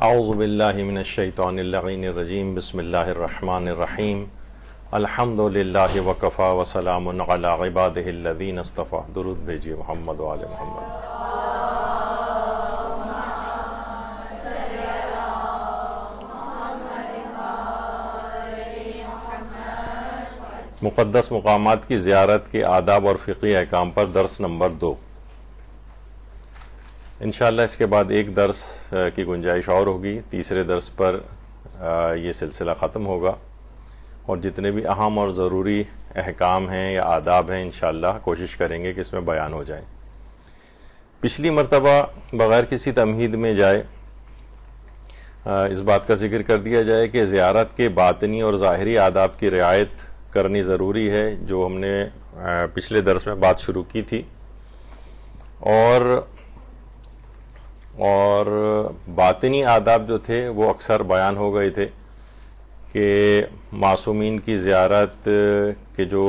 اعوذ باللہ من الشیطان اللعین الرجیم بسم اللہ الرحمن الرحیم الحمد للہ وکفا وسلام علی عبادہ الذین اصطفیٰ. درود بھیجیے محمد و آل محمد. مقدس مقامات کی زیارت کے آداب اور فقہی احکام پر درس نمبر 2. انشاءاللہ اس کے بعد ایک درس کی گنجائش اور ہوگی. تیسرے درس پر یہ سلسلہ ختم ہوگا اور جتنے بھی اہم اور ضروری احکام ہیں یا آداب ہیں انشاءاللہ کوشش کریں گے کہ اس میں بیان ہو جائیں. پچھلی مرتبہ بغیر کسی تمہید میں جائے اس بات کا ذکر کر دیا جائے کہ زیارت کے باطنی اور ظاہری آداب کی رعایت کرنی ضروری ہے، جو ہم نے پچھلے درس میں بات شروع کی تھی. اور باطنی آداب جو تھے وہ اکثر بیان ہو گئے تھے کہ معصومین کی زیارت کے جو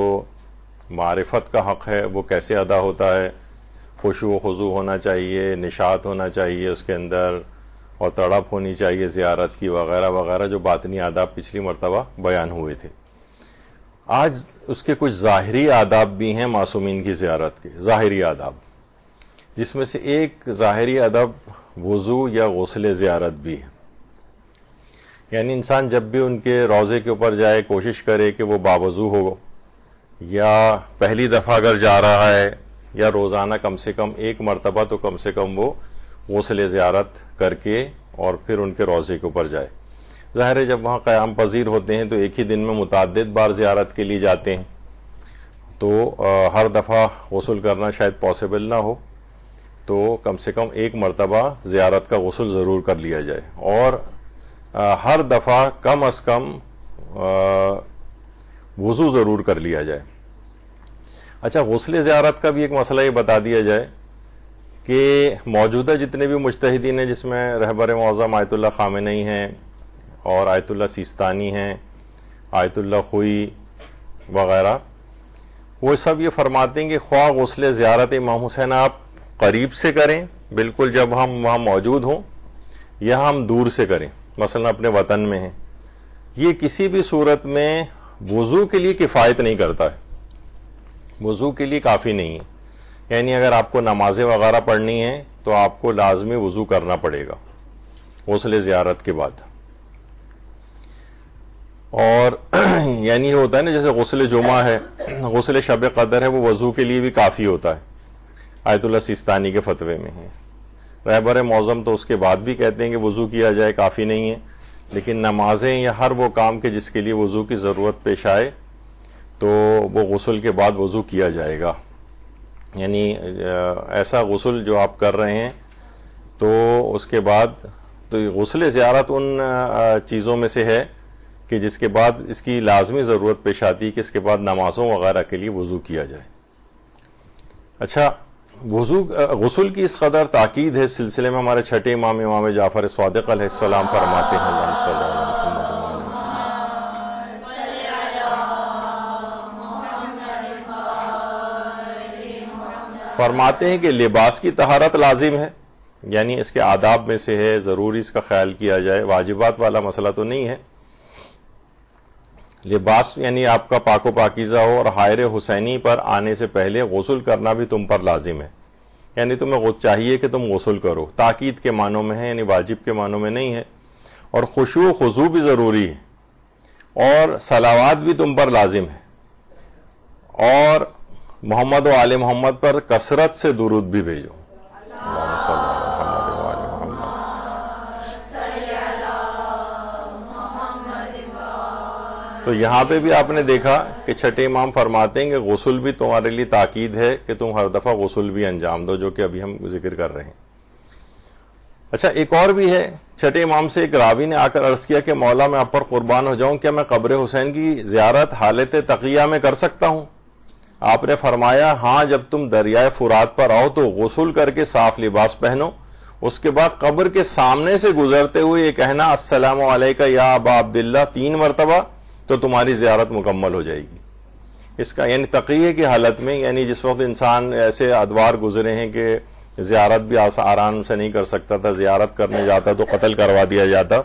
معرفت کا حق ہے وہ کیسے ادا ہوتا ہے. خشوع و خضوع ہونا چاہیے، نشاط ہونا چاہیے اس کے اندر، اور تڑپ ہونی چاہیے زیارت کی، وغیرہ وغیرہ جو باطنی آداب پچھلی مرتبہ بیان ہوئے تھے. آج اس کے کچھ ظاہری آداب بھی ہیں معصومین کی زیارت کے، ظاہری آداب، جس میں سے ایک ظاہری ادب وضو یا غسل زیارت بھی ہے. یعنی انسان جب بھی ان کے روضے کے اوپر جائے کوشش کرے کہ وہ باوضو ہو، یا پہلی دفعہ اگر جا رہا ہے یا روزانہ کم سے کم ایک مرتبہ تو کم سے کم وہ غسل زیارت کر کے اور پھر ان کے روضے کے اوپر جائے. ظاہر ہے جب وہاں قیام پذیر ہوتے ہیں تو ایک ہی دن میں متعدد بار زیارت کے لیے جاتے ہیں، تو ہر دفعہ غسل کرنا شاید پاسبل نہ ہو، تو کم سے کم ایک مرتبہ زیارت کا غسل ضرور کر لیا جائے، اور ہر دفعہ کم از کم وضو ضرور کر لیا جائے. اچھا، غسل زیارت کا بھی ایک مسئلہ یہ بتا دیا جائے کہ موجودہ جتنے بھی مجتہدین ہیں، جس میں رہبر معظم آیت اللہ خامنئی ہیں اور آیت اللہ سیستانی ہیں، آیت اللہ خوئی وغیرہ، وہ سب یہ فرماتے ہیں کہ خواہ غسل زیارت امام حسین آپ قریب سے کریں، بالکل جب ہم وہاں موجود ہوں، یا ہم دور سے کریں، مثلا اپنے وطن میں ہیں، یہ کسی بھی صورت میں وضو کے لیے کفایت نہیں کرتا ہے، وضو کے لیے کافی نہیں ہے. یعنی اگر آپ کو نمازیں وغیرہ پڑھنی ہیں تو آپ کو لازمی وضو کرنا پڑے گا غسل زیارت کے بعد. اور یعنی یہ ہوتا ہے نا، جیسے غسل جمعہ ہے، غسل شب قدر ہے، وہ وضو کے لیے بھی کافی ہوتا ہے، آیت اللہ سیستانی کے فتوے میں ہے. رہبر معظم تو اس کے بعد بھی کہتے ہیں کہ وضو کیا جائے، کافی نہیں ہے، لیکن نمازیں یا ہر وہ کام کے جس کے لیے وضو کی ضرورت پیش آئے تو وہ غسل کے بعد وضو کیا جائے گا. یعنی ایسا غسل جو آپ کر رہے ہیں تو اس کے بعد تو غسل زیارت ان چیزوں میں سے ہے کہ جس کے بعد اس کی لازمی ضرورت پیش آتی ہے کہ اس کے بعد نمازوں وغیرہ کے لیے وضو کیا جائے. اچھا، غسل کی اس قدر تاکید ہے اس سلسلے میں ہمارے چھٹے امام جعفر صادق علیہ السلام فرماتے ہیں، فرماتے ہیں کہ لباس کی طہارت لازم ہے، یعنی اس کے آداب میں سے ہے، ضروری اس کا خیال کیا جائے، واجبات والا مسئلہ تو نہیں ہے. لباس یعنی آپ کا پاک و پاکیزہ ہو، اور حائر حسینی پر آنے سے پہلے غسل کرنا بھی تم پر لازم ہے. یعنی تمہیں چاہیے کہ تم غسل کرو، تاکید کے معنوں میں ہے، یعنی واجب کے معنوں میں نہیں ہے. اور خشوع و خضوع بھی ضروری ہے، اور صلوات بھی تم پر لازم ہے، اور محمد و آل محمد پر کثرت سے درود بھی بھیجو. تو یہاں پہ بھی آپ نے دیکھا کہ چھٹے امام فرماتے ہیں کہ غسل بھی تمہارے لیے تاکید ہے کہ تم ہر دفعہ غسل بھی انجام دو، جو کہ ابھی ہم ذکر کر رہے ہیں. اچھا، ایک اور بھی ہے. چھٹے امام سے ایک راوی نے آ کر عرض کیا کہ مولا میں آپ پر قربان ہو جاؤں، کیا میں قبر حسین کی زیارت حالت تقیہ میں کر سکتا ہوں؟ آپ نے فرمایا ہاں، جب تم دریائے فرات پر آؤ تو غسل کر کے صاف لباس پہنو، اس کے بعد قبر کے سامنے سے گزرتے ہوئے یہ کہنا السلام علیکہ یا ابا عبداللہ 3 مرتبہ، تو تمہاری زیارت مکمل ہو جائے گی. اس کا یعنی تقیہ کی حالت میں، یعنی جس وقت انسان ایسے ادوار گزرے ہیں کہ زیارت بھی آرام سے نہیں کر سکتا تھا، زیارت کرنے جاتا تو قتل کروا دیا جاتا،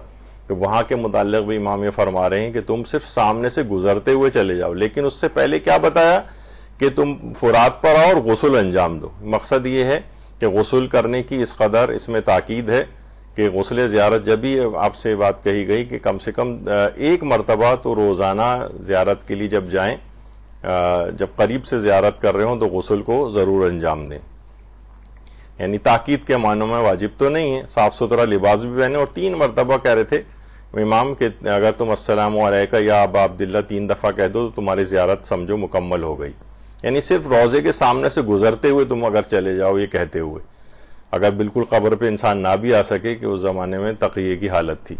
تو وہاں کے متعلق بھی امام یہ فرما رہے ہیں کہ تم صرف سامنے سے گزرتے ہوئے چلے جاؤ، لیکن اس سے پہلے کیا بتایا کہ تم فرات پر آؤ اور غسل انجام دو۔ مقصد یہ ہے کہ غسل کرنے کی اس قدر اس میں تاکید ہے کہ غسل زیارت، جب بھی آپ سے بات کہی گئی کہ کم سے کم ایک مرتبہ تو روزانہ زیارت کے لیے جب جائیں، جب قریب سے زیارت کر رہے ہوں تو غسل کو ضرور انجام دیں، یعنی تاکید کے معنوں میں واجب تو نہیں ہے، صاف ستھرا لباس بھی پہنے، اور 3 مرتبہ کہہ رہے تھے امام کہ اگر تم السلام علیکہ یا ابا عبداللہ 3 دفعہ کہہ دو تو تمہاری زیارت سمجھو مکمل ہو گئی، یعنی صرف روضے کے سامنے سے گزرتے ہوئے تم اگر چلے جاؤ یہ کہتے ہوئے، اگر بالکل قبر پہ انسان نہ بھی آ سکے کہ اس زمانے میں تقیے کی حالت تھی۔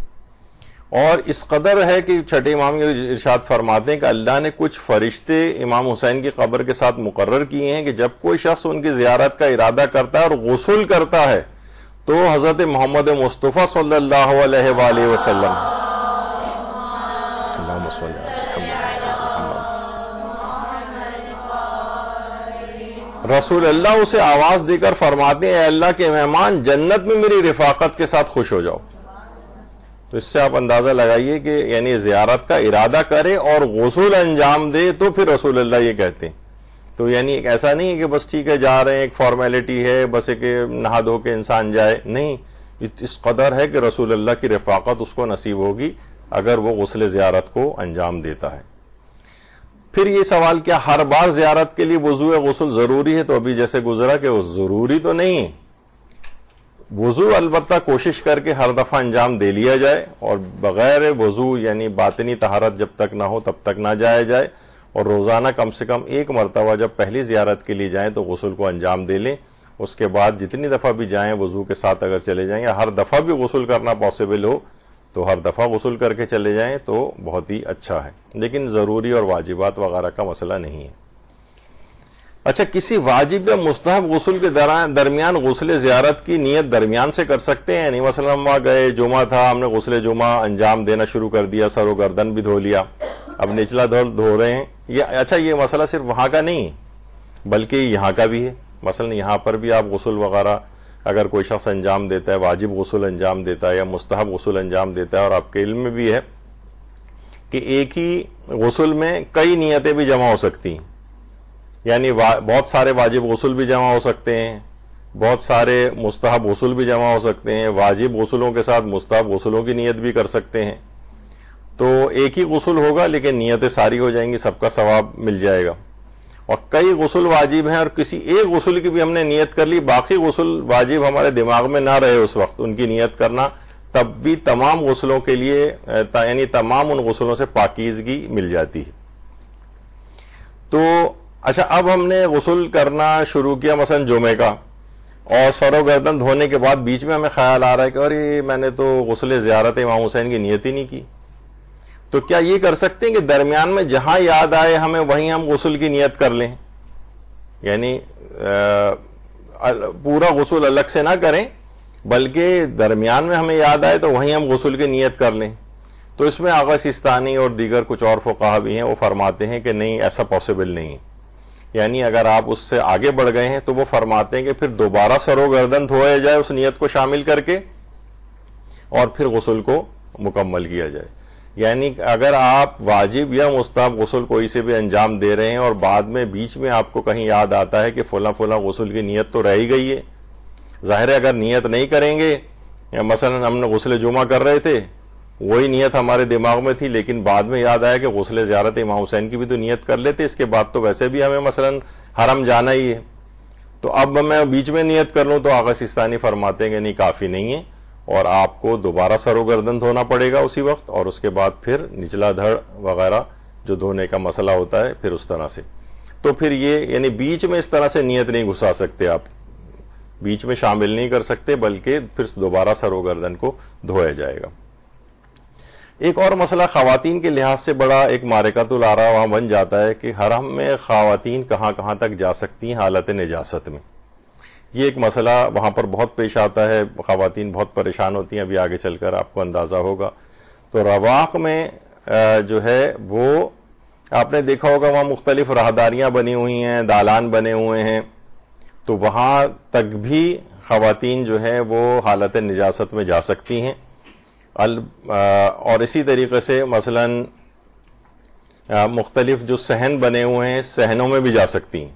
اور اس قدر ہے کہ چھٹے امام یہ ارشاد فرماتے ہیں کہ اللہ نے کچھ فرشتے امام حسین کی قبر کے ساتھ مقرر کیے ہیں کہ جب کوئی شخص ان کی زیارت کا ارادہ کرتا ہے اور غسل کرتا ہے تو حضرت محمد مصطفیٰ صلی اللہ علیہ وآلہ وسلم اللہم صلی رسول اللہ اسے آواز دے کر فرماتے ہیں اے اللہ کے مہمان جنت میں میری رفاقت کے ساتھ خوش ہو جاؤ۔ تو اس سے آپ اندازہ لگائیے کہ یعنی زیارت کا ارادہ کرے اور غسل انجام دے تو پھر رسول اللہ یہ کہتے ہیں۔ تو یعنی ایسا نہیں ہے کہ بس ٹھیک ہے جا رہے ہیں، ایک فارمیلٹی ہے، بس ایک نہا دھو کے انسان جائے، نہیں، اس قدر ہے کہ رسول اللہ کی رفاقت اس کو نصیب ہوگی اگر وہ غسل زیارت کو انجام دیتا ہے۔ پھر یہ سوال کیا ہر بار زیارت کے لیے وضو غسل ضروری ہے؟ تو ابھی جیسے گزرا کہ وہ ضروری تو نہیں ہے، وضو البتہ کوشش کر کے ہر دفعہ انجام دے لیا جائے، اور بغیر وضو یعنی باطنی طہارت جب تک نہ ہو تب تک نہ جایا جائے، اور روزانہ کم سے کم ایک مرتبہ جب پہلی زیارت کے لیے جائیں تو غسل کو انجام دے لیں، اس کے بعد جتنی دفعہ بھی جائیں وضو کے ساتھ اگر چلے جائیں، یا ہر دفعہ بھی غسل کرنا پاسبل ہو تو ہر دفعہ غسل کر کے چلے جائیں تو بہت ہی اچھا ہے، لیکن ضروری اور واجبات وغیرہ کا مسئلہ نہیں ہے۔ اچھا، کسی واجب یا مستحب غسل کے درمیان غسل زیارت کی نیت درمیان سے کر سکتے ہیں؟ یعنی مثلا ہم وہاں گئے، جمعہ تھا، ہم نے غسل جمعہ انجام دینا شروع کر دیا، سر و گردن بھی دھو لیا، اب نچلا دھو رہے ہیں، اچھا یہ مسئلہ صرف وہاں کا نہیں ہے بلکہ یہاں کا بھی ہے۔ مثلا یہاں پر بھی آپ غسل وغیرہ اگر کوئی شخص انجام دیتا ہے، واجب غسل انجام دیتا ہے یا مستحب غسل انجام دیتا ہے، اور آپ کے علم میں بھی ہے کہ ایک ہی غسل میں کئی نیتیں بھی جمع ہو سکتی ہیں، یعنی بہت سارے واجب غسل بھی جمع ہو سکتے ہیں، بہت سارے مستحب غسل بھی جمع ہو سکتے ہیں، واجب غسلوں کے ساتھ مستحب غسلوں کی نیت بھی کر سکتے ہیں، تو ایک ہی غسل ہوگا لیکن نیتیں ساری ہو جائیں گی، سب کا ثواب مل جائے گا۔ اور کئی غسل واجب ہیں اور کسی ایک غسل کی بھی ہم نے نیت کر لی، باقی غسل واجب ہمارے دماغ میں نہ رہے اس وقت ان کی نیت کرنا، تب بھی تمام غسلوں کے لیے یعنی تمام ان غسلوں سے پاکیزگی مل جاتی ہے۔ تو اچھا، اب ہم نے غسل کرنا شروع کیا مثلا جمعے کا، اور سر و گردن دھونے کے بعد بیچ میں ہمیں خیال آ رہا ہے کہ ارے میں نے تو غسل زیارت امام حسین کی نیت ہی نہیں کی، تو کیا یہ کر سکتے ہیں کہ درمیان میں جہاں یاد آئے ہمیں وہیں ہم غسل کی نیت کر لیں؟ یعنی پورا غسل الگ سے نہ کریں بلکہ درمیان میں ہمیں یاد آئے تو وہیں ہم غسل کی نیت کر لیں۔ تو اس میں آغا سیستانی اور دیگر کچھ اور فقہا بھی ہیں، وہ فرماتے ہیں کہ نہیں، ایسا پاسبل نہیں ہے، یعنی اگر آپ اس سے آگے بڑھ گئے ہیں تو وہ فرماتے ہیں کہ پھر دوبارہ سر و گردن دھویا جائے اس نیت کو شامل کر کے، اور پھر غسل کو مکمل کیا جائے۔ یعنی اگر آپ واجب یا مستحب غسل کوئی سے بھی انجام دے رہے ہیں اور بعد میں بیچ میں آپ کو کہیں یاد آتا ہے کہ فلاں فلاں غسل کی نیت تو رہ ہی گئی ہے، ظاہر ہے اگر نیت نہیں کریں گے، یا مثلا ہم نے غسل جمعہ کر رہے تھے، وہی نیت ہمارے دماغ میں تھی، لیکن بعد میں یاد آیا کہ غسل زیارت امام حسین کی بھی تو نیت کر لیتے، اس کے بعد تو ویسے بھی ہمیں مثلا حرم جانا ہی ہے، تو اب میں بیچ میں نیت کر لوں، تو آغا سیستانی فرماتے ہیں کہ نہیں، کافی نہیں ہے، اور آپ کو دوبارہ سر و گردن دھونا پڑے گا اسی وقت، اور اس کے بعد پھر نچلا دھڑ وغیرہ جو دھونے کا مسئلہ ہوتا ہے پھر اس طرح سے۔ تو پھر یہ یعنی بیچ میں اس طرح سے نیت نہیں گھسا سکتے، آپ بیچ میں شامل نہیں کر سکتے، بلکہ پھر دوبارہ سر و گردن کو دھویا جائے گا۔ ایک اور مسئلہ خواتین کے لحاظ سے بڑا ایک معرکۃ الآراء وہاں بن جاتا ہے کہ حرم میں خواتین کہاں کہاں تک جا سکتی ہیں حالت نجاست میں۔ یہ ایک مسئلہ وہاں پر بہت پیش آتا ہے، خواتین بہت پریشان ہوتی ہیں، ابھی آگے چل کر آپ کو اندازہ ہوگا۔ تو رواق میں جو ہے وہ آپ نے دیکھا ہوگا وہاں مختلف راہداریاں بنی ہوئی ہیں، دالان بنے ہوئے ہیں، تو وہاں تک بھی خواتین جو ہے وہ حالت نجاست میں جا سکتی ہیں. اور اسی طریقے سے مثلاً مختلف جو صحن بنے ہوئے ہیں صحنوں میں بھی جا سکتی ہیں.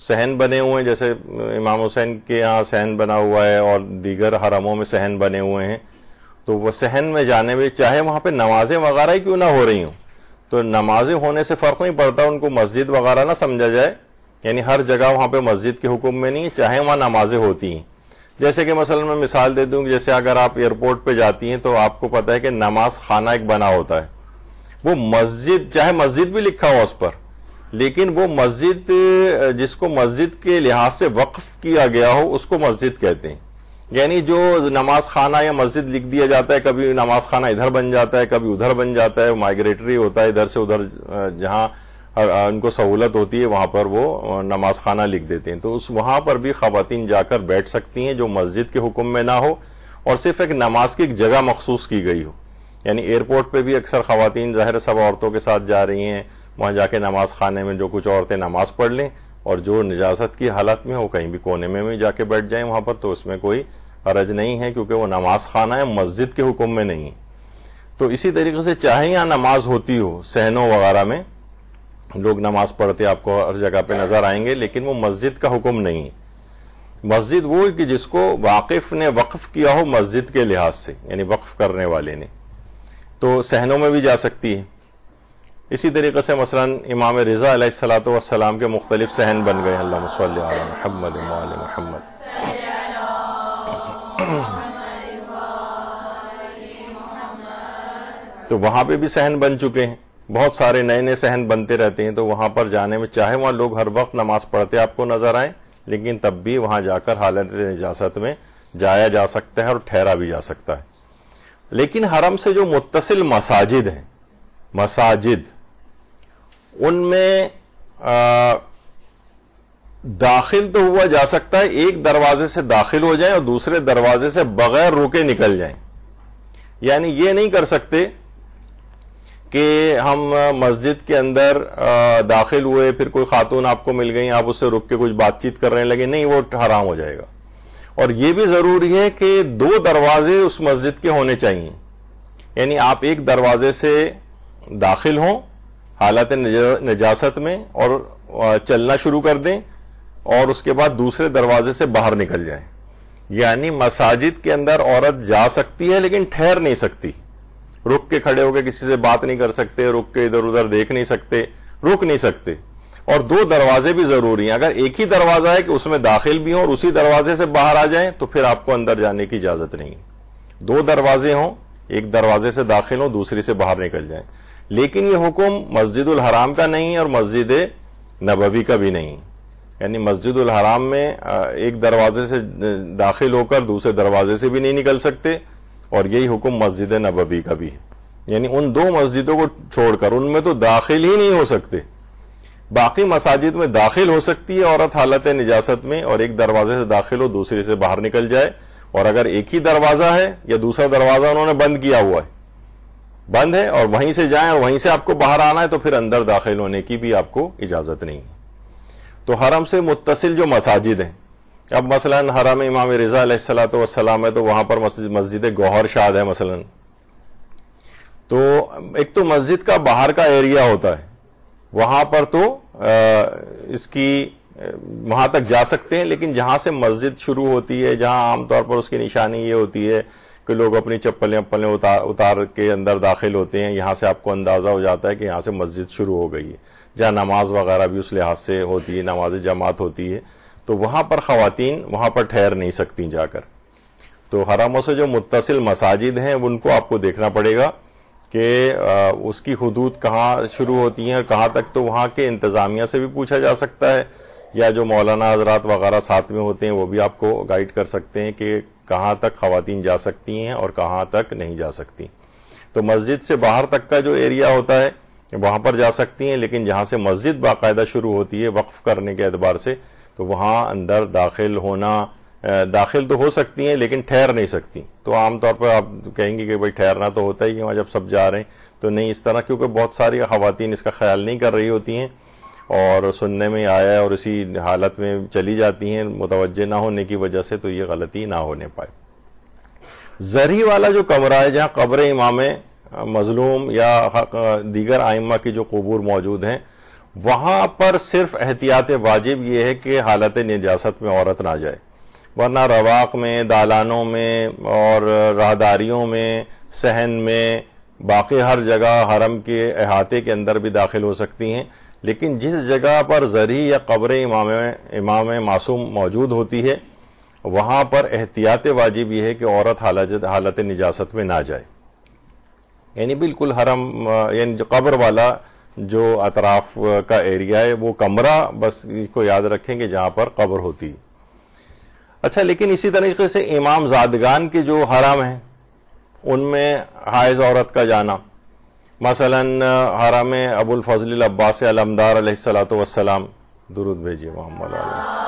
صحن بنے ہوئے ہیں جیسے امام حسین کے یہاں صحن بنا ہوا ہے اور دیگر حرموں میں صحن بنے ہوئے ہیں, تو وہ صحن میں جانے میں چاہے وہاں پہ نمازیں وغیرہ ہی کیوں نہ ہو رہی ہوں, تو نمازیں ہونے سے فرق نہیں پڑتا, ان کو مسجد وغیرہ نہ سمجھا جائے. یعنی ہر جگہ وہاں پہ مسجد کے حکم میں نہیں, چاہے وہاں نمازیں ہوتی ہیں. جیسے کہ مثلا میں مثال دے دوں, جیسے اگر آپ ایئرپورٹ پہ جاتی ہیں تو آپ کو پتہ ہے کہ نماز خانہ ایک بنا ہوتا ہے, وہ مسجد چاہے مسجد بھی لکھا ہو اس پر, لیکن وہ مسجد جس کو مسجد کے لحاظ سے وقف کیا گیا ہو اس کو مسجد کہتے ہیں. یعنی جو نماز خانہ یا مسجد لکھ دیا جاتا ہے, کبھی نماز خانہ ادھر بن جاتا ہے کبھی ادھر بن جاتا ہے, مائگریٹری ہوتا ہے ادھر سے ادھر, جہاں ان کو سہولت ہوتی ہے وہاں پر وہ نماز خانہ لکھ دیتے ہیں. تو اس وہاں پر بھی خواتین جا کر بیٹھ سکتی ہیں جو مسجد کے حکم میں نہ ہو اور صرف ایک نماز کی ایک جگہ مخصوص کی گئی ہو. یعنی ایئرپورٹ پہ بھی اکثر خواتین ظاہر سب عورتوں کے ساتھ جا رہی ہیں, وہاں جا کے نماز خانے میں جو کچھ عورتیں نماز پڑھ لیں, اور جو نجاست کی حالت میں ہو کہیں بھی کونے میں بھی جا کے بیٹھ جائیں وہاں پر, تو اس میں کوئی حرج نہیں ہے کیونکہ وہ نماز خانہ ہے, مسجد کے حکم میں نہیں. تو اسی طریقے سے چاہے یہاں نماز ہوتی ہو صحنوں وغیرہ میں لوگ نماز پڑھتے آپ کو ہر جگہ پہ نظر آئیں گے, لیکن وہ مسجد کا حکم نہیں ہے. مسجد وہ ہے کہ جس کو واقف نے وقف کیا ہو مسجد کے لحاظ سے, یعنی وقف کرنے والے نے, تو صحنوں میں بھی جا سکتی ہے. اسی طریقے سے مثلا امام رضا علیہ الصلوۃ والسلام کے مختلف صحن بن گئے, اللہم صلی علی محمد وعلی محمد. تو وہاں پہ بھی صحن بن چکے ہیں, بہت سارے نئے نئے صحن بنتے رہتے ہیں. تو وہاں پر جانے میں چاہے وہاں لوگ ہر وقت نماز پڑھتے آپ کو نظر آئیں, لیکن تب بھی وہاں جا کر حالت نجاست میں جایا جا سکتا ہے اور ٹھہرا بھی جا سکتا ہے. لیکن حرم سے جو متصل مساجد ہیں, مساجد ان میں داخل تو ہوا جا سکتا ہے, ایک دروازے سے داخل ہو جائیں اور دوسرے دروازے سے بغیر رکے نکل جائیں. یعنی یہ نہیں کر سکتے کہ ہم مسجد کے اندر داخل ہوئے, پھر کوئی خاتون آپ کو مل گئی, آپ اس سے رک کے کچھ بات چیت کرنے لگے, نہیں, وہ حرام ہو جائے گا. اور یہ بھی ضروری ہے کہ 2 دروازے اس مسجد کے ہونے چاہیے. یعنی آپ ایک دروازے سے داخل ہوں حالت نجاست میں اور چلنا شروع کر دیں, اور اس کے بعد دوسرے دروازے سے باہر نکل جائیں. یعنی مساجد کے اندر عورت جا سکتی ہے لیکن ٹھہر نہیں سکتی, رک کے کھڑے ہو کے کسی سے بات نہیں کر سکتے, رک کے ادھر ادھر دیکھ نہیں سکتے, رک نہیں سکتے. اور 2 دروازے بھی ضروری ہیں. اگر ایک ہی دروازہ ہے کہ اس میں داخل بھی ہوں اور اسی دروازے سے باہر آ جائیں تو پھر آپ کو اندر جانے کی اجازت نہیں. 2 دروازے ہوں, ایک دروازے سے داخل ہوں دوسری سے باہر نکل جائیں. لیکن یہ حکم مسجد الحرام کا نہیں اور مسجد نبوی کا بھی نہیں. یعنی مسجد الحرام میں ایک دروازے سے داخل ہو کر دوسرے دروازے سے بھی نہیں نکل سکتے, اور یہی حکم مسجد نبوی کا بھی ہے. یعنی ان 2 مسجدوں کو چھوڑ کر ان میں تو داخل ہی نہیں ہو سکتے. باقی مساجد میں داخل ہو سکتی ہے عورت حالت نجاست میں, اور ایک دروازے سے داخل ہو دوسرے سے باہر نکل جائے. اور اگر ایک ہی دروازہ ہے یا دوسرا دروازہ انہوں نے بند کیا ہوا ہے, بند ہے, اور وہیں سے جائیں اور وہیں سے آپ کو باہر آنا ہے, تو پھر اندر داخل ہونے کی بھی آپ کو اجازت نہیں ہے. تو حرم سے متصل جو مساجد ہیں, اب مثلا حرم امام رضا علیہ الصلوۃ والسلام ہے تو وہاں پر مسجد گوہر شاد ہے مثلا. تو ایک تو مسجد کا باہر کا ایریا ہوتا ہے, وہاں پر تو اس کی وہاں تک جا سکتے ہیں, لیکن جہاں سے مسجد شروع ہوتی ہے, جہاں عام طور پر اس کی نشانی یہ ہوتی ہے کہ لوگ اپنی چپلیں اتار کے اندر داخل ہوتے ہیں, یہاں سے آپ کو اندازہ ہو جاتا ہے کہ یہاں سے مسجد شروع ہو گئی ہے, جہاں نماز وغیرہ بھی اس لحاظ سے ہوتی ہے, نماز جماعت ہوتی ہے. تو وہاں پر خواتین وہاں پر ٹھہر نہیں سکتی جا کر. تو حرموں سے جو متصل مساجد ہیں ان کو آپ کو دیکھنا پڑے گا کہ اس کی حدود کہاں شروع ہوتی ہیں اور کہاں تک. تو وہاں کے انتظامیہ سے بھی پوچھا جا سکتا ہے, یا جو مولانا حضرات وغیرہ ساتھ میں ہوتے ہیں وہ بھی آپ کو گائیڈ کر سکتے ہیں کہ کہاں تک خواتین جا سکتی ہیں اور کہاں تک نہیں جا سکتی. تو مسجد سے باہر تک کا جو ایریا ہوتا ہے وہاں پر جا سکتی ہیں, لیکن جہاں سے مسجد باقاعدہ شروع ہوتی ہے وقف کرنے کے اعتبار سے, تو وہاں اندر داخل ہونا, داخل تو ہو سکتی ہیں لیکن ٹھہر نہیں سکتی. تو عام طور پر آپ کہیں گے کہ بھائی ٹھہرنا تو ہوتا ہی ہے وہاں جب سب جا رہے ہیں, تو نہیں اس طرح, کیونکہ بہت ساری خواتین اس کا خیال نہیں کر رہی ہوتی ہیں اور سننے میں آیا ہے اور اسی حالت میں چلی جاتی ہیں متوجہ نہ ہونے کی وجہ سے، تو یہ غلطی نہ ہونے پائے۔ زرعی والا جو کمرہ ہے جہاں قبر امام مظلوم یا دیگر ائمہ کی جو قبور موجود ہیں، وہاں پر صرف احتیاط واجب یہ ہے کہ حالت نجاست میں عورت نہ جائے، ورنہ رواق میں، دالانوں میں اور راہداریوں میں، صحن میں، باقی ہر جگہ حرم کے احاطے کے اندر بھی داخل ہو سکتی ہیں۔ لیکن جس جگہ پر زرعی یا قبر امام معصوم موجود ہوتی ہے، وہاں پر احتیاط واجب یہ ہے کہ عورت حالت نجاست میں نہ جائے، یعنی بالکل حرم یعنی جو قبر والا جو اطراف کا ایریا ہے وہ کمرہ، بس اس کو یاد رکھیں کہ جہاں پر قبر ہوتی ہے۔ اچھا، لیکن اسی طریقے سے امام زادگان کے جو حرم ہیں ان میں حائض عورت کا جانا، مثلا حرم ابو الفضل العباس علمدار علیہ السلام، درود بھیجیے محمد علیہ،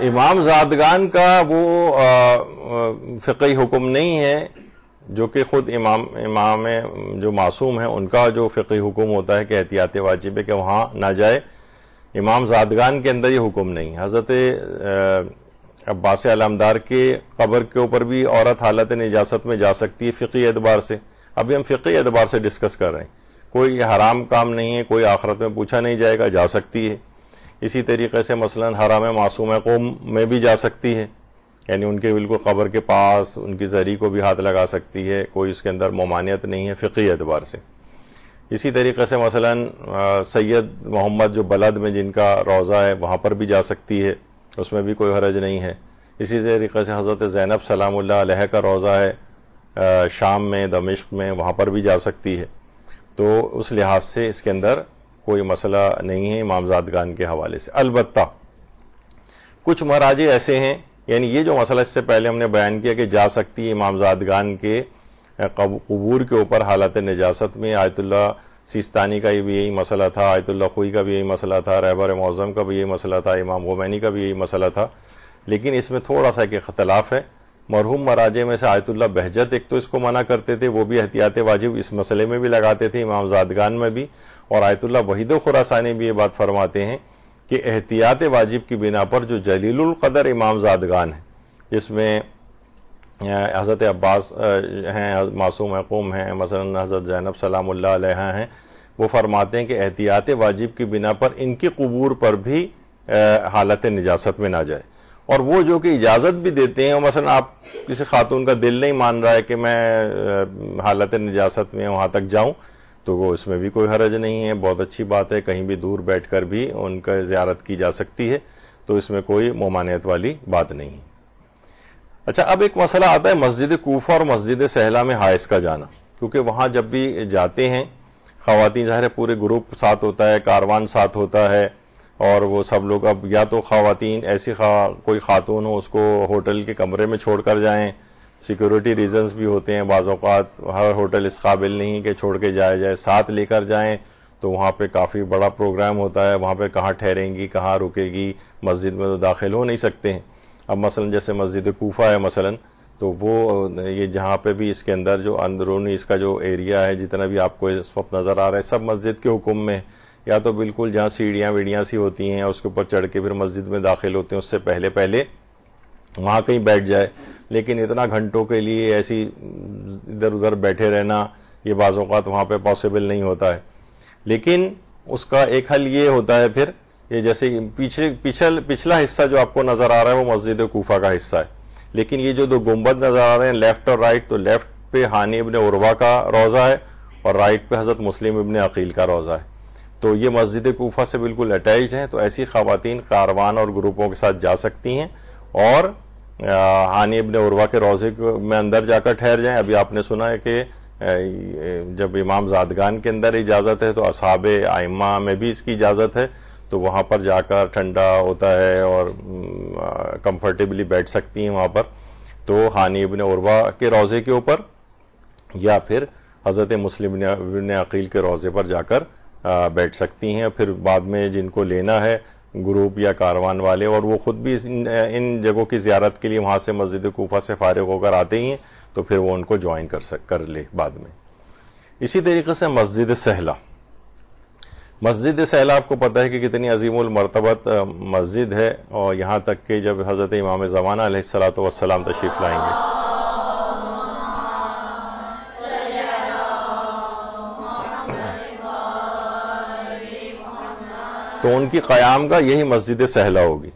امام زادگان کا وہ فقہی حکم نہیں ہے، جو کہ خود امام جو معصوم ہیں ان کا جو فقہی حکم ہوتا ہے کہ احتیاط واجب ہے کہ وہاں نہ جائے، امام زادگان کے اندر یہ حکم نہیں۔ حضرت عباس علمدار کے قبر کے اوپر بھی عورت حالت نجاست میں جا سکتی ہے فقہی اعتبار سے، ابھی ہم فقہی اعتبار سے ڈسکس کر رہے ہیں، کوئی حرام کام نہیں ہے، کوئی آخرت میں پوچھا نہیں جائے گا، جا سکتی ہے۔ اسی طریقے سے مثلا حرم معصوم قوم میں بھی جا سکتی ہے، یعنی ان کے بالکل قبر کے پاس ان کی زری کو بھی ہاتھ لگا سکتی ہے، کوئی اس کے اندر ممانعت نہیں ہے فقہی اعتبار سے۔ اسی طریقے سے مثلا سید محمد جو بلد میں جن کا روضہ ہے وہاں پر بھی جا سکتی ہے، اس میں بھی کوئی حرج نہیں ہے۔ اسی طریقے سے حضرت زینب سلام اللہ علیہ کا روضہ ہے شام میں، دمشق میں، وہاں پر بھی جا سکتی ہے۔ تو اس لحاظ سے اس کے اندر کوئی مسئلہ نہیں ہے امام زادگان کے حوالے سے۔ البتہ کچھ مراجع ایسے ہیں، یعنی یہ جو مسئلہ اس سے پہلے ہم نے بیان کیا کہ جا سکتی ہے امام زادگان کے قبور کے اوپر حالت نجاست میں، آیت اللہ سیستانی کا بھی یہی مسئلہ تھا، آیت اللہ خوئی کا بھی یہی مسئلہ تھا، رہبر معظم کا بھی یہی مسئلہ تھا، امام خمینی کا بھی یہی مسئلہ تھا، لیکن اس میں تھوڑا سا ایک اختلاف ہے۔ مرحوم مراجع میں سے آیت اللہ بہجت ایک تو اس کو منع کرتے تھے، وہ بھی احتیاط واجب اس مسئلے میں بھی لگاتے تھے، امام زادگان میں بھی، اور آیت اللہ وحید خراسانی بھی یہ بات فرماتے ہیں کہ احتیاط واجب کی بنا پر جو جلیل القدر امام زادگان ہیں، جس میں حضرت عباس ہیں، معصوم قوم ہیں، مثلا حضرت زینب سلام اللہ علیہ ہیں، وہ فرماتے ہیں کہ احتیاط واجب کی بنا پر ان کی قبور پر بھی حالت نجاست میں نہ جائے، اور وہ جو کہ اجازت بھی دیتے ہیں، مثلا آپ کسی خاتون کا دل نہیں مان رہا ہے کہ میں حالت نجاست میں وہاں تک جاؤں، تو وہ اس میں بھی کوئی حرج نہیں ہے، بہت اچھی بات ہے، کہیں بھی دور بیٹھ کر بھی ان کا زیارت کی جا سکتی ہے، تو اس میں کوئی ممانعت والی بات نہیں ہے۔ اچھا، اب ایک مسئلہ آتا ہے مسجد کوفہ اور مسجد سہلہ میں حائض کا جانا، کیونکہ وہاں جب بھی جاتے ہیں خواتین، ظاہر ہے پورے گروپ ساتھ ہوتا ہے، کاروان ساتھ ہوتا ہے، اور وہ سب لوگ اب یا تو خواتین ایسی کوئی خاتون ہو اس کو ہوٹل کے کمرے میں چھوڑ کر جائیں، سیکیورٹی ریزنز بھی ہوتے ہیں، بعض اوقات ہر ہوٹل اس قابل نہیں کہ چھوڑ کے جائے، ساتھ لے کر جائیں تو وہاں پہ کافی بڑا پروگرام ہوتا ہے، وہاں پہ کہاں ٹھہریں گی، کہاں رکے گی، مسجد میں تو داخل ہو نہیں سکتے ہیں۔ اب مثلا جیسے مسجد کوفہ ہے مثلا، تو وہ یہ جہاں پہ بھی اس کے اندر جو اندرونی اس کا جو ایریا ہے، جتنا بھی آپ کو اس وقت نظر آ رہا ہے، سب مسجد کے حکم میں، یا تو بالکل جہاں سیڑھیاں ویڑیاں سی ہوتی ہیں اس کے اوپر چڑھ کے پھر مسجد میں داخل ہوتے ہیں، اس سے پہلے وہاں کہیں بیٹھ جائے، لیکن اتنا گھنٹوں کے لیے ایسی ادھر ادھر بیٹھے رہنا یہ بعض اوقات وہاں پہ پاسبل نہیں ہوتا ہے۔ لیکن اس کا ایک حل یہ ہوتا ہے پھر، یہ جیسے پچھلا حصہ جو آپ کو نظر آ رہا ہے وہ مسجد کوفہ کا حصہ ہے، لیکن یہ جو دو گنبد نظر آ رہے ہیں لیفٹ اور رائٹ، تو لیفٹ پہ ہانی ابن عروہ کا روضہ ہے اور رائٹ پہ حضرت مسلم ابن عقیل کا روضہ ہے، تو یہ مسجد کوفہ سے بالکل اٹیچڈ ہیں، تو ایسی خواتین کاروان اور گروپوں کے ساتھ جا سکتی ہیں اور ہانی ابن عروہ کے روضے میں اندر جا کر ٹھہر جائیں۔ ابھی آپ نے سنا ہے کہ جب امام زادگان کے اندر اجازت ہے تو اصحاب ائمہ میں بھی اس کی اجازت ہے، تو وہاں پر جا کر ٹھنڈا ہوتا ہے اور کمفرٹیبلی بیٹھ سکتی ہیں وہاں پر، تو ہانی ابن عروہ کے روضے کے اوپر یا پھر حضرت مسلم ابن عقیل کے روضے پر جا کر بیٹھ سکتی ہیں۔ پھر بعد میں جن کو لینا ہے گروپ یا کاروان والے، اور وہ خود بھی ان جگہوں کی زیارت کے لیے وہاں سے مسجد کوفہ سے فارغ ہو کر آتے ہی ہیں، تو پھر وہ ان کو جوائن کر لے بعد میں۔ اسی طریقے سے مسجد سہلہ، مسجد سہلہ آپ کو پتہ ہے کہ کتنی عظیم المرتبت مسجد ہے، اور یہاں تک کہ جب حضرت امام زمانہ علیہ السلام تشریف لائیں گے تو ان کی قیامگاہ یہی مسجد سہلہ ہوگی۔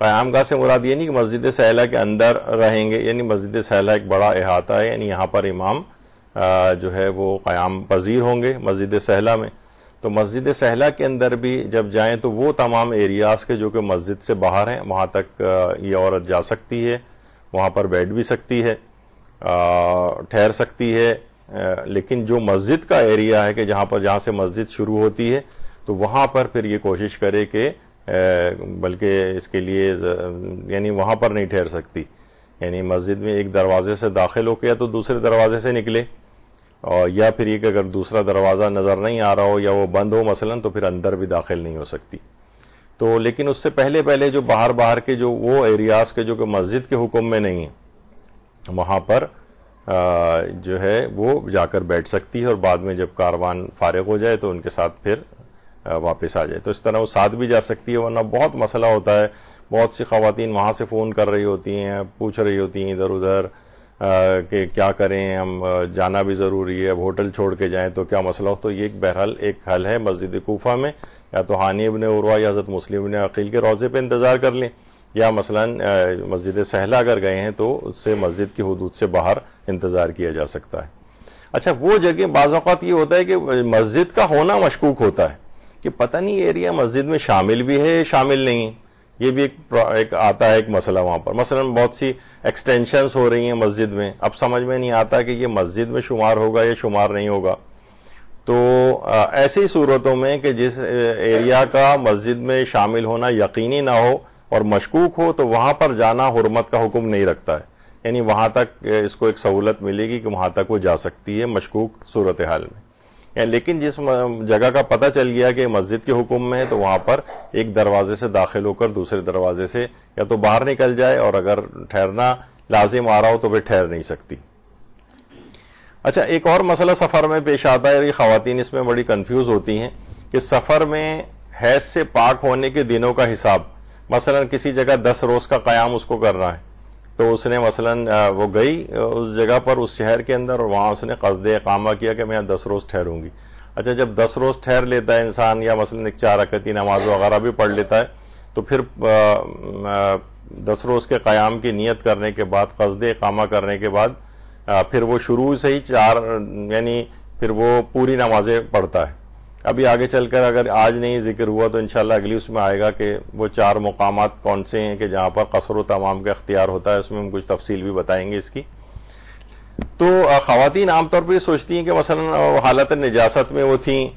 قیامگاہ سے مراد یہ نہیں کہ مسجد سہلہ کے اندر رہیں گے، یعنی مسجد سہلہ ایک بڑا احاطہ ہے، یعنی یہاں پر امام جو ہے وہ قیام پذیر ہوں گے مسجد سہلہ میں۔ تو مسجد سہلہ کے اندر بھی جب جائیں تو وہ تمام ایریاز کے جو کہ مسجد سے باہر ہیں وہاں تک یہ عورت جا سکتی ہے، وہاں پر بیٹھ بھی سکتی ہے، ٹھہر سکتی ہے، لیکن جو مسجد کا ایریا ہے کہ جہاں سے مسجد شروع ہوتی ہے تو وہاں پر پھر یہ کوشش کرے کہ بلکہ اس کے لیے یعنی وہاں پر نہیں ٹھہر سکتی، یعنی مسجد میں ایک دروازے سے داخل ہو کے یا تو دوسرے دروازے سے نکلے، اور یا پھر یہ کہ اگر دوسرا دروازہ نظر نہیں آ رہا ہو یا وہ بند ہو مثلا تو پھر اندر بھی داخل نہیں ہو سکتی۔ تو لیکن اس سے پہلے جو باہر کے جو وہ ایریاز کے جو کہ مسجد کے حکم میں نہیں ہیں وہاں پر جو ہے وہ جا کر بیٹھ سکتی ہے، اور بعد میں جب کاروان فارغ ہو جائے تو ان کے ساتھ پھر واپس آ جائے۔ تو اس طرح وہ ساتھ بھی جا سکتی ہے، ورنہ بہت مسئلہ ہوتا ہے، بہت سی خواتین وہاں سے فون کر رہی ہوتی ہیں، پوچھ رہی ہوتی ہیں ادھر ادھر کہ کیا کریں، ہم جانا بھی ضروری ہے، اب ہوٹل چھوڑ کے جائیں تو کیا مسئلہ ہو۔ تو یہ بہرحال ایک حل ہے مسجد کوفہ میں، یا تو ہانی ابن عروہ یا حضرت مسلم ابن عقیل کے روضے پہ انتظار کر لیں، یا مثلا مسجد سہلہ اگر گئے ہیں تو اس سے مسجد کی حدود سے باہر انتظار کیا جا سکتا ہے۔ اچھا، وہ جگہ بعض اوقات یہ ہوتا ہے کہ مسجد کا ہونا مشکوک ہوتا ہے کہ پتہ نہیں ایریا مسجد میں شامل بھی ہے شامل نہیں، یہ بھی ایک آتا ہے ایک مسئلہ وہاں پر۔ مثلا بہت سی ایکسٹینشنز ہو رہی ہیں مسجد میں، اب سمجھ میں نہیں آتا کہ یہ مسجد میں شمار ہوگا یا شمار نہیں ہوگا۔ تو ایسی صورتوں میں کہ جس ایریا کا مسجد میں شامل ہونا یقینی نہ ہو اور مشکوک ہو تو وہاں پر جانا حرمت کا حکم نہیں رکھتا ہے، یعنی وہاں تک اس کو ایک سہولت ملے گی کہ وہاں تک وہ جا سکتی ہے مشکوک صورتحال میں۔ لیکن جس جگہ کا پتہ چل گیا کہ مسجد کے حکم میں ہے تو وہاں پر ایک دروازے سے داخل ہو کر دوسرے دروازے سے یا تو باہر نکل جائے، اور اگر ٹھہرنا لازم آ رہا ہو تو پھر ٹھہر نہیں سکتی۔ اچھا، ایک اور مسئلہ سفر میں پیش آتا ہے، یہ خواتین اس میں بڑی کنفیوز ہوتی ہیں کہ سفر میں حیض سے پاک ہونے کے دنوں کا حساب، مثلا کسی جگہ 10 روز کا قیام اس کو کرنا ہے، تو اس نے مثلا وہ گئی اس جگہ پر اس شہر کے اندر، اور وہاں اس نے قصد اقامہ کیا کہ میں یہاں 10 روز ٹھہروں گی۔ اچھا، جب 10 روز ٹھہر لیتا ہے انسان، یا مثلا ایک 4 رکعتی نماز وغیرہ بھی پڑھ لیتا ہے، تو پھر 10 روز کے قیام کی نیت کرنے کے بعد، قصد اقامہ کرنے کے بعد پھر وہ شروع سے ہی یعنی پھر وہ پوری نمازیں پڑھتا ہے۔ ابھی آگے چل کر اگر آج نہیں ذکر ہوا تو انشاءاللہ اگلی اس میں آئے گا کہ وہ 4 مقامات کون سے ہیں کہ جہاں پر قصر و تمام کا اختیار ہوتا ہے، اس میں ہم کچھ تفصیل بھی بتائیں گے اس کی۔ تو خواتین عام طور پہ یہ سوچتی ہیں کہ مثلا حالت نجاست میں وہ تھیں،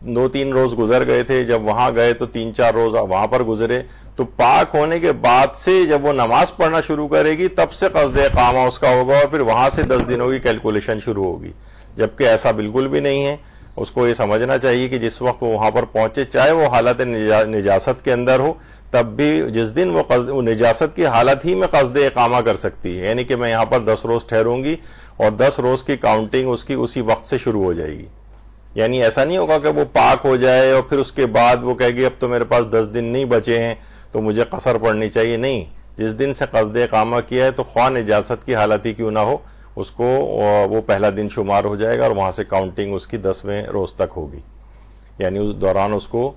2-3 روز گزر گئے تھے، جب وہاں گئے تو 3-4 روز وہاں پر گزرے، تو پاک ہونے کے بعد سے جب وہ نماز پڑھنا شروع کرے گی تب سے قصد اقامہ اس کا ہوگا، اور پھر وہاں سے 10 دنوں کی کیلکولیشن شروع ہوگی، جبکہ ایسا بالکل بھی نہیں ہے۔ اس کو یہ سمجھنا چاہیے کہ جس وقت وہ وہاں پر پہنچے، چاہے وہ حالت نجاست کے اندر ہو، تب بھی جس دن وہ نجاست کی حالت ہی میں قصد اقامہ کر سکتی ہے، یعنی کہ میں یہاں پر 10 روز ٹھہروں گی، اور 10 روز کی کاؤنٹنگ اس کی اسی وقت سے شروع ہو جائے گی۔ یعنی ایسا نہیں ہوگا کہ وہ پاک ہو جائے اور پھر اس کے بعد وہ کہے گی اب تو میرے پاس 10 دن نہیں بچے ہیں تو مجھے قصر پڑھنی چاہیے، نہیں، جس دن سے قصد اقامہ کیا ہے تو خواہ نجاست کی حالت ہی کیوں نہ ہو، اس کو وہ پہلا دن شمار ہو جائے گا، اور وہاں سے کاؤنٹنگ اس کی 10ویں روز تک ہوگی، یعنی اس دوران اس کو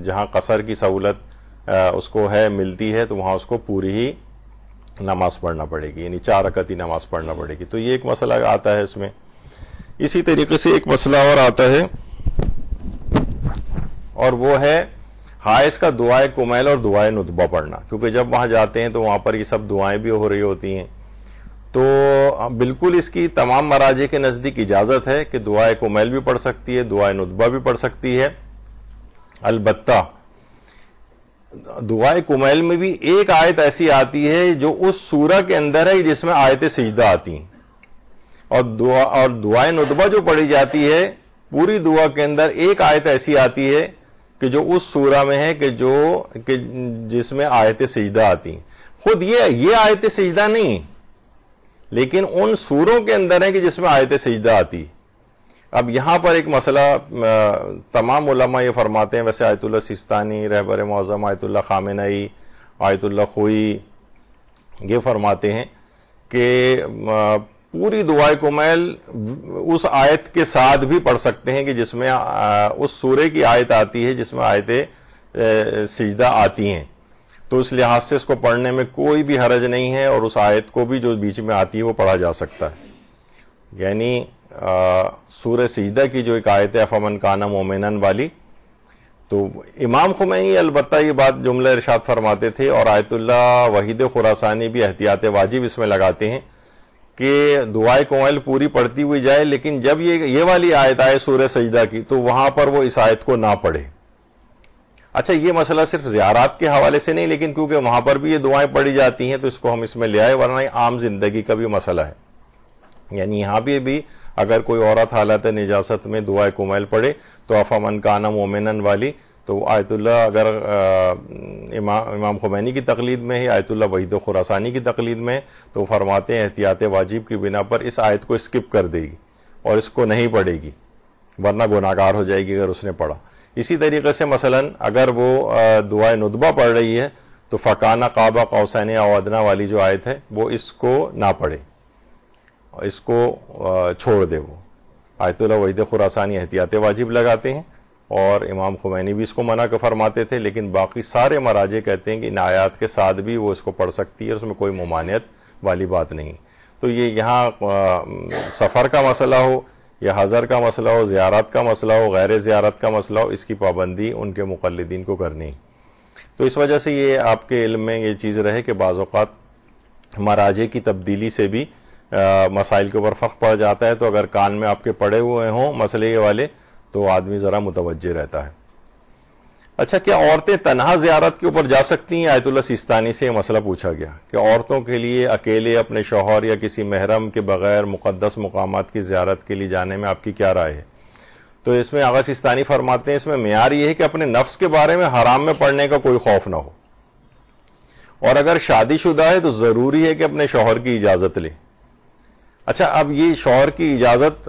جہاں قصر کی سہولت اس کو ہے ملتی ہے تو وہاں اس کو پوری ہی نماز پڑھنا پڑے گی، یعنی 4 رکعتی نماز پڑھنا پڑے گی۔ تو یہ ایک مسئلہ آتا ہے اس میں۔ اسی طریقے سے ایک مسئلہ اور آتا ہے، اور وہ ہے حائض کا دعائے کمیل اور دعائے ندبہ پڑھنا، کیونکہ جب وہاں جاتے ہیں تو وہاں پر یہ سب دعائیں بھی ہو رہی ہوتی ہیں، تو بالکل اس کی تمام مراجع کے نزدیک اجازت ہے کہ دعائے کمیل بھی پڑھ سکتی ہے، دعائے ندبہ بھی پڑھ سکتی ہے۔ البتہ دعائے کمیل میں بھی ایک آیت ایسی آتی ہے جو اس سورہ کے اندر ہے جس میں آیت سجدہ آتی ہیں، اور دعائے ندبہ جو پڑھی جاتی ہے پوری دعا کے اندر ایک آیت ایسی آتی ہے کہ جو اس سورہ میں ہے کہ جس میں آیت سجدہ آتی ہیں. خود یہ آیت سجدہ نہیں، لیکن ان سوروں کے اندر ہے کہ جس میں آیت سجدہ آتی. اب یہاں پر ایک مسئلہ تمام علماء یہ فرماتے ہیں، ویسے آیت اللہ سیستانی، رہبر معظم آیت اللہ خامنئی، آیت اللہ خوئی یہ فرماتے ہیں کہ پوری دعائے کمیل اس آیت کے ساتھ بھی پڑھ سکتے ہیں کہ جس میں اس سورے کی آیت آتی ہے جس میں آیت سجدہ آتی ہیں. تو اس لحاظ سے اس کو پڑھنے میں کوئی بھی حرج نہیں ہے، اور اس آیت کو بھی جو بیچ میں آتی ہے وہ پڑھا جا سکتا ہے. یعنی سورہ سجدہ کی جو ایک آیت ہے افمن کان مومنا والی، تو امام خمینی البتہ یہ بات جملہ ارشاد فرماتے تھے، اور آیت اللہ وحید خراسانی بھی احتیاط واجب اس میں لگاتے ہیں کہ دعائے کمیل پوری پڑھتی ہوئی جائے، لیکن جب یہ والی آیت آئے سورہ سجدہ کی تو وہاں پر وہ اس آیت کو نہ پڑھے. اچھا، یہ مسئلہ صرف زیارات کے حوالے سے نہیں، لیکن کیونکہ وہاں پر بھی یہ دعائیں پڑھی جاتی ہیں تو اس کو ہم اس میں لے آئے، ورنہ یہ عام زندگی کا بھی مسئلہ ہے. یعنی یہاں بھی اگر کوئی عورت حالت نجاست میں دعائے کمیل پڑھے تو افمن کان مومنا والی، تو آیت اللہ اگر امام خمینی کی تقلید میں ہے، آیت اللہ وحید خراسانی کی تقلید میں، تو فرماتے ہیں احتیاط واجب کی بنا پر اس آیت کو اسکپ کر دے گی اور اس کو نہیں پڑھے گی، ورنہ گناہگار ہو جائے گی اگر اس نے پڑھا. اسی طریقے سے مثلا اگر وہ دعائے ندبہ پڑھ رہی ہے تو فکانہ قاب قوسین او ادنی والی جو آیت ہے وہ اس کو نہ پڑھے، اس کو چھوڑ دے. وہ آیت اللہ وحید خراسانی احتیاط واجب لگاتے ہیں، اور امام خمینی بھی اس کو منع فرماتے تھے، لیکن باقی سارے مراجع کہتے ہیں کہ ان آیات کے ساتھ بھی وہ اس کو پڑھ سکتی ہے، اس میں کوئی ممانعت والی بات نہیں. تو یہ یہاں سفر کا مسئلہ ہو یا حضر کا مسئلہ ہو، زیارت کا مسئلہ ہو، غیر زیارت کا مسئلہ ہو، اس کی پابندی ان کے مقلدین کو کرنی. تو اس وجہ سے یہ آپ کے علم میں یہ چیز رہے کہ بعض اوقات مراجع کی تبدیلی سے بھی مسائل کے اوپر فرق پڑ جاتا ہے. تو اگر کان میں آپ کے پڑے ہوئے ہوں مسئلے یہ والے تو آدمی ذرا متوجہ رہتا ہے. اچھا، کیا عورتیں تنہا زیارت کے اوپر جا سکتی ہیں؟ آیت اللہ سیستانی سے یہ مسئلہ پوچھا گیا کہ عورتوں کے لیے اکیلے اپنے شوہر یا کسی محرم کے بغیر مقدس مقامات کی زیارت کے لیے جانے میں آپ کی کیا رائے ہے؟ تو اس میں آغا سیستانی فرماتے ہیں اس میں معیار یہ ہے کہ اپنے نفس کے بارے میں حرام میں پڑنے کا کوئی خوف نہ ہو، اور اگر شادی شدہ ہے تو ضروری ہے کہ اپنے شوہر کی اجازت لے. اچھا، اب یہ شوہر کی اجازت،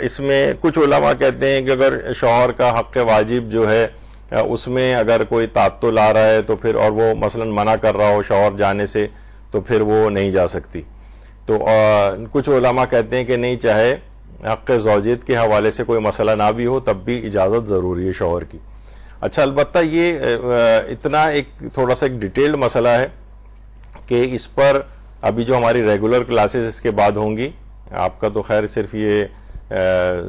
اس میں کچھ علماء کہتے ہیں کہ اگر شوہر کا حق واجب جو ہے اس میں اگر کوئی تعطل آ رہا ہے تو پھر، اور وہ مثلا منع کر رہا ہو شوہر جانے سے، تو پھر وہ نہیں جا سکتی. تو کچھ علماء کہتے ہیں کہ نہیں، چاہے حق زوجیت کے حوالے سے کوئی مسئلہ نہ بھی ہو تب بھی اجازت ضروری ہے شوہر کی. اچھا، البتہ یہ اتنا ایک تھوڑا سا ایک ڈیٹیلڈ مسئلہ ہے کہ اس پر ابھی جو ہماری ریگولر کلاسز اس کے بعد ہوں گی، آپ کا تو خیر صرف یہ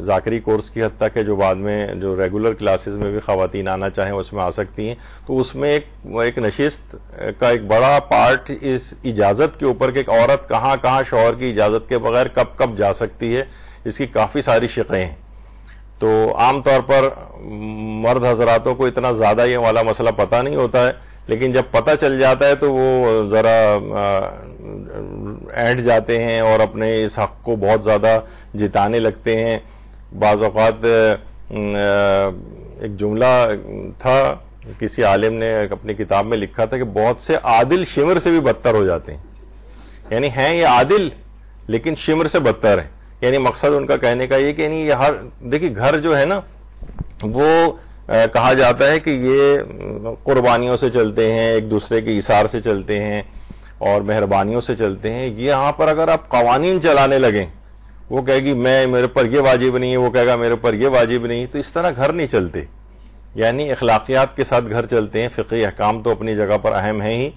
ذاکری کورس کی حد تک ہے، جو بعد میں جو ریگولر کلاسز میں بھی خواتین آنا چاہیں اس میں آ سکتی ہیں. تو اس میں ایک نشست کا ایک بڑا پارٹ اس اجازت کے اوپر کہ ایک عورت کہاں کہاں شوہر کی اجازت کے بغیر کب کب جا سکتی ہے، اس کی کافی ساری شقیں ہیں. تو عام طور پر مرد حضراتوں کو اتنا زیادہ یہ والا مسئلہ پتہ نہیں ہوتا ہے، لیکن جب پتہ چل جاتا ہے تو وہ ذرا اینٹ جاتے ہیں اور اپنے اس حق کو بہت زیادہ جتانے لگتے ہیں. بعض اوقات ایک جملہ تھا، کسی عالم نے اپنی کتاب میں لکھا تھا کہ بہت سے عادل شمر سے بھی بدتر ہو جاتے ہیں. یعنی ہیں یہ عادل لیکن شمر سے بدتر ہیں. یعنی مقصد ان کا کہنے کا یہ کہ یعنی یہ دیکھیے گھر جو ہے نا وہ کہا جاتا ہے کہ یہ قربانیوں سے چلتے ہیں، ایک دوسرے کے ایثار سے چلتے ہیں اور مہربانیوں سے چلتے ہیں. یہاں پر اگر آپ قوانین چلانے لگیں، وہ کہے گی میرے پر یہ واجب نہیں ہے، وہ کہے گا میرے پر یہ واجب نہیں، تو اس طرح گھر نہیں چلتے. یعنی اخلاقیات کے ساتھ گھر چلتے ہیں. فقہی احکام تو اپنی جگہ پر اہم ہیں ہی.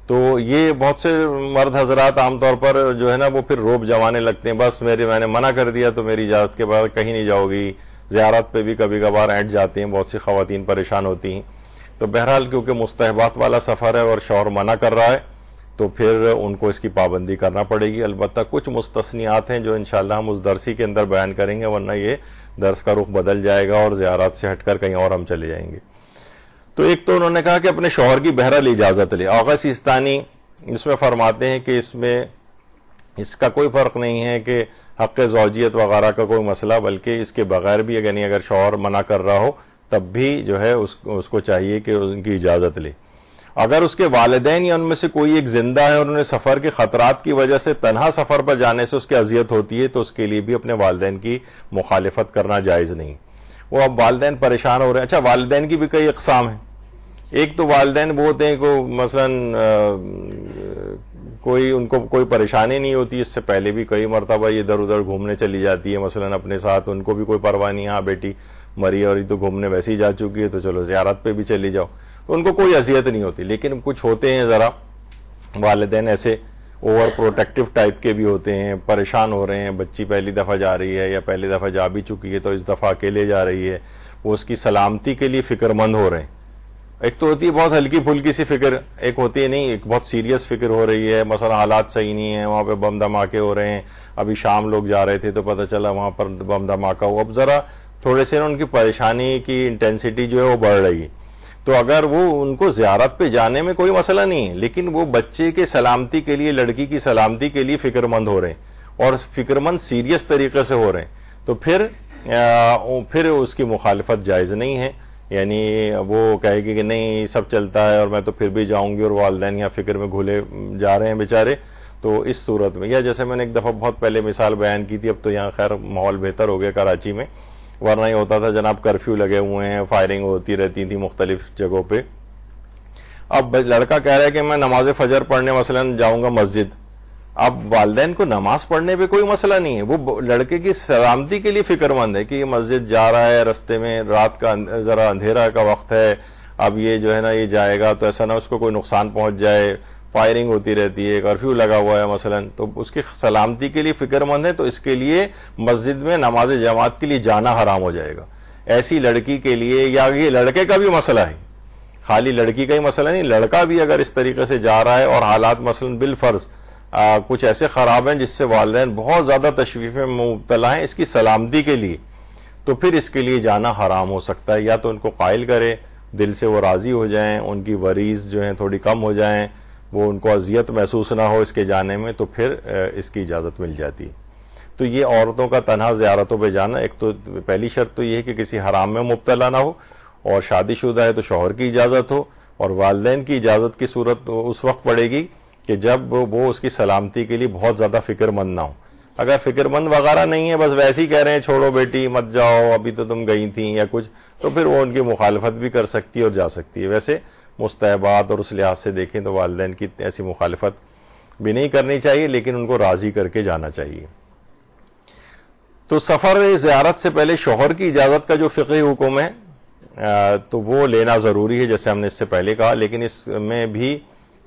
تو یہ بہت سے مرد حضرات عام طور پر جو ہے نا وہ پھر روب جمانے لگتے ہیں، بس میں نے منع کر دیا تو میری اجازت کے بعد کہیں نہیں جاؤ گی. زیارت پہ بھی کبھی کبھار اینٹ جاتے ہیں، بہت سی خواتین پریشان ہوتی ہیں. تو بہرحال کیونکہ مستحبات والا سفر ہے اور شوہر منع کر رہا ہے تو پھر ان کو اس کی پابندی کرنا پڑے گی. البتہ کچھ مستثنیات ہیں جو انشاءاللہ ہم اس درسی کے اندر بیان کریں گے، ورنہ یہ درس کا رخ بدل جائے گا اور زیارات سے ہٹ کر کہیں اور ہم چلے جائیں گے. تو ایک تو انہوں نے کہا کہ اپنے شوہر کی بہرحال اجازت لے. آغا سیستانی اس میں فرماتے ہیں کہ اس کا کوئی فرق نہیں ہے کہ حق زوجیت وغیرہ کا کوئی مسئلہ، بلکہ اس کے بغیر بھی اگر شوہر منع کر رہا ہو تب بھی جو ہے اس کو چاہیے کہ ان کی اجازت لے. اگر اس کے والدین یا ان میں سے کوئی ایک زندہ ہے اور انہیں سفر کے خطرات کی وجہ سے تنہا سفر پر جانے سے اس کی اذیت ہوتی ہے تو اس کے لیے بھی اپنے والدین کی مخالفت کرنا جائز نہیں. وہ اب والدین پریشان ہو رہے ہیں. اچھا والدین کی بھی کئی اقسام ہیں. ایک تو والدین وہ ہوتے ہیں کو مثلاً ان کو کوئی پریشانی نہیں ہوتی, اس سے پہلے بھی کئی مرتبہ یہ ادھر ادھر گھومنے چلی جاتی ہے مثلاً اپنے ساتھ, ان کو بھی کوئی پرواہ نہیں, ہاں بیٹی مری اور تو گھومنے ویسے ہی جا چکی ہے تو چلو زیارت پہ بھی چلی جاؤ, تو ان کو کوئی اذیت نہیں ہوتی. لیکن کچھ ہوتے ہیں ذرا والدین ایسے اوور پروٹیکٹیو ٹائپ کے بھی ہوتے ہیں, پریشان ہو رہے ہیں, بچی پہلی دفعہ جا رہی ہے یا پہلی دفعہ جا بھی چکی ہے تو اس دفعہ اکیلے جا رہی ہے, وہ اس کی سلامتی کے لیے فکر مند ہو رہے ہیں. ایک تو ہوتی ہے بہت ہلکی پھلکی سی فکر, ایک ہوتی ہے نہیں ایک بہت سیریس فکر ہو رہی ہے, مثلا حالات صحیح نہیں ہیں, وہاں پہ بم دھماکے ہو رہے ہیں, ابھی شام لوگ جا رہے تھے تو پتہ چلا وہاں پر بم دھماکہ ہوا, اب ذرا تھوڑے سے ان کی پریشانی کی انٹینسٹی جو ہے وہ بڑھ رہی ہے. تو اگر وہ ان کو زیارت پہ جانے میں کوئی مسئلہ نہیں ہے, لیکن وہ بچے کے سلامتی کے لیے, لڑکی کی سلامتی کے لیے فکر مند ہو رہے ہیں اور فکر مند سیریس طریقے سے ہو رہے ہیں, تو پھر اس کی مخالفت جائز نہیں ہے. یعنی وہ کہے گی کہ نہیں سب چلتا ہے اور میں تو پھر بھی جاؤں گی, اور والدین یہاں فکر میں گھلے جا رہے ہیں بیچارے, تو اس صورت میں, یا جیسے میں نے ایک دفعہ بہت پہلے مثال بیان کی تھی, اب تو یہاں خیر ماحول بہتر ہو گیا کراچی میں, ورنہ ہی ہوتا تھا جناب کرفیو لگے ہوئے ہیں, فائرنگ ہوتی رہتی تھی مختلف جگہوں پہ. اب لڑکا کہہ رہا ہے کہ میں نماز فجر پڑھنے مثلاً جاؤں گا مسجد. اب والدین کو نماز پڑھنے پہ کوئی مسئلہ نہیں ہے, وہ لڑکے کی سلامتی کے لیے فکر مند ہے کہ یہ مسجد جا رہا ہے, رستے میں رات کا ذرا اندھیرا کا وقت ہے, اب یہ جو ہے نا یہ جائے گا تو ایسا نہ اس کو کوئی نقصان پہنچ جائے, فائرنگ ہوتی رہتی ہے, کرفیو لگا ہوا ہے مثلاً, تو اس کی سلامتی کے لیے فکر مند ہے, تو اس کے لیے مسجد میں نماز جماعت کے لیے جانا حرام ہو جائے گا. ایسی لڑکی کے لیے, یا یہ لڑکے کا بھی مسئلہ ہے, خالی لڑکی کا ہی مسئلہ نہیں, لڑکا بھی اگر اس طریقے سے جا رہا ہے اور حالات مثلاً بالفرض کچھ ایسے خراب ہیں جس سے والدین بہت زیادہ تشویش میں مبتلا ہیں اس کی سلامتی کے لیے, تو پھر اس کے لیے جانا حرام ہو سکتا ہے. یا تو ان کو قائل کرے, دل سے وہ راضی ہو جائیں, ان کی وریز جو ہیں تھوڑی کم ہو جائیں, وہ ان کو اذیت محسوس نہ ہو اس کے جانے میں, تو پھر اس کی اجازت مل جاتی. تو یہ عورتوں کا تنہا زیارتوں پہ جانا, ایک تو پہلی شرط تو یہ ہے کہ کسی حرام میں مبتلا نہ ہو, اور شادی شدہ ہے تو شوہر کی اجازت ہو, اور والدین کی اجازت کی صورت اس وقت پڑے گی کہ جب وہ اس کی سلامتی کے لیے بہت زیادہ فکر مند نہ ہو. اگر فکر مند وغیرہ نہیں ہے, بس ویسے ہی کہہ رہے ہیں چھوڑو بیٹی مت جاؤ ابھی تو تم گئی تھیں یا کچھ, تو پھر وہ ان کی مخالفت بھی کر سکتی ہے اور جا سکتی ہے. ویسے مستحبات اور اس لحاظ سے دیکھیں تو والدین کی ایسی مخالفت بھی نہیں کرنی چاہیے, لیکن ان کو راضی کر کے جانا چاہیے. تو سفر زیارت سے پہلے شوہر کی اجازت کا جو فقہی حکم ہے تو وہ لینا ضروری ہے, جیسے ہم نے اس سے پہلے کہا. لیکن اس میں بھی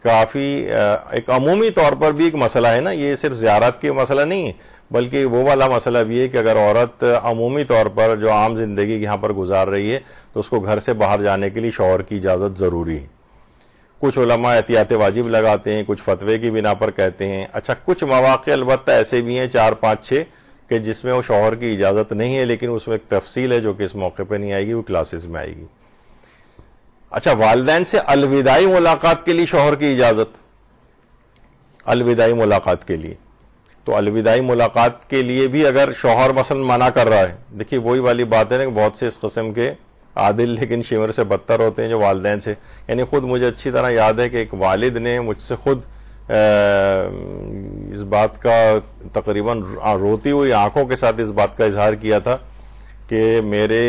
کافی ایک عمومی طور پر بھی ایک مسئلہ ہے نا, یہ صرف زیارت کے مسئلہ نہیں ہے, بلکہ وہ والا مسئلہ بھی ہے کہ اگر عورت عمومی طور پر جو عام زندگی یہاں پر گزار رہی ہے تو اس کو گھر سے باہر جانے کے لیے شوہر کی اجازت ضروری ہے. کچھ علماء احتیاط واجب لگاتے ہیں, کچھ فتوے کی بنا پر کہتے ہیں. اچھا کچھ مواقع البتہ ایسے بھی ہیں 4 5 6 کہ جس میں وہ شوہر کی اجازت نہیں ہے, لیکن اس میں ایک تفصیل ہے جو کہ اس موقع پہ نہیں آئے گی, وہ کلاسز میں آئے گی. اچھا والدین سے الوداعی ملاقات کے لیے شوہر کی اجازت, الوداعی ملاقات کے لیے, تو الوداعی ملاقات کے لیے بھی اگر شوہر مثلا منع کر رہا ہے, دیکھیے وہی والی بات ہے نا, بہت سے اس قسم کے عادل لیکن شمر سے بدتر ہوتے ہیں جو والدین سے, یعنی خود مجھے اچھی طرح یاد ہے کہ ایک والد نے مجھ سے خود اس بات کا تقریباً روتی ہوئی آنکھوں کے ساتھ اس بات کا اظہار کیا تھا کہ میرے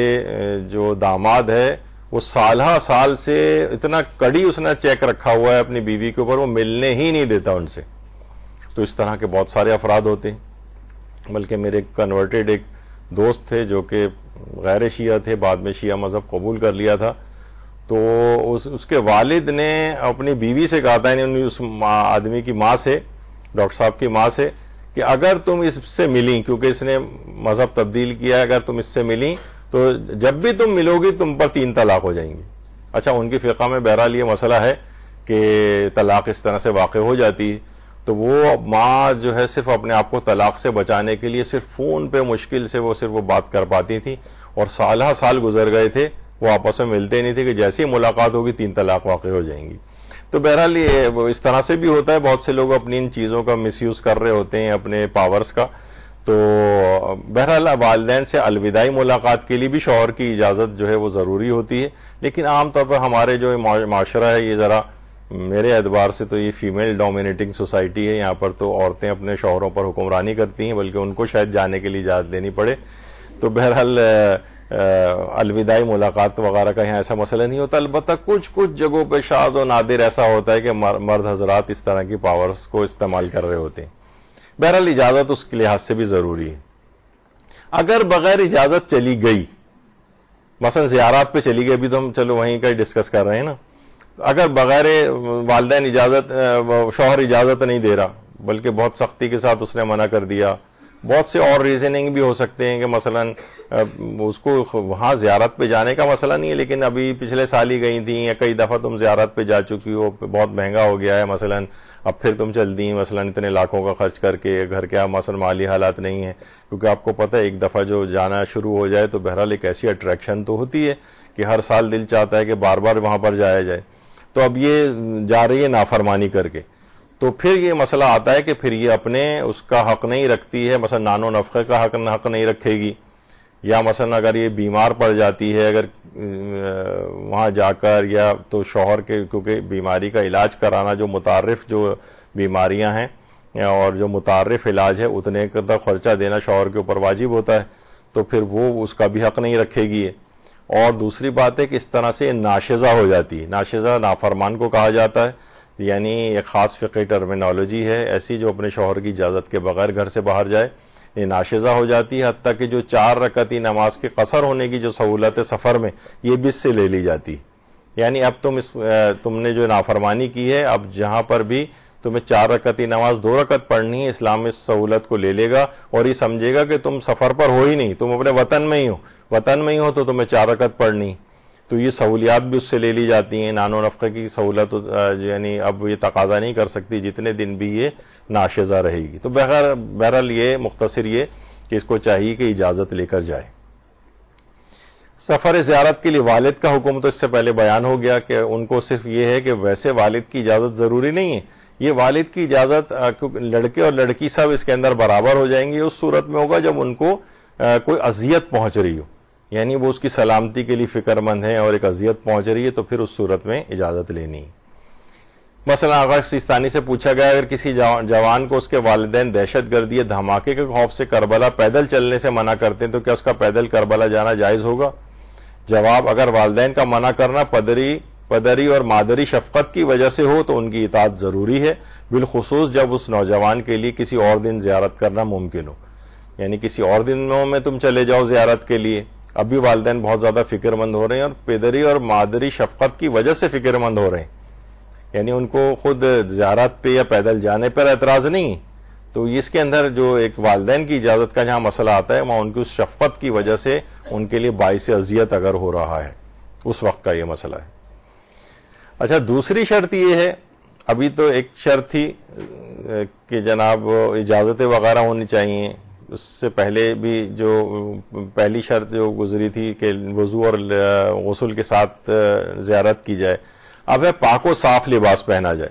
جو داماد ہے وہ سالہ سال سے اتنا کڑی اس نے چیک رکھا ہوا ہے اپنی بیوی کے اوپر, وہ ملنے ہی نہیں دیتا ان سے. تو اس طرح کے بہت سارے افراد ہوتے ہیں. بلکہ میرے کنورٹڈ ایک دوست تھے جو کہ غیر شیعہ تھے, بعد میں شیعہ مذہب قبول کر لیا تھا, تو اس کے والد نے اپنی بیوی سے کہا تھا, یعنی اس آدمی کی ماں سے, ڈاکٹر صاحب کی ماں سے, کہ اگر تم اس سے ملیں, کیونکہ اس نے مذہب تبدیل کیا ہے, اگر تم اس سے ملیں تو جب بھی تم ملو گی تم پر 3 طلاق ہو جائیں گی. اچھا ان کی فقہ میں بہرحال یہ مسئلہ ہے کہ طلاق اس طرح سے واقع ہو جاتی ہے, تو وہ ماں جو ہے صرف اپنے آپ کو طلاق سے بچانے کے لیے صرف فون پہ مشکل سے وہ صرف وہ بات کر پاتی تھی, اور سالہ سال گزر گئے تھے وہ آپس میں ملتے نہیں تھے کہ جیسی ملاقات ہوگی 3 طلاق واقع ہو جائیں گی. تو بہرحال یہ اس طرح سے بھی ہوتا ہے, بہت سے لوگ اپنی ان چیزوں کا مس یوز کر رہے ہوتے ہیں اپنے پاورز کا. تو بہرحال والدین سے الوداعی ملاقات کے لیے بھی شوہر کی اجازت جو ہے وہ ضروری ہوتی ہے، لیکن عام طور پر ہمارے جو معاشرہ ہے یہ ذرا میرے اعتبار سے تو یہ فیمیل ڈومینیٹنگ سوسائٹی ہے، یہاں پر تو عورتیں اپنے شوہروں پر حکمرانی کرتی ہیں، بلکہ ان کو شاید جانے کے لیے اجازت لینی پڑے. تو بہرحال الوداعی ملاقات وغیرہ کا یہاں ایسا مسئلہ نہیں ہوتا. البتہ کچھ جگہوں پہ شاذ و نادر ایسا ہوتا ہے کہ مرد حضرات اس طرح کی پاورز کو استعمال کر رہے ہوتے ہیں. بہرحال اجازت اس کے لحاظ سے بھی ضروری ہے. اگر بغیر اجازت چلی گئی، مثلا زیارات پہ چلی گئی، ابھی تو ہم چلو وہیں کا ہی ڈسکس کر رہے ہیں نا، اگر بغیر والدین اجازت، شوہر اجازت نہیں دے رہا بلکہ بہت سختی کے ساتھ اس نے منع کر دیا، بہت سے اور ریزننگ بھی ہو سکتے ہیں کہ مثلا اس کو وہاں زیارت پہ جانے کا مسئلہ نہیں ہے، لیکن ابھی پچھلے سال ہی گئی تھیں یا کئی دفعہ تم زیارت پہ جا چکی ہو، بہت مہنگا ہو گیا ہے مثلا، اب پھر تم چل دی مثلا اتنے لاکھوں کا خرچ کر کے، گھر کے مثلا مالی حالات نہیں ہیں، کیونکہ آپ کو پتہ ہے ایک دفعہ جو جانا شروع ہو جائے تو بہرحال ایک ایسی اٹریکشن تو ہوتی ہے کہ ہر سال دل چاہتا ہے کہ بار بار وہاں پر جایا جائے. تو اب یہ جا رہی ہے نافرمانی کر کے، تو پھر یہ مسئلہ آتا ہے کہ پھر یہ اپنے اس کا حق نہیں رکھتی ہے، مثلا نان و نفقے کا حق نہیں رکھے گی، یا مثلا اگر یہ بیمار پڑ جاتی ہے اگر وہاں جا کر، یا تو شوہر کے، کیونکہ بیماری کا علاج کرانا جو متعارف جو بیماریاں ہیں اور جو متعارف علاج ہے اتنے کا خرچہ دینا شوہر کے اوپر واجب ہوتا ہے، تو پھر وہ اس کا بھی حق نہیں رکھے گی. اور دوسری بات ہے کہ اس طرح سے ناشزہ ہو جاتی ہے. ناشزہ نافرمان کو کہا جاتا ہے، یعنی ایک خاص فقہی ٹرمینالوجی ہے ایسی جو اپنے شوہر کی اجازت کے بغیر گھر سے باہر جائے، یہ ناشزہ ہو جاتی ہے. حتیٰ کہ جو 4 رکعتی نماز کے قصر ہونے کی جو سہولت ہے سفر میں، یہ بھی اس سے لے لی جاتی. یعنی اب تم نے جو نافرمانی کی ہے، اب جہاں پر بھی تمہیں 4 رکعتی نماز 2 رکعت پڑھنی ہے، اسلام اس سہولت کو لے لے گا اور یہ سمجھے گا کہ تم سفر پر ہو ہی نہیں، تم اپنے وطن میں ہی ہو تو تمہیں 4 رکعت پڑھنی. تو یہ سہولیات بھی اس سے لے لی جاتی ہیں. نان و نفقے کی سہولت یعنی اب یہ تقاضا نہیں کر سکتی جتنے دن بھی یہ ناشزہ رہے گی. تو بہرحال یہ مختصر یہ کہ اس کو چاہیے کہ اجازت لے کر جائے. سفر زیارت کے لیے والد کا حکم تو اس سے پہلے بیان ہو گیا کہ ان کو صرف یہ ہے کہ ویسے والد کی اجازت ضروری نہیں ہے، یہ والد کی اجازت لڑکے اور لڑکی سب اس کے اندر برابر ہو جائیں گے. اس صورت میں ہوگا جب ان کو کوئی اذیت پہنچ رہی ہو، یعنی وہ اس کی سلامتی کے لیے فکر مند ہیں اور ایک اذیت پہنچ رہی ہے، تو پھر اس صورت میں اجازت لینی. مثلا آغا سیستانی سے پوچھا گیا اگر کسی جوان کو اس کے والدین دہشت گردی یا دھماکے کے خوف سے کربلا پیدل چلنے سے منع کرتے ہیں تو کیا اس کا پیدل کربلا جانا جائز ہوگا؟ جواب: اگر والدین کا منع کرنا پدری اور مادری شفقت کی وجہ سے ہو تو ان کی اطاعت ضروری ہے، بالخصوص جب اس نوجوان کے لیے کسی اور دن زیارت کرنا ممکن ہو. یعنی کسی اور دنوں میں تم چلے جاؤ زیارت کے لیے، اب بھی والدین بہت زیادہ فکر مند ہو رہے ہیں اور پدری اور مادری شفقت کی وجہ سے فکر مند ہو رہے ہیں، یعنی ان کو خود زیارت پہ یا پیدل جانے پر اعتراض نہیں. تو اس کے اندر جو ایک والدین کی اجازت کا جہاں مسئلہ آتا ہے وہاں ان کی اس شفقت کی وجہ سے ان کے لیے باعث اذیت اگر ہو رہا ہے، اس وقت کا یہ مسئلہ ہے. اچھا، دوسری شرط یہ ہے، ابھی تو ایک شرط تھی کہ جناب اجازتیں وغیرہ ہونی چاہیے، اس سے پہلے بھی جو پہلی شرط جو گزری تھی کہ وضو اور غسل کے ساتھ زیارت کی جائے. اب ہے پاک و صاف لباس پہنا جائے.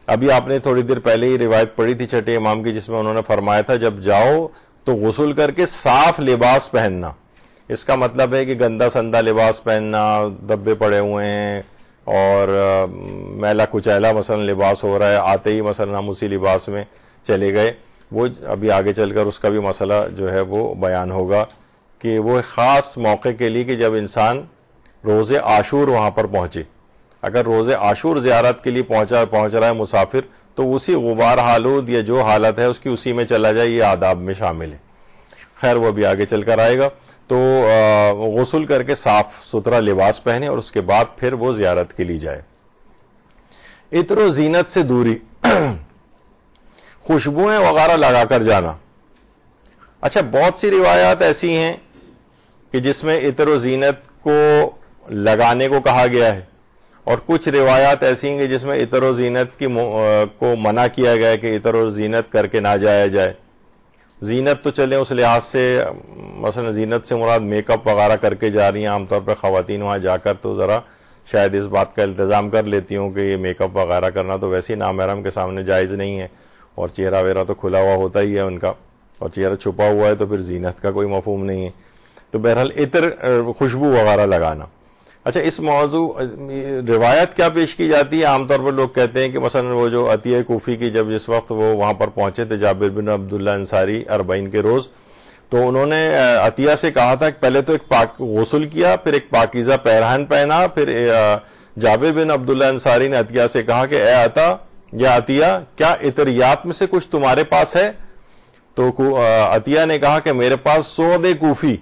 ابھی آپ نے تھوڑی دیر پہلے ہی روایت پڑھی تھی چھٹے امام کی جس میں انہوں نے فرمایا تھا جب جاؤ تو غسل کر کے صاف لباس پہننا. اس کا مطلب ہے کہ گندا سندا لباس پہننا، دبے پڑے ہوئے ہیں اور میلا کچیلا مثلا لباس ہو رہا ہے، آتے ہی مثلا ہم اسی لباس میں چلے گئے، وہ ابھی آگے چل کر اس کا بھی مسئلہ جو ہے وہ بیان ہوگا کہ وہ خاص موقع کے لیے کہ جب انسان روز عاشور وہاں پر پہنچے. اگر روز عاشور زیارت کے لیے پہنچ رہا ہے مسافر تو اسی غبار آلود یا جو حالت ہے اس کی اسی میں چلا جائے، یہ آداب میں شامل ہے. خیر وہ بھی آگے چل کر آئے گا. تو غسل کر کے صاف ستھرا لباس پہنے اور اس کے بعد پھر وہ زیارت کے لیے جائے. عطر و زینت سے دوری، خوشبوئیں وغیرہ لگا کر جانا. اچھا، بہت سی روایات ایسی ہیں کہ جس میں عطر و زینت کو لگانے کو کہا گیا ہے اور کچھ روایات ایسی ہیں کہ جس میں عطر و زینت کو منع کیا گیا ہے کہ عطر و زینت کر کے نہ جایا جائے. زینت تو چلیں اس لحاظ سے مثلا زینت سے مراد میک اپ وغیرہ کر کے جا رہی ہیں، عام طور پر خواتین وہاں جا کر تو ذرا شاید اس بات کا التزام کر لیتی ہوں کہ یہ میک اپ وغیرہ کرنا تو ویسے ہی نامحرم کے سامنے جائز نہیں ہے اور چہرہ وغیرہ تو کھلا ہوا ہوتا ہی ہے ان کا. اور چہرہ چھپا ہوا ہے تو پھر زینت کا کوئی مفہوم نہیں ہے. تو بہرحال عطر خوشبو وغیرہ لگانا. اچھا اس موضوع روایت کیا پیش کی جاتی ہے؟ عام طور پر لوگ کہتے ہیں کہ مثلا وہ جو عطیہ کوفی کی جس وقت وہ وہاں پر پہنچے تھے جابر بن عبداللہ انصاری 40 کے روز، تو انہوں نے عطیہ سے کہا تھا کہ پہلے تو ایک غسل کیا، پھر ایک پاکیزہ پیرہن پہنا. پھر جابر بن عبداللہ انصاری نے عطیہ سے کہا کہ اے عطا یا عطیہ، کیا عطریات میں سے کچھ تمہارے پاس ہے؟ تو عطیہ نے کہا کہ میرے پاس سود کوفی،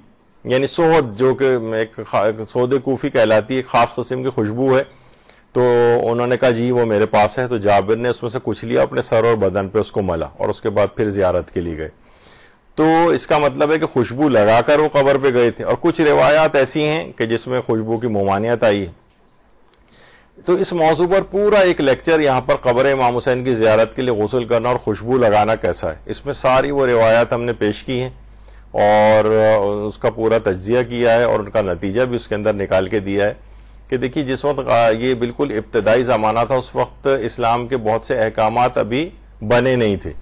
یعنی سود جو کہ ایک سود کوفی کہلاتی ہے، ایک خاص قسم کی خوشبو ہے. تو انہوں نے کہا جی وہ میرے پاس ہے. تو جابر نے اس میں سے کچھ لیا، اپنے سر اور بدن پہ اس کو ملا، اور اس کے بعد پھر زیارت کے لیے گئے. تو اس کا مطلب ہے کہ خوشبو لگا کر وہ قبر پہ گئے تھے. اور کچھ روایات ایسی ہیں کہ جس میں خوشبو کی ممانعت آئی ہے. تو اس موضوع پر پورا ایک لیکچر یہاں پر قبر امام حسین کی زیارت کے لیے غسل کرنا اور خوشبو لگانا کیسا ہے، اس میں ساری وہ روایات ہم نے پیش کی ہیں اور اس کا پورا تجزیہ کیا ہے، اور ان کا نتیجہ بھی اس کے اندر نکال کے دیا ہے. کہ دیکھیے جس وقت یہ بالکل ابتدائی زمانہ تھا، اس وقت اسلام کے بہت سے احکامات ابھی بنے نہیں تھے،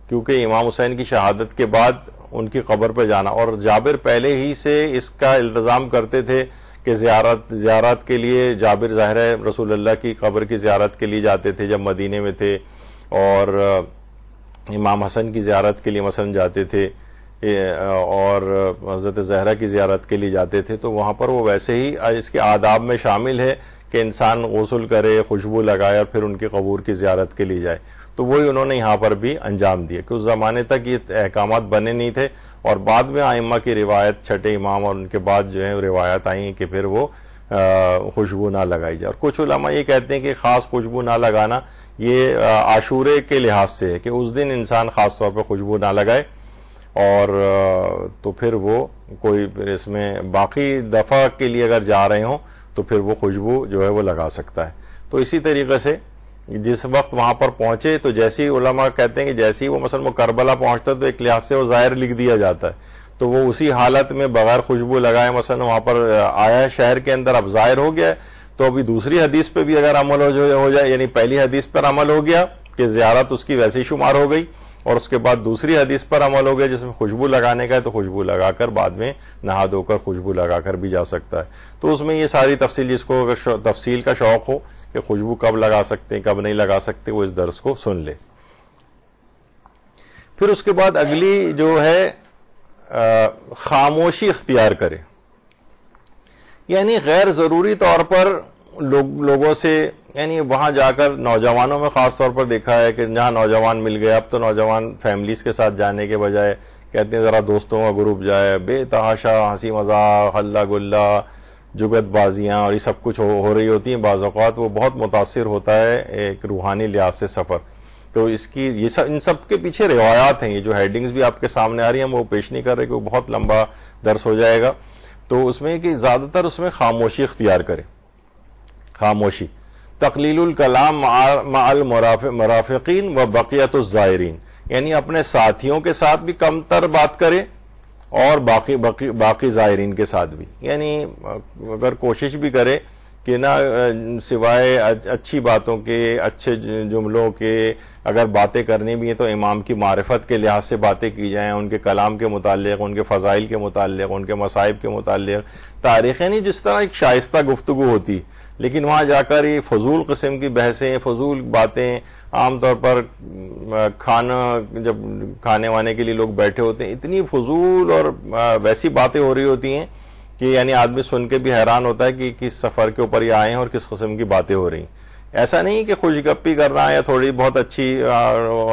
کیونکہ امام حسین کی شہادت کے بعد ان کی قبر پہ جانا، اور جابر پہلے ہی سے اس کا التزام کرتے تھے کہ زیارت کے لیے جابر ظاہر ہے رسول اللہ کی قبر کی زیارت کے لیے جاتے تھے جب مدینے میں تھے، اور امام حسن کی زیارت کے لیے مثلا جاتے تھے، اور حضرت زہرا کی زیارت کے لیے جاتے تھے. تو وہاں پر وہ ویسے ہی اس کے آداب میں شامل ہے کہ انسان غسل کرے، خوشبو لگائے، اور پھر ان کے قبور کی زیارت کے لیے جائے. تو وہی انہوں نے یہاں پر بھی انجام دیا کہ اس زمانے تک یہ احکامات بنے نہیں تھے، اور بعد میں ائمہ کی روایت، چھٹے امام اور ان کے بعد جو ہے روایت آئی کہ پھر وہ خوشبو نہ لگائی جائے. اور کچھ علماء یہ کہتے ہیں کہ خاص خوشبو نہ لگانا یہ عاشورے کے لحاظ سے ہے کہ اس دن انسان خاص طور پہ خوشبو نہ لگائے، اور تو پھر وہ کوئی پھر اس میں باقی دفعہ کے لیے اگر جا رہے ہوں تو پھر وہ خوشبو جو ہے وہ لگا سکتا ہے. تو اسی طریقے سے جس وقت وہاں پر پہنچے تو جیسے ہی علماء کہتے ہیں کہ جیسے ہی وہ مثلا وہ کربلا پہنچتا تو ایک لحاظ سے وہ ظاہر لکھ دیا جاتا ہے، تو وہ اسی حالت میں بغیر خوشبو لگائے مثلا وہاں پر آیا ہے شہر کے اندر، اب ظاہر ہو گیا ہے. تو ابھی دوسری حدیث پہ بھی اگر عمل ہو جائے، یعنی پہلی حدیث پر عمل ہو گیا کہ زیارت اس کی ویسے ہی شمار ہو گئی، اور اس کے بعد دوسری حدیث پر عمل ہو گیا جس میں خوشبو لگانے کا ہے، تو خوشبو لگا کر بعد میں نہا دھو کر خوشبو لگا کر بھی جا سکتا ہے. تو اس میں یہ ساری تفصیل، جس کو اگر تفصیل کا شوق ہو کہ خوشبو کب لگا سکتے ہیں کب نہیں لگا سکتے، وہ اس درس کو سن لے. پھر اس کے بعد اگلی جو ہے خاموشی اختیار کرے، یعنی غیر ضروری طور پر لوگوں سے، یعنی وہاں جا کر نوجوانوں میں خاص طور پر دیکھا ہے کہ جہاں نوجوان مل گئے، اب تو نوجوان فیملیز کے ساتھ جانے کے بجائے کہتے ہیں ذرا دوستوں کا گروپ جائے، بے تحاشا ہنسی مذاق، ہلا گلا، جگت بازیاں اور یہ سب کچھ ہو رہی ہوتی ہیں. بعض اوقات وہ بہت متاثر ہوتا ہے ایک روحانی لحاظ سے سفر. تو اس کی ان سب کے پیچھے روایات ہیں، یہ جو ہیڈنگز بھی آپ کے سامنے آ رہی ہیں ہم وہ پیش نہیں کر رہے کہ وہ بہت لمبا درس ہو جائے گا. تو اس میں کہ زیادہ تر اس میں خاموشی اختیار کرے. خاموشی، تقلیل الکلام مع المرافقین و بقیت الزائرین، یعنی اپنے ساتھیوں کے ساتھ بھی کم تر بات کرے اور باقی زائرین کے ساتھ بھی. یعنی اگر کوشش بھی کرے کہ نہ سوائے اچھی باتوں کے، اچھے جملوں کے، اگر باتیں کرنی بھی ہیں تو امام کی معرفت کے لحاظ سے باتیں کی جائیں، ان کے کلام کے متعلق، ان کے فضائل کے متعلق، ان کے مصائب کے متعلق، تاریخیں نہیں، جس طرح ایک شائستہ گفتگو ہوتی. لیکن وہاں جا کر یہ فضول قسم کی بحثیں، فضول باتیں، عام طور پر کھانا جب کھانے وانے کے لیے لوگ بیٹھے ہوتے ہیں اتنی فضول اور ویسی باتیں ہو رہی ہوتی ہیں کہ یعنی آدمی سن کے بھی حیران ہوتا ہے کہ کس سفر کے اوپر یہ آئے ہیں اور کس قسم کی باتیں ہو رہی ہیں. ایسا نہیں کہ خوش گپی کرنا یا تھوڑی بہت اچھی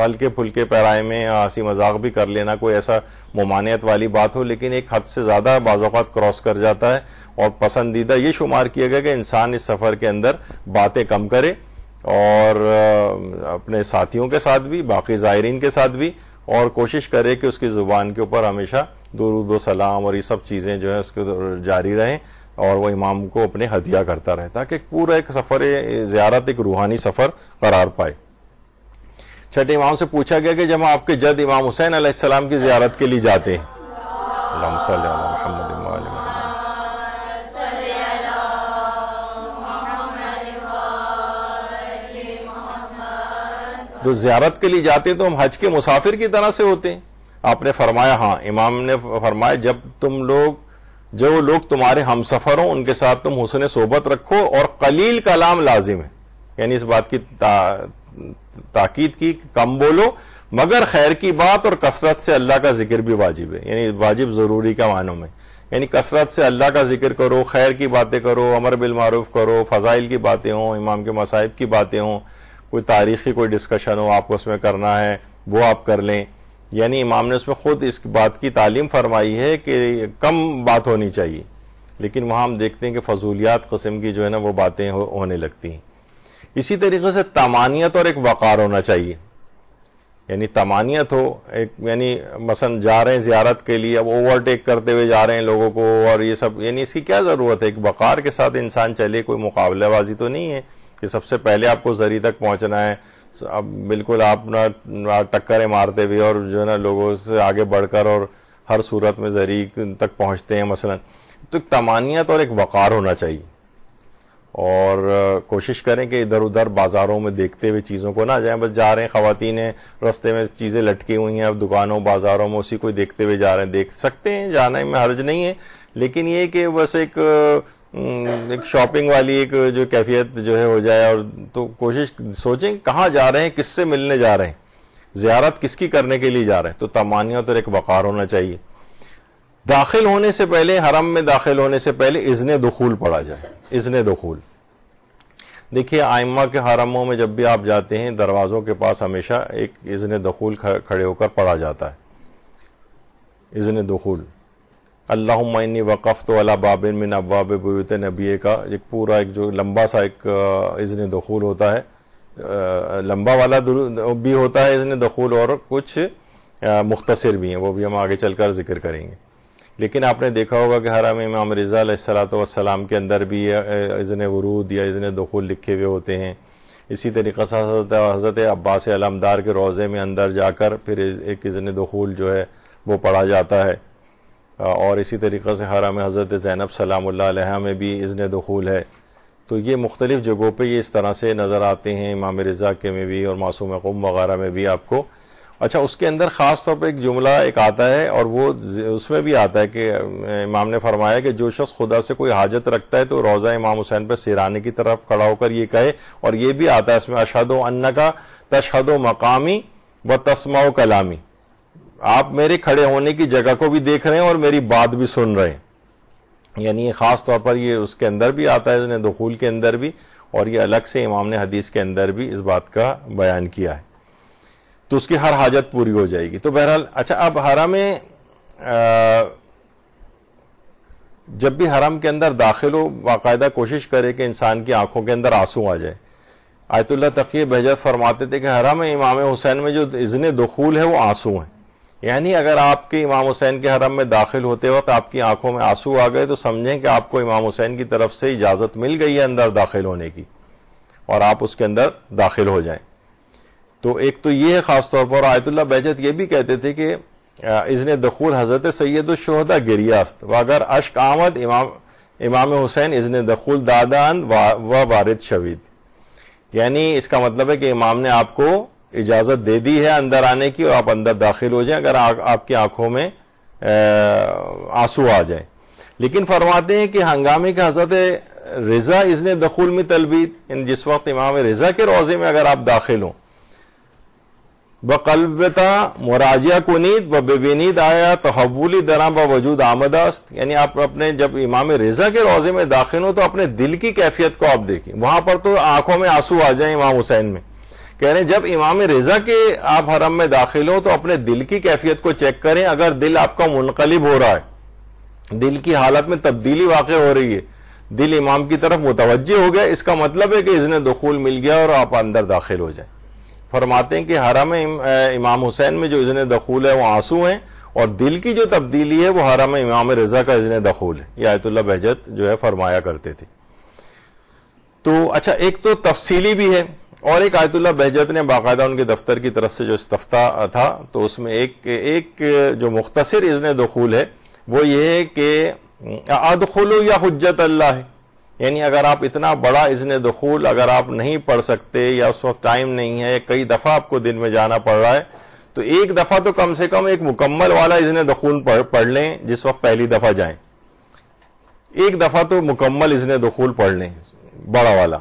ہلکے پھلکے پیرائے میں ہنسی مذاق بھی کر لینا کوئی ایسا ممانعت والی بات ہو، لیکن ایک حد سے زیادہ بعض اوقات کراس کر جاتا ہے. اور پسندیدہ یہ شمار کیا گیا کہ انسان اس سفر کے اندر باتیں کم کرے، اور اپنے ساتھیوں کے ساتھ بھی، باقی زائرین کے ساتھ بھی، اور کوشش کرے کہ اس کی زبان کے اوپر ہمیشہ درود و سلام اور یہ سب چیزیں جو ہیں اس کے جاری رہیں، اور وہ امام کو اپنے ہدیہ کرتا رہے تاکہ پورا ایک سفر زیارت ایک روحانی سفر قرار پائے. چھٹے امام سے پوچھا گیا کہ جب آپ کے جد امام حسین علیہ السلام کی زیارت کے لیے جاتے ہیں، اللہم صلی علی محمد و آل محمد، تو زیارت کے لیے جاتے تو ہم حج کے مسافر کی طرح سے ہوتے ہیں. آپ نے فرمایا ہاں، امام نے فرمایا جو لوگ تمہارے ہم سفر ہوں ان کے ساتھ تم حسن صحبت رکھو اور قلیل کلام لازم ہے، یعنی اس بات کی تاکید کی کہ کم بولو مگر خیر کی بات اور کثرت سے اللہ کا ذکر بھی واجب ہے، یعنی واجب ضروری کا معنوں میں، یعنی کثرت سے اللہ کا ذکر کرو، خیر کی باتیں کرو، امر بالمعروف کرو، فضائل کی باتیں ہوں، امام کے مصائب کی باتیں ہوں، کوئی تاریخی کوئی ڈسکشن ہو آپ کو اس میں کرنا ہے وہ آپ کر لیں، یعنی امام نے اس میں خود اس بات کی تعلیم فرمائی ہے کہ کم بات ہونی چاہیے، لیکن وہاں ہم دیکھتے ہیں کہ فضولیات قسم کی جو ہے نا وہ باتیں ہونے لگتی ہیں۔ اسی طریقے سے طمانیت اور ایک وقار ہونا چاہیے، یعنی طمانیت ہو، یعنی مثلا جا رہے ہیں زیارت کے لیے، اب اوورٹیک کرتے ہوئے جا رہے ہیں لوگوں کو اور یہ سب، یعنی اس کی کیا ضرورت ہے؟ ایک وقار کے ساتھ انسان چلے، کوئی مقابلہ بازی تو نہیں ہے کہ سب سے پہلے آپ کو زری تک پہنچنا ہے، اب بالکل آپ نہ ٹکریں مارتے ہوئے اور جو ہے نا لوگوں سے آگے بڑھ کر اور ہر صورت میں زری تک پہنچتے ہیں مثلا، تو ایک طمانیت اور ایک وقار ہونا چاہیے، اور کوشش کریں کہ ادھر ادھر بازاروں میں دیکھتے ہوئے چیزوں کو نہ جائیں، بس جا رہے ہیں خواتین رستے میں چیزیں لٹکی ہوئی ہیں اب دکانوں بازاروں میں، اسی کو دیکھتے ہوئے جا رہے ہیں، دیکھ سکتے ہیں، جانے میں حرج نہیں ہے، لیکن یہ کہ بس ایک شاپنگ والی ایک جو کیفیت جو ہے ہو جائے، اور تو کوشش سوچیں کہاں جا رہے ہیں، کس سے ملنے جا رہے ہیں، زیارت کس کی کرنے کے لیے جا رہے ہیں، تو طمانیت اور ایک وقار ہونا چاہیے۔ داخل ہونے سے پہلے، حرم میں داخل ہونے سے پہلے اذن دخول پڑھا جائے، اذن دخول۔ دیکھیے ائمہ کے حرموں میں جب بھی آپ جاتے ہیں دروازوں کے پاس ہمیشہ ایک اذن دخول کھڑے ہو کر پڑھا جاتا ہے، اذن دخول۔ اللہم انی وقفت علی باب من ابواب بیوت نبی کا ایک پورا ایک جو لمبا سا ایک اذن دخول ہوتا ہے، لمبا والا بھی ہوتا ہے اذن دخول، اور کچھ مختصر بھی ہیں، وہ بھی ہم آگے چل کر ذکر کریں گے۔ لیکن آپ نے دیکھا ہوگا کہ حرم امام رضا علیہ الصلوۃ والسلام کے اندر بھی اذن ورود یا اذن دخول لکھے ہوئے ہوتے ہیں۔ اسی طریقے سے حضرت عباس علمدار کے روضے میں اندر جا کر پھر ایک اذن دخول جو ہے وہ پڑھا جاتا ہے، اور اسی طریقے سے حرم حضرت زینب سلام اللہ علیہا میں بھی اذن دخول ہے۔ تو یہ مختلف جگہوں پہ یہ اس طرح سے نظر آتے ہیں، امام رضا کے میں بھی اور معصوم قم وغیرہ میں بھی آپ کو۔ اچھا، اس کے اندر خاص طور پہ ایک جملہ ایک آتا ہے، اور وہ اس میں بھی آتا ہے کہ امام نے فرمایا کہ جو شخص خدا سے کوئی حاجت رکھتا ہے تو روضہ امام حسین پہ سرانے کی طرف کھڑا ہو کر یہ کہے، اور یہ بھی آتا ہے اس میں اشہد انک تشہد مقامی و تسمع کلامی، آپ میرے کھڑے ہونے کی جگہ کو بھی دیکھ رہے ہیں اور میری بات بھی سن رہے ہیں، یعنی خاص طور پر یہ اس کے اندر بھی آتا ہے اذن دخول کے اندر بھی، اور یہ الگ سے امام نے حدیث کے اندر بھی اس بات کا بیان کیا ہے، تو اس کی ہر حاجت پوری ہو جائے گی۔ تو بہرحال اچھا، اب حرم جب بھی حرم کے اندر داخل ہو باقاعدہ کوشش کرے کہ انسان کی آنکھوں کے اندر آنسو آ جائے۔ آیت اللہ تقی بہجت فرماتے تھے کہ حرم امام حسین میں جو اذن دخول ہے وہ آنسو ہیں، یعنی اگر آپ کے امام حسین کے حرم میں داخل ہوتے وقت آپ کی آنکھوں میں آنسو آ گئے تو سمجھیں کہ آپ کو امام حسین کی طرف سے اجازت مل گئی ہے اندر داخل ہونے کی، اور آپ اس کے اندر داخل ہو جائیں۔ تو ایک تو یہ ہے خاص طور پر، آیت اللہ بہجت یہ بھی کہتے تھے کہ اذن دخول حضرت سید الشہداء گریاست و اگر اشک آمد امام حسین اذن دخول دادان و وارد شوید، یعنی اس کا مطلب ہے کہ امام نے آپ کو اجازت دے دی ہے اندر آنے کی، اور آپ اندر داخل ہو جائیں اگر آپ کی آنکھوں میں آنسو آ جائیں۔ لیکن فرماتے ہیں کہ ہنگامے کے حضرت رضا اذن دخول میں تلبید، یعنی جس وقت امام رضا کے روضے میں اگر آپ داخل ہوں، بقلبتا مراجعہ کنید و ببینید آیا تحولی درام با وجود آمد است، یعنی آپ اپنے جب امام رضا کے روضے میں داخل ہو تو اپنے دل کی کیفیت کو آپ دیکھیں، وہاں پر تو آنکھوں میں آنسو آ جائیں امام حسین میں، کہہ رہے ہیں جب امام رضا کے آپ حرم میں داخل ہو تو اپنے دل کی کیفیت کو چیک کریں، اگر دل آپ کا منقلب ہو رہا ہے، دل کی حالت میں تبدیلی واقع ہو رہی ہے، دل امام کی طرف متوجہ ہو گیا، اس کا مطلب ہے کہ اذن دخول مل گیا اور آپ اندر داخل ہو جائیں۔ فرماتے ہیں کہ حرم امام حسین میں جو اذن دخول ہے وہ آنسو ہیں، اور دل کی جو تبدیلی ہے وہ حرم امام رضا کا اذن دخول ہے، یہ آیت اللہ بہجت جو ہے فرمایا کرتے تھے۔ تو اچھا، ایک تو تفصیلی بھی ہے، اور ایک آیت اللہ بہجت نے باقاعدہ ان کے دفتر کی طرف سے جو استفتاء تھا تو اس میں ایک جو مختصر اذن دخول ہے وہ یہ ہے کہ ادخلوا یا حجت اللہ ہے، یعنی اگر آپ اتنا بڑا اذن دخول اگر آپ نہیں پڑھ سکتے یا اس وقت ٹائم نہیں ہے، کئی دفعہ آپ کو دن میں جانا پڑ رہا ہے، تو ایک دفعہ تو کم سے کم ایک مکمل والا اذن دخول پڑھ لیں جس وقت پہلی دفعہ جائیں، ایک دفعہ تو مکمل اذن دخول پڑھ لیں بڑا والا.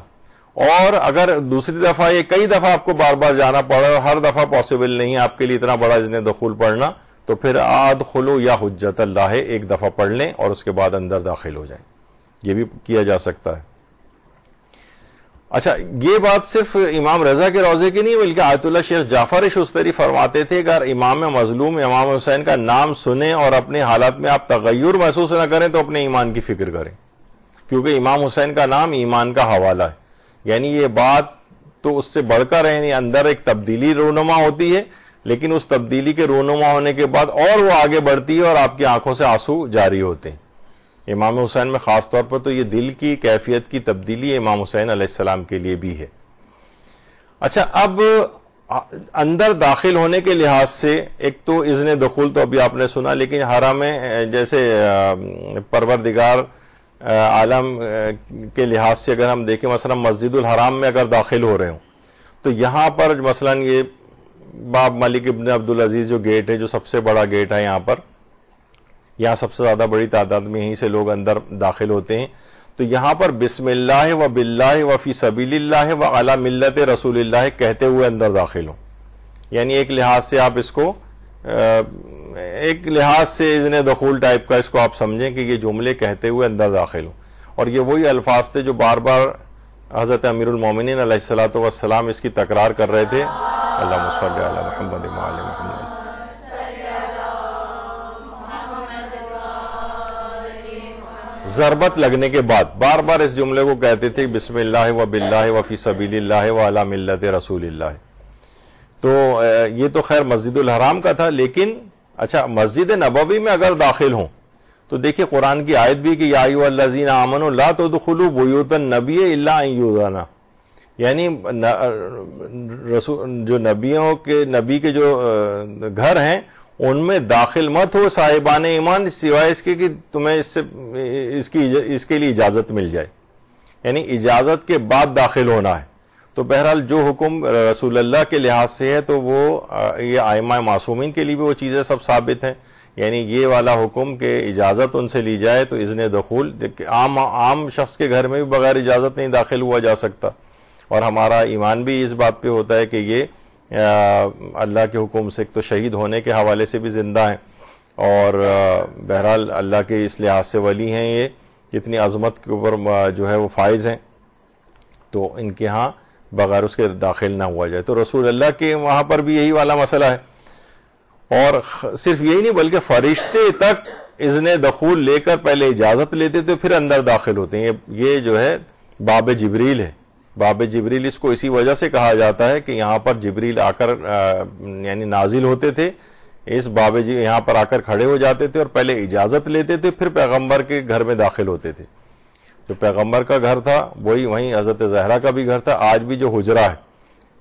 اور اگر دوسری دفعہ یہ کئی دفعہ آپ کو بار بار جانا پڑا اور ہر دفعہ پاسبل نہیں آپ کے لیے اتنا بڑا اذن دخول پڑھنا، تو پھر ادخلوا یا حجت اللہ ایک دفعہ پڑھ لیں اور اس کے بعد اندر داخل ہو جائیں. یہ بھی کیا جا سکتا ہے. اچھا، یہ بات صرف امام رضا کے روضے کی نہیں بلکہ آیت اللہ شیخ جعفر شستری فرماتے تھے اگر امام مظلوم امام حسین کا نام سنیں اور اپنے حالات میں آپ تغیر محسوس نہ کریں تو اپنے ایمان کی فکر کریں، کیونکہ امام حسین کا نام ایمان کا حوالہ ہے. یعنی یہ بات تو اس سے بڑھ کر یعنی اندر ایک تبدیلی رونما ہوتی ہے، لیکن اس تبدیلی کے رونما ہونے کے بعد اور وہ آگے بڑھتی ہے اور آپ کی آنکھوں سے آنسو جاری ہوتے ہیں. امام حسین میں خاص طور پر تو یہ دل کی کیفیت کی تبدیلی امام حسین علیہ السلام کے لیے بھی ہے. اچھا، اب اندر داخل ہونے کے لحاظ سے ایک تو اذن دخول تو ابھی آپ نے سنا، لیکن حرم میں جیسے پروردگار عالم کے لحاظ سے اگر ہم دیکھیں مثلا مسجد الحرام میں اگر داخل ہو رہے ہوں تو یہاں پر مثلا یہ باب ملک ابن عبدالعزیز جو گیٹ ہے، جو سب سے بڑا گیٹ ہے یہاں سب سے زیادہ بڑی تعداد میں یہیں سے لوگ اندر داخل ہوتے ہیں. تو یہاں پر بسم اللہ و باللہ و فی سبیل اللہ و علی ملت رسول اللہ کہتے ہوئے اندر داخل ہوں. یعنی ایک لحاظ سے آپ اس کو ایک لحاظ سے اذن دخول ٹائپ کا اس کو آپ سمجھیں کہ یہ جملے کہتے ہوئے اندر داخل ہوں. اور یہ وہی الفاظ تھے جو بار بار حضرت امیر المومنین علیہ الصلوۃ والسلام اس کی تکرار کر رہے تھے. اللہم صلی علی محمد و علی محمد. ضربت لگنے کے بعد بار بار اس جملے کو کہتے تھے بسم اللہ و باللہ و فی سبیل اللہ و علی ملت رسول اللہ. تو یہ تو خیر مسجد الحرام کا تھا، لیکن اچھا مسجد نبوی میں اگر داخل ہوں تو دیکھیں قرآن کی آیت بھی کہ یا ایھا الذین آمنوا لا تدخلوا بیوت النبی الا ان یؤذن. یعنی جو نبی کے جو گھر ہیں ان میں داخل مت ہو صاحبان ایمان سوائے اس کے کہ تمہیں اس کے لیے اجازت مل جائے. یعنی اجازت کے بعد داخل ہونا ہے. تو بہرحال جو حکم رسول اللہ کے لحاظ سے ہے تو وہ یہ ائمہ معصومین کے لیے بھی وہ چیزیں سب ثابت ہیں. یعنی یہ والا حکم کہ اجازت ان سے لی جائے تو اذن دخول عام شخص کے گھر میں بھی بغیر اجازت نہیں داخل ہوا جا سکتا. اور ہمارا ایمان بھی اس بات پہ ہوتا ہے کہ یہ اللہ کے حکم سے ایک تو شہید ہونے کے حوالے سے بھی زندہ ہیں اور بہرحال اللہ کے اس لحاظ سے ولی ہیں، یہ اتنی عظمت کے اوپر جو ہے وہ فائز ہیں، تو ان کے ہاں بغیر اس کے داخل نہ ہوا جائے. تو رسول اللہ کے وہاں پر بھی یہی والا مسئلہ ہے. اور صرف یہی نہیں بلکہ فرشتے تک اذن دخول لے کر پہلے اجازت لیتے تھے پھر اندر داخل ہوتے ہیں. یہ جو ہے باب جبریل ہے. باب جبریل اس کو اسی وجہ سے کہا جاتا ہے کہ یہاں پر جبریل آ کر یعنی نازل ہوتے تھے، اس باب یہاں پر آ کر کھڑے ہو جاتے تھے اور پہلے اجازت لیتے تھے پھر پیغمبر کے گھر میں داخل ہوتے تھے. جو پیغمبر کا گھر تھا وہیں حضرت زہرا کا بھی گھر تھا. آج بھی جو حجرہ ہے،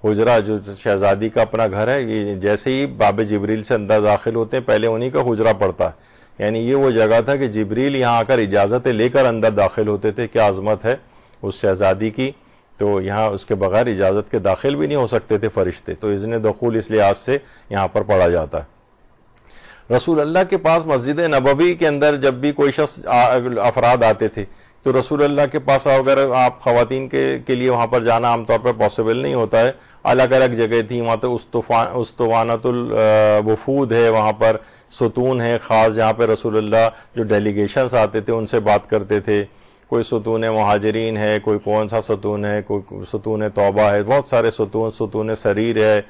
حجرہ جو شہزادی کا اپنا گھر ہے، یہ جیسے ہی باب جبریل سے اندر داخل ہوتے ہیں پہلے انہی کا حجرہ پڑتا ہے. یعنی یہ وہ جگہ تھا کہ جبریل یہاں آ کر اجازتیں لے کر اندر داخل ہوتے تھے. کیا عظمت ہے اس شہزادی کی. تو یہاں اس کے بغیر اجازت کے داخل بھی نہیں ہو سکتے تھے فرشتے. تو اذن دخول اس لحاظ سے یہاں پر پڑھا جاتا ہے. رسول اللہ کے پاس مسجد نبوی کے اندر جب بھی کوئی شخص افراد آتے تھے تو رسول اللہ کے پاس اگر آپ خواتین کے لیے وہاں پر جانا عام طور پر پاسبل نہیں ہوتا ہے. الگ الگ جگہ تھی وہاں. تو استوانۃ الوفود ہے، وہاں پر ستون ہے خاص جہاں پہ رسول اللہ جو ڈیلیگیشنز آتے تھے ان سے بات کرتے تھے. کوئی ستون مہاجرین ہے، کوئی کون سا ستون ہے، کوئی ستون توبہ ہے، بہت سارے ستون سریر ہے،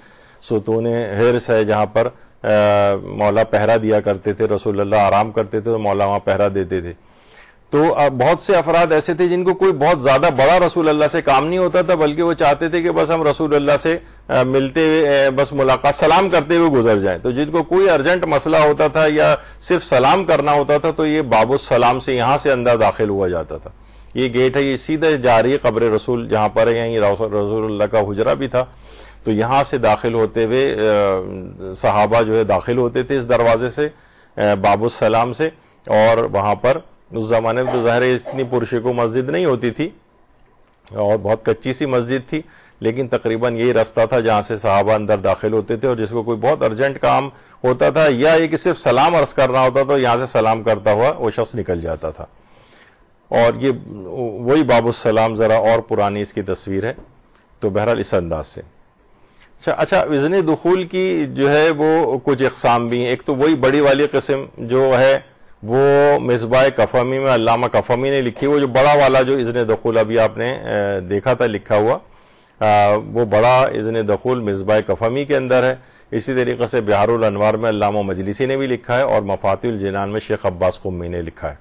ستون حرس ہے جہاں پر مولا پہرا دیا کرتے تھے. رسول اللہ آرام کرتے تھے تو مولا وہاں پہرا دیتے تھے. تو بہت سے افراد ایسے تھے جن کو کوئی بہت زیادہ بڑا رسول اللہ سے کام نہیں ہوتا تھا، بلکہ وہ چاہتے تھے کہ بس ہم رسول اللہ سے ملتے ہوئے بس ملاقات سلام کرتے ہوئے گزر جائیں. تو جن کو کوئی ارجنٹ مسئلہ ہوتا تھا یا صرف سلام کرنا ہوتا تھا تو یہ باب السلام سے یہاں سے اندر داخل ہوا جاتا تھا. یہ گیٹ ہے، یہ سیدھے جا رہی ہے قبر رسول جہاں پر ہے. یہیں رسول اللہ کا حجرہ بھی تھا. تو یہاں سے داخل ہوتے ہوئے صحابہ جو ہے داخل ہوتے تھے اس دروازے سے باب السلام سے. اور وہاں پر اس زمانے میں تو ظاہر اتنی پرشکو مسجد نہیں ہوتی تھی اور بہت کچی سی مسجد تھی، لیکن تقریباً یہی راستہ تھا جہاں سے صحابہ اندر داخل ہوتے تھے، اور جس کو کوئی بہت ارجنٹ کام ہوتا تھا یا یہ کہ صرف سلام عرض کرنا ہوتا تو یہاں سے سلام کرتا ہوا وہ شخص نکل جاتا تھا. اور یہ وہی باب السلام ذرا اور پرانی اس کی تصویر ہے. تو بہرحال اس انداز سے اچھا اذن دخول کی جو ہے وہ کچھ اقسام بھی ہیں. ایک تو وہی بڑی والی قسم جو ہے وہ مصباح کفمی میں علامہ کفمی نے لکھی، وہ جو بڑا والا جو اذن دخول ابھی آپ نے دیکھا تھا لکھا ہوا، وہ بڑا اذن دخول مصباح کفمی کے اندر ہے. اسی طریقے سے بحار الانوار میں علامہ مجلسی نے بھی لکھا ہے، اور مفاتیح الجنان میں شیخ عباس قمی نے لکھا ہے.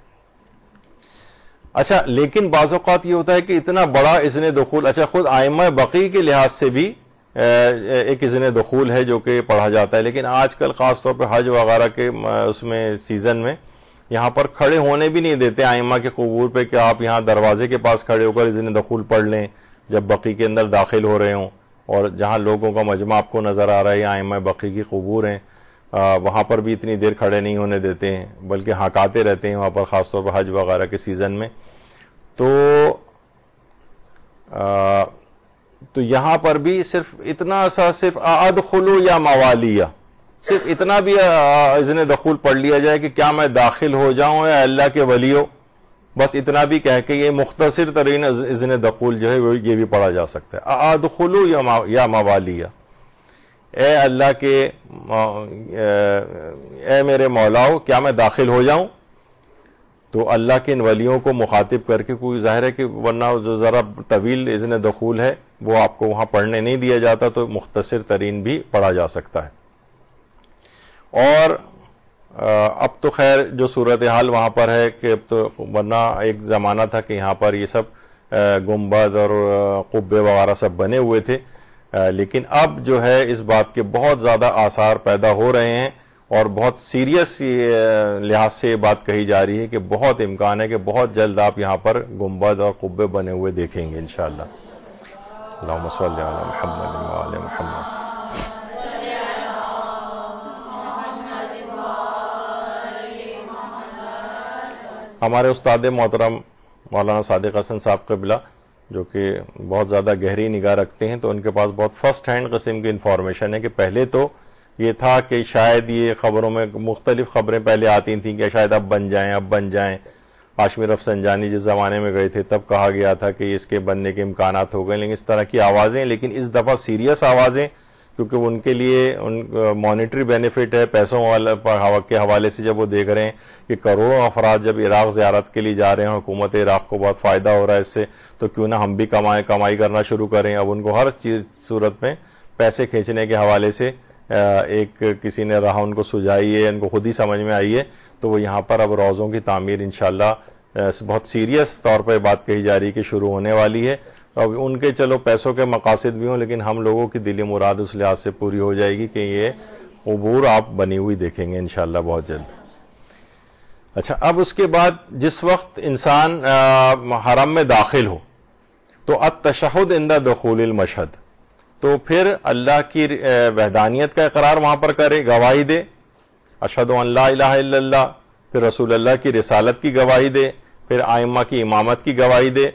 اچھا لیکن بعض اوقات یہ ہوتا ہے کہ اتنا بڑا اذن دخول، اچھا خود ائمہ بقی کے لحاظ سے بھی ایک اذن دخول ہے جو کہ پڑھا جاتا ہے، لیکن آج کل خاص طور پہ حج وغیرہ کے اس میں سیزن میں یہاں پر کھڑے ہونے بھی نہیں دیتے ائمہ کے قبور پہ کہ آپ یہاں دروازے کے پاس کھڑے ہو کر اذن دخول پڑھ لیں جب بقی کے اندر داخل ہو رہے ہوں. اور جہاں لوگوں کا مجمع آپ کو نظر آ رہا ہے ائمہ بقی کی قبور ہیں، وہاں پر بھی اتنی دیر کھڑے نہیں ہونے دیتے ہیں، بلکہ ہاکاتے رہتے ہیں وہاں پر خاص طور پر حج وغیرہ کے سیزن میں. تو یہاں پر بھی صرف اتنا سا صرف ادخلوا یا موالیہ، صرف اتنا بھی اذن دخول پڑھ لیا جائے کہ کیا میں داخل ہو جاؤں یا اللہ کے ولیو، بس اتنا بھی کہہ کے یہ مختصر ترین اذن دخول جو ہے یہ بھی پڑھا جا سکتا ہے. ادخلوا یا موالیہ، اے اللہ کے اے میرے مولاؤ کیا میں داخل ہو جاؤں. تو اللہ کے ان ولیوں کو مخاطب کر کے، کوئی ظاہر ہے کہ ورنہ جو ذرا طویل اذن دخول ہے وہ آپ کو وہاں پڑھنے نہیں دیا جاتا، تو مختصر ترین بھی پڑھا جا سکتا ہے. اور اب تو خیر جو صورتحال وہاں پر ہے کہ اب تو، ورنہ ایک زمانہ تھا کہ یہاں پر یہ سب گنبد اور قبے وغیرہ سب بنے ہوئے تھے، لیکن اب جو ہے اس بات کے بہت زیادہ آثار پیدا ہو رہے ہیں، اور بہت سیریس لحاظ سے یہ بات کہی جا رہی ہے کہ بہت امکان ہے کہ بہت جلد آپ یہاں پر گنبد اور قبے بنے ہوئے دیکھیں گے انشاءاللہ. اللہم صلی علی محمد وعلی محمد. ہمارے استاد محترم مولانا صادق حسن صاحب قبلہ جو کہ بہت زیادہ گہری نگاہ رکھتے ہیں، تو ان کے پاس بہت فرسٹ ہینڈ قسم کی انفارمیشن ہے کہ پہلے تو یہ تھا کہ شاید یہ خبروں میں مختلف خبریں پہلے آتی تھیں کہ شاید اب بن جائیں. ہاشمی رفسنجانی جس زمانے میں گئے تھے تب کہا گیا تھا کہ اس کے بننے کے امکانات ہو گئے، لیکن اس طرح کی آوازیں، لیکن اس دفعہ سیریس آوازیں، کیونکہ ان کے لیے مانیٹری بینیفٹ ہے پیسوں کے حوالے سے. جب وہ دیکھ رہے ہیں کہ کروڑوں افراد جب عراق زیارت کے لیے جا رہے ہیں، حکومت عراق کو بہت فائدہ ہو رہا ہے اس سے، تو کیوں نہ ہم بھی کمائی کرنا شروع کریں. اب ان کو ہر چیز صورت میں پیسے کھینچنے کے حوالے سے ایک کسی نے راہ ان کو سجائی ہے، ان کو خود ہی سمجھ میں آئی ہے، تو وہ یہاں پر اب روضوں کی تعمیر انشاءاللہ بہت سیریس طور پہ بات کہی جا رہی ہے کہ شروع ہونے والی ہے. اب ان کے چلو پیسوں کے مقاصد بھی ہوں، لیکن ہم لوگوں کی دلی مراد اس لحاظ سے پوری ہو جائے گی کہ یہ قبور آپ بنی ہوئی دیکھیں گے انشاءاللہ بہت جلد. اچھا اب اس کے بعد جس وقت انسان حرم میں داخل ہو تو التشہد عند دخول المشہد، تو پھر اللہ کی وحدانیت کا اقرار وہاں پر کرے، گواہی دے، اشہد ان لا الہ الا اللہ، پھر رسول اللہ کی رسالت کی گواہی دے، پھر ائمہ کی امامت کی گواہی دے.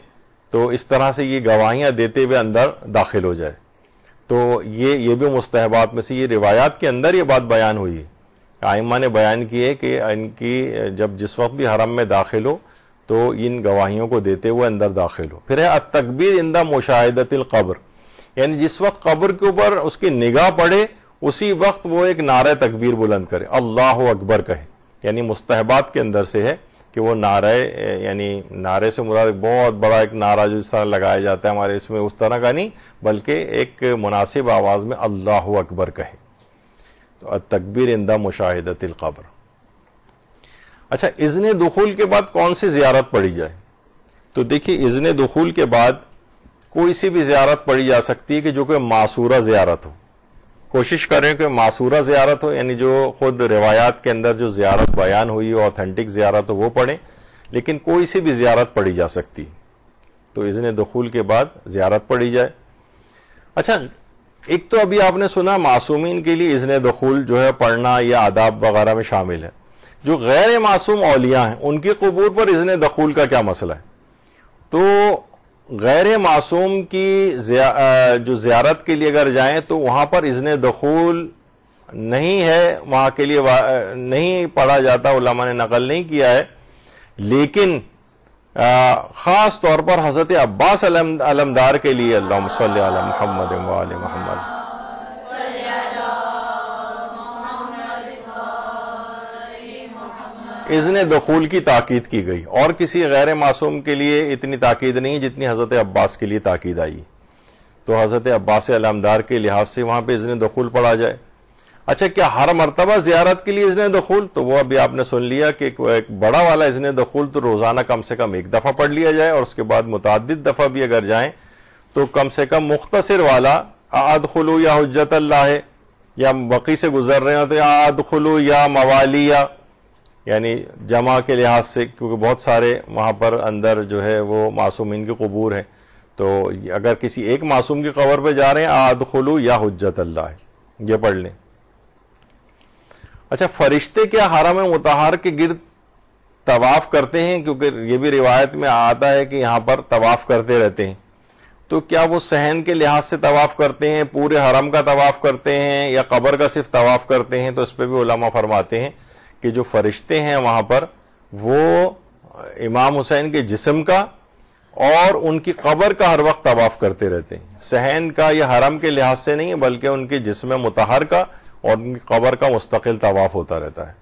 تو اس طرح سے یہ گواہیاں دیتے ہوئے اندر داخل ہو جائے. تو یہ بھی مستحبات میں سے، یہ روایات کے اندر یہ بات بیان ہوئی ہے. ائمہ نے بیان کی ہے کہ ان کی جب جس وقت بھی حرم میں داخل ہو تو ان گواہیوں کو دیتے ہوئے اندر داخل ہو. پھر ہے التکبیر عند مشاہدۃ القبر، یعنی جس وقت قبر کے اوپر اس کی نگاہ پڑے اسی وقت وہ ایک نعرہ تکبیر بلند کرے، اللہ اکبر کہے. یعنی مستحبات کے اندر سے ہے کہ وہ نعرہ، یعنی نعرے سے مراد بہت بڑا ایک نعرہ جو اس طرح لگایا جاتا ہے ہمارے اس میں اس طرح کا نہیں، بلکہ ایک مناسب آواز میں اللہ اکبر کہے. تو التکبیر عند مشاہدۃ القبر. اچھا اذن دخول کے بعد کون سی زیارت پڑھی جائے؟ تو دیکھیے اذن دخول کے بعد کوئی سی بھی زیارت پڑھی جا سکتی ہے کہ جو کہ معصورہ زیارت ہو. کوشش کریں کہ معصورہ زیارت ہو، یعنی جو خود روایات کے اندر جو زیارت بیان ہوئی ہو، اوتھینٹک زیارت ہو وہ پڑھیں، لیکن کوئی سی بھی زیارت پڑھی جا سکتی. تو اذن دخول کے بعد زیارت پڑھی جائے. اچھا ایک تو ابھی آپ نے سنا معصومین کے لیے اذن دخول جو ہے پڑھنا یا آداب وغیرہ میں شامل ہے. جو غیر معصوم اولیاء ہیں ان کی قبور پر اذن دخول کا کیا مسئلہ ہے؟ تو غیر معصوم کی جو زیارت کے لیے اگر جائیں تو وہاں پر اذن دخول نہیں ہے، وہاں کے لیے نہیں پڑھا جاتا، علماء نے نقل نہیں کیا ہے. لیکن خاص طور پر حضرت عباس علمدار کے لیے اللہم صلی علی محمد و آل محمد اذن دخول کی تاکید کی گئی، اور کسی غیر معصوم کے لیے اتنی تاکید نہیں جتنی حضرت عباس کے لیے تاکید آئی. تو حضرت عباس علمدار کے لحاظ سے وہاں پہ اذن دخول پڑھا جائے. اچھا، کیا ہر مرتبہ زیارت کے لیے اذن دخول؟ تو وہ ابھی آپ نے سن لیا کہ ایک بڑا والا اذن دخول تو روزانہ کم سے کم ایک دفعہ پڑھ لیا جائے، اور اس کے بعد متعدد دفعہ بھی اگر جائیں تو کم سے کم مختصر والا ادخلوا یا حجت اللہ ہے، یا بقی سے گزر رہے ہیں تو یا ادخلوا یا موالیہ، یعنی جمع کے لحاظ سے، کیونکہ بہت سارے وہاں پر اندر جو ہے وہ معصومین کے قبور ہیں، تو اگر کسی ایک معصوم کی قبر پہ جا رہے ہیں ادخلوا یا حجت اللہ ہے، یہ پڑھ لیں. اچھا، فرشتے کیا حرم مطہر کے گرد طواف کرتے ہیں؟ کیونکہ یہ بھی روایت میں آتا ہے کہ یہاں پر طواف کرتے رہتے ہیں. تو کیا وہ صحن کے لحاظ سے طواف کرتے ہیں، پورے حرم کا طواف کرتے ہیں، یا قبر کا صرف طواف کرتے ہیں؟ تو اس پہ بھی علماء فرماتے ہیں کہ جو فرشتے ہیں وہاں پر وہ امام حسین کے جسم کا اور ان کی قبر کا ہر وقت طواف کرتے رہتے ہیں. صحن کا یا حرم کے لحاظ سے نہیں، بلکہ ان کے جسم مطہر کا اور ان کی قبر کا مستقل طواف ہوتا رہتا ہے.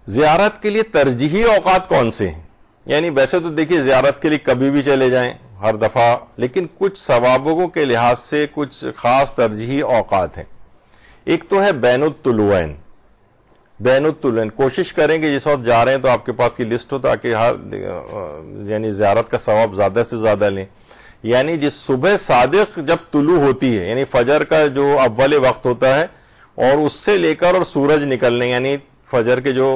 زیارت کے لیے ترجیحی اوقات کون سے ہیں؟ یعنی ویسے تو دیکھیے زیارت کے لیے کبھی بھی چلے جائیں ہر دفعہ، لیکن کچھ ثوابوں کے لحاظ سے کچھ خاص ترجیحی اوقات ہیں. ایک تو ہے بین الطلوعین. بین الطلوعین کوشش کریں کہ جس وقت جا رہے ہیں تو آپ کے پاس کی لسٹ ہو، تاکہ یعنی زیارت کا ثواب زیادہ سے زیادہ لیں. یعنی جس صبح صادق جب طلوع ہوتی ہے، یعنی فجر کا جو اول وقت ہوتا ہے، اور اس سے لے کر اور سورج نکلنے، یعنی فجر کے جو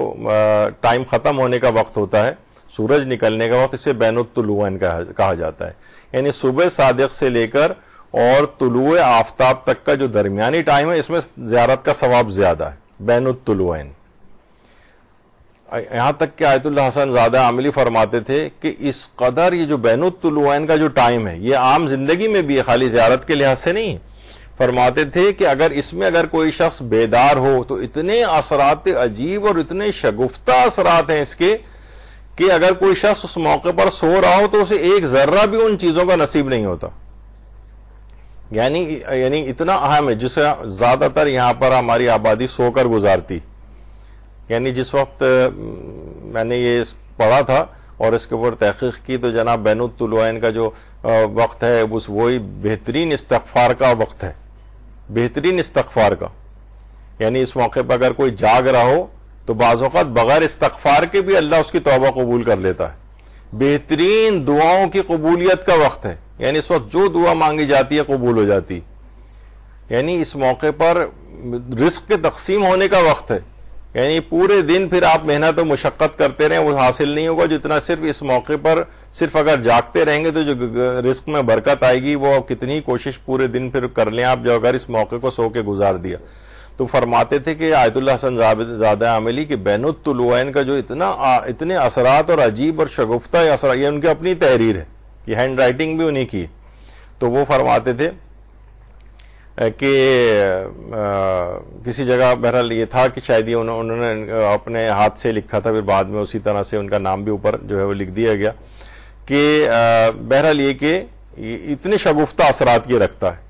ٹائم ختم ہونے کا وقت ہوتا ہے، سورج نکلنے کا وقت، اسے بین الطلوعین کہا جاتا ہے. یعنی صبح صادق سے لے کر اور طلوع آفتاب تک کا جو درمیانی ٹائم ہے، اس میں زیارت کا ثواب زیادہ ہے. بین الطلوعین. یہاں تک کہ آیت اللہ حسن زادہ عاملی فرماتے تھے کہ اس قدر یہ جو بین الطلوعین کا جو ٹائم ہے، یہ عام زندگی میں بھی ہے، خالی زیارت کے لحاظ سے نہیں. فرماتے تھے کہ اگر کوئی شخص بیدار ہو تو اتنے اثرات عجیب اور اتنے شگفتہ اثرات ہیں اس کے، کہ اگر کوئی شخص اس موقع پر سو رہا ہو تو اسے ایک ذرہ بھی ان چیزوں کا نصیب نہیں ہوتا. یعنی اتنا اہم ہے، جسے زیادہ تر یہاں پر ہماری آبادی سو کر گزارتی. یعنی جس وقت میں نے یہ پڑھا تھا اور اس کے اوپر تحقیق کی، تو جناب بین الطلوعین کا جو وقت ہے وہی بہترین استغفار کا وقت ہے، بہترین استغفار کا. یعنی اس موقع پر اگر کوئی جاگ رہا ہو تو بعض اوقات بغیر استغفار کے بھی اللہ اس کی توبہ قبول کر لیتا ہے. بہترین دعاؤں کی قبولیت کا وقت ہے، یعنی اس وقت جو دعا مانگی جاتی ہے قبول ہو جاتی. یعنی اس موقع پر رزق کے تقسیم ہونے کا وقت ہے. یعنی پورے دن پھر آپ محنت و مشقت کرتے رہیں، وہ حاصل نہیں ہوگا جتنا صرف اس موقع پر صرف اگر جاگتے رہیں گے تو جو رزق میں برکت آئے گی، وہ کتنی کوشش پورے دن پھر کر لیں آپ، جو اگر اس موقع کو سو کے گزار دیا. تو فرماتے تھے کہ آیت اللہ حسن زادہ عاملی کہ بین الطلوعین کا جو اتنے اثرات اور عجیب اور شگفتہ اثرات، یہ ان کی اپنی تحریر ہے، یہ ہینڈ رائٹنگ بھی انہی کی. تو وہ فرماتے تھے کہ کسی جگہ بہرحال یہ تھا کہ شاید یہ انہوں نے اپنے ہاتھ سے لکھا تھا، پھر بعد میں اسی طرح سے ان کا نام بھی اوپر جو ہے وہ لکھ دیا گیا، کہ بہرحال یہ کہ اتنے شگفتہ اثرات یہ رکھتا ہے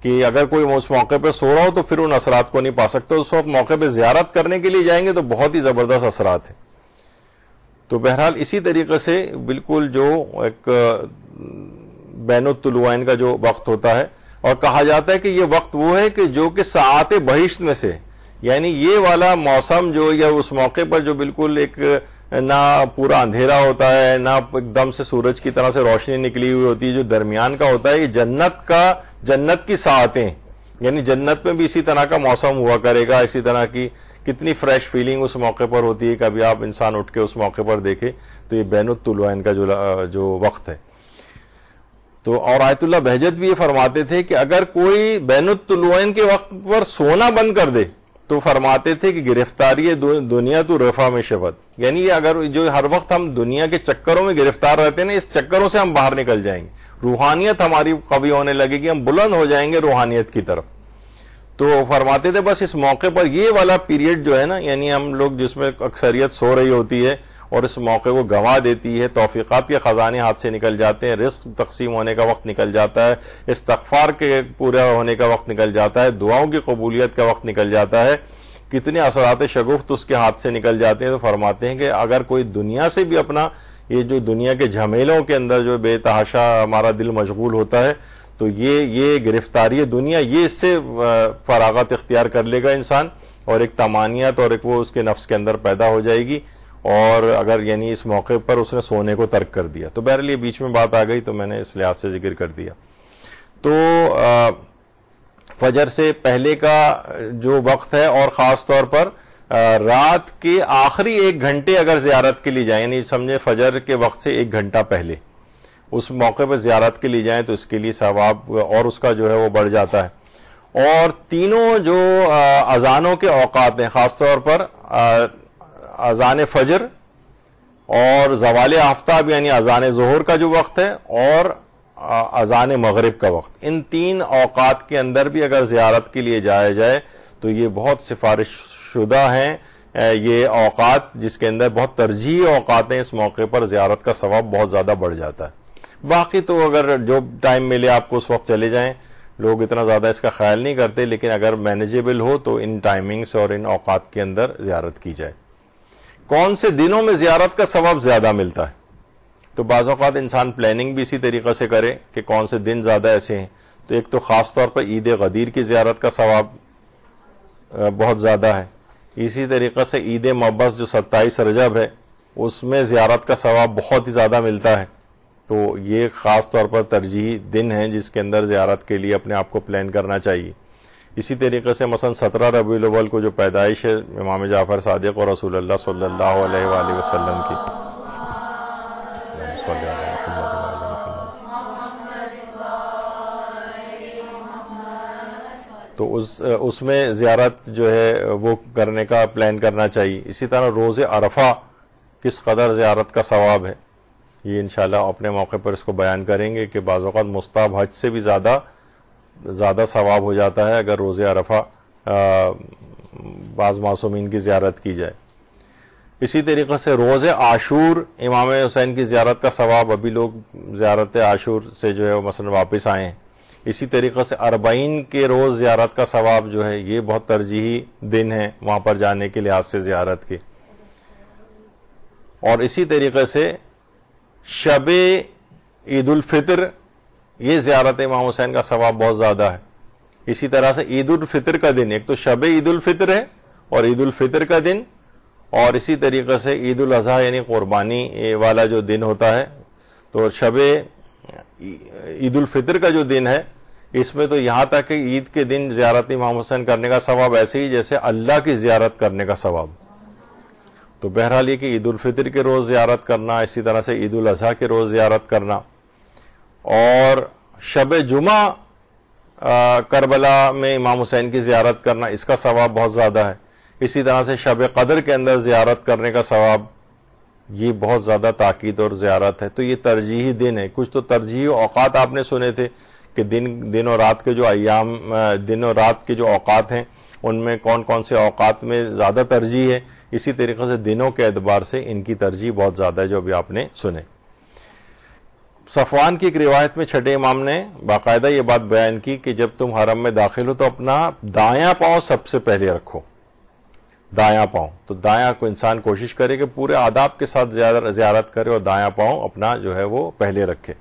کہ اگر کوئی اس موقع پہ سو رہا ہو تو پھر ان اثرات کو نہیں پا سکتا. اس وقت موقع پہ زیارت کرنے کے لیے جائیں گے تو بہت ہی زبردست اثرات ہیں. تو بہرحال اسی طریقے سے بالکل جو ایک بین الطلوعین کا جو وقت ہوتا ہے، اور کہا جاتا ہے کہ یہ وقت وہ ہے کہ جو کہ ساعات بہشت میں سے، یعنی یہ والا موسم جو یا اس موقع پر جو بالکل ایک نہ پورا اندھیرا ہوتا ہے، نہ ایک دم سے سورج کی طرح سے روشنی نکلی ہوئی ہوتی ہے، جو درمیان کا ہوتا ہے، یہ جنت کی ساعتیں. یعنی جنت میں بھی اسی طرح کا موسم ہوا کرے گا، اسی طرح کی کتنی فریش فیلنگ اس موقع پر ہوتی ہے. کبھی آپ انسان اٹھ کے اس موقع پر دیکھے تو یہ بین الطلوعین کا جو وقت ہے. تو اور آیت اللہ بہجت بھی یہ فرماتے تھے کہ اگر کوئی بین الطلوعین کے وقت پر سونا بند کر دے تو فرماتے تھے کہ گرفتاری دنیا تو رفع میں شبد، یعنی اگر جو ہر وقت ہم دنیا کے چکروں میں گرفتار رہتے ہیں نا، اس چکروں سے ہم باہر نکل جائیں گے، روحانیت ہماری قوی ہونے لگے گی، ہم بلند ہو جائیں گے روحانیت کی طرف۔ تو فرماتے تھے بس اس موقع پر یہ والا پیریڈ جو ہے نا، یعنی ہم لوگ جس میں اکثریت سو رہی ہوتی ہے اور اس موقع کو گنوا دیتی ہے، توفیقات کے خزانے ہاتھ سے نکل جاتے ہیں، رزق تقسیم ہونے کا وقت نکل جاتا ہے، استغفار کے پورا ہونے کا وقت نکل جاتا ہے، دعاؤں کی قبولیت کا وقت نکل جاتا ہے، کتنے اثرات شگفت اس کے ہاتھ سے نکل جاتے ہیں۔ تو فرماتے ہیں کہ اگر کوئی دنیا سے بھی اپنا یہ جو دنیا کے جھمیلوں کے اندر جو بے تحاشا ہمارا دل مشغول ہوتا ہے، تو یہ گرفتاری دنیا، یہ اس سے فراغت اختیار کر لے گا انسان، اور ایک طمانیت اور ایک وہ اس کے نفس کے اندر پیدا ہو جائے گی، اور اگر یعنی اس موقع پر اس نے سونے کو ترک کر دیا۔ تو بہرحال یہ بیچ میں بات آ گئی تو میں نے اس لحاظ سے ذکر کر دیا۔ تو فجر سے پہلے کا جو وقت ہے، اور خاص طور پر رات کے آخری 1 گھنٹے اگر زیارت کے لیے جائیں، یعنی سمجھے فجر کے وقت سے 1 گھنٹہ پہلے اس موقع پر زیارت کے لیے جائیں تو اس کے لیے ثواب اور اس کا جو ہے وہ بڑھ جاتا ہے۔ اور تینوں جو اذانوں کے اوقات ہیں، خاص طور پر اذان فجر اور زوال آفتاب یعنی اذان ظہر کا جو وقت ہے، اور اذان مغرب کا وقت، ان 3 اوقات کے اندر بھی اگر زیارت کے لیے جایا جائے تو یہ بہت سفارش شدہ ہیں، یہ اوقات جس کے اندر بہت ترجیحی اوقات ہیں، اس موقع پر زیارت کا ثواب بہت زیادہ بڑھ جاتا ہے۔ باقی تو اگر جو ٹائم ملے آپ کو اس وقت چلے جائیں، لوگ اتنا زیادہ اس کا خیال نہیں کرتے، لیکن اگر مینیجیبل ہو تو ان ٹائمنگز اور ان اوقات کے اندر زیارت کی جائے۔ کون سے دنوں میں زیارت کا ثواب زیادہ ملتا ہے؟ تو بعض اوقات انسان پلاننگ بھی اسی طریقے سے کرے کہ کون سے دن زیادہ ایسے ہیں۔ تو ایک تو خاص طور پر عید غدیر کی زیارت کا ثواب بہت زیادہ ہے، اسی طریقے سے عید مبعث جو 27 رجب ہے اس میں زیارت کا ثواب بہت ہی زیادہ ملتا ہے۔ تو یہ خاص طور پر ترجیحی دن ہیں جس کے اندر زیارت کے لیے اپنے آپ کو پلان کرنا چاہیے۔ اسی طریقے سے مثلا 17 ربیع الاول کو جو پیدائش ہے امام جعفر صادق اور رسول اللہ صلی اللہ علیہ وآلہ وسلم کی، تو اس میں زیارت جو ہے وہ کرنے کا پلان کرنا چاہیے۔ اسی طرح روز عرفہ کس قدر زیارت کا ثواب ہے، یہ انشاءاللہ اپنے موقع پر اس کو بیان کریں گے کہ بعض اوقات مستحب حج سے بھی زیادہ ثواب ہو جاتا ہے اگر روز عرفہ بعض معصومین کی زیارت کی جائے۔ اسی طریقے سے روز عاشور امام حسین کی زیارت کا ثواب، ابھی لوگ زیارت عاشور سے جو ہے وہ مثلا واپس آئے ہیں۔ اسی طریقے سے 40 کے روز زیارت کا ثواب جو ہے یہ بہت ترجیحی دن ہے وہاں پر جانے کے لحاظ سے زیارت کے۔ اور اسی طریقے سے شب عید الفطر، یہ زیارت امام حسین کا ثواب بہت زیادہ ہے۔ اسی طرح سے عید الفطر کا دن، ایک تو شب عید الفطر ہے اور عید الفطر کا دن، اور اسی طریقے سے عید الاضحیٰ یعنی قربانی والا جو دن ہوتا ہے، تو شب عید الفطر کا جو دن ہے اس میں تو یہاں تک کہ عید کے دن زیارت امام حسین کرنے کا ثواب ایسے ہی جیسے اللہ کی زیارت کرنے کا ثواب۔ تو بہرحال یہ کہ عید الفطر کے روز زیارت کرنا، اسی طرح سے عید الاضحیٰ کے روز زیارت کرنا، اور شب جمعہ کربلا میں امام حسین کی زیارت کرنا، اس کا ثواب بہت زیادہ ہے۔ اسی طرح سے شب قدر کے اندر زیارت کرنے کا ثواب، یہ بہت زیادہ تاکید اور زیارت ہے۔ تو یہ ترجیحی دن ہے۔ کچھ تو ترجیحی اوقات آپ نے سنے تھے کہ دن اور رات کے جو ایام، دن اور رات کے جو اوقات ہیں ان میں کون کون سے اوقات میں زیادہ ترجیح ہے، اسی طریقے سے دنوں کے اعتبار سے ان کی ترجیح بہت زیادہ ہے جو ابھی آپ نے سنے۔ صفوان کی ایک روایت میں چھٹے امام نے باقاعدہ یہ بات بیان کی کہ جب تم حرم میں داخل ہو تو اپنا دایاں پاؤں سب سے پہلے رکھو، دایاں پاؤں۔ تو دایاں کو انسان کوشش کرے کہ پورے آداب کے ساتھ زیارت کرے اور دایاں پاؤں اپنا جو ہے وہ پہلے رکھے۔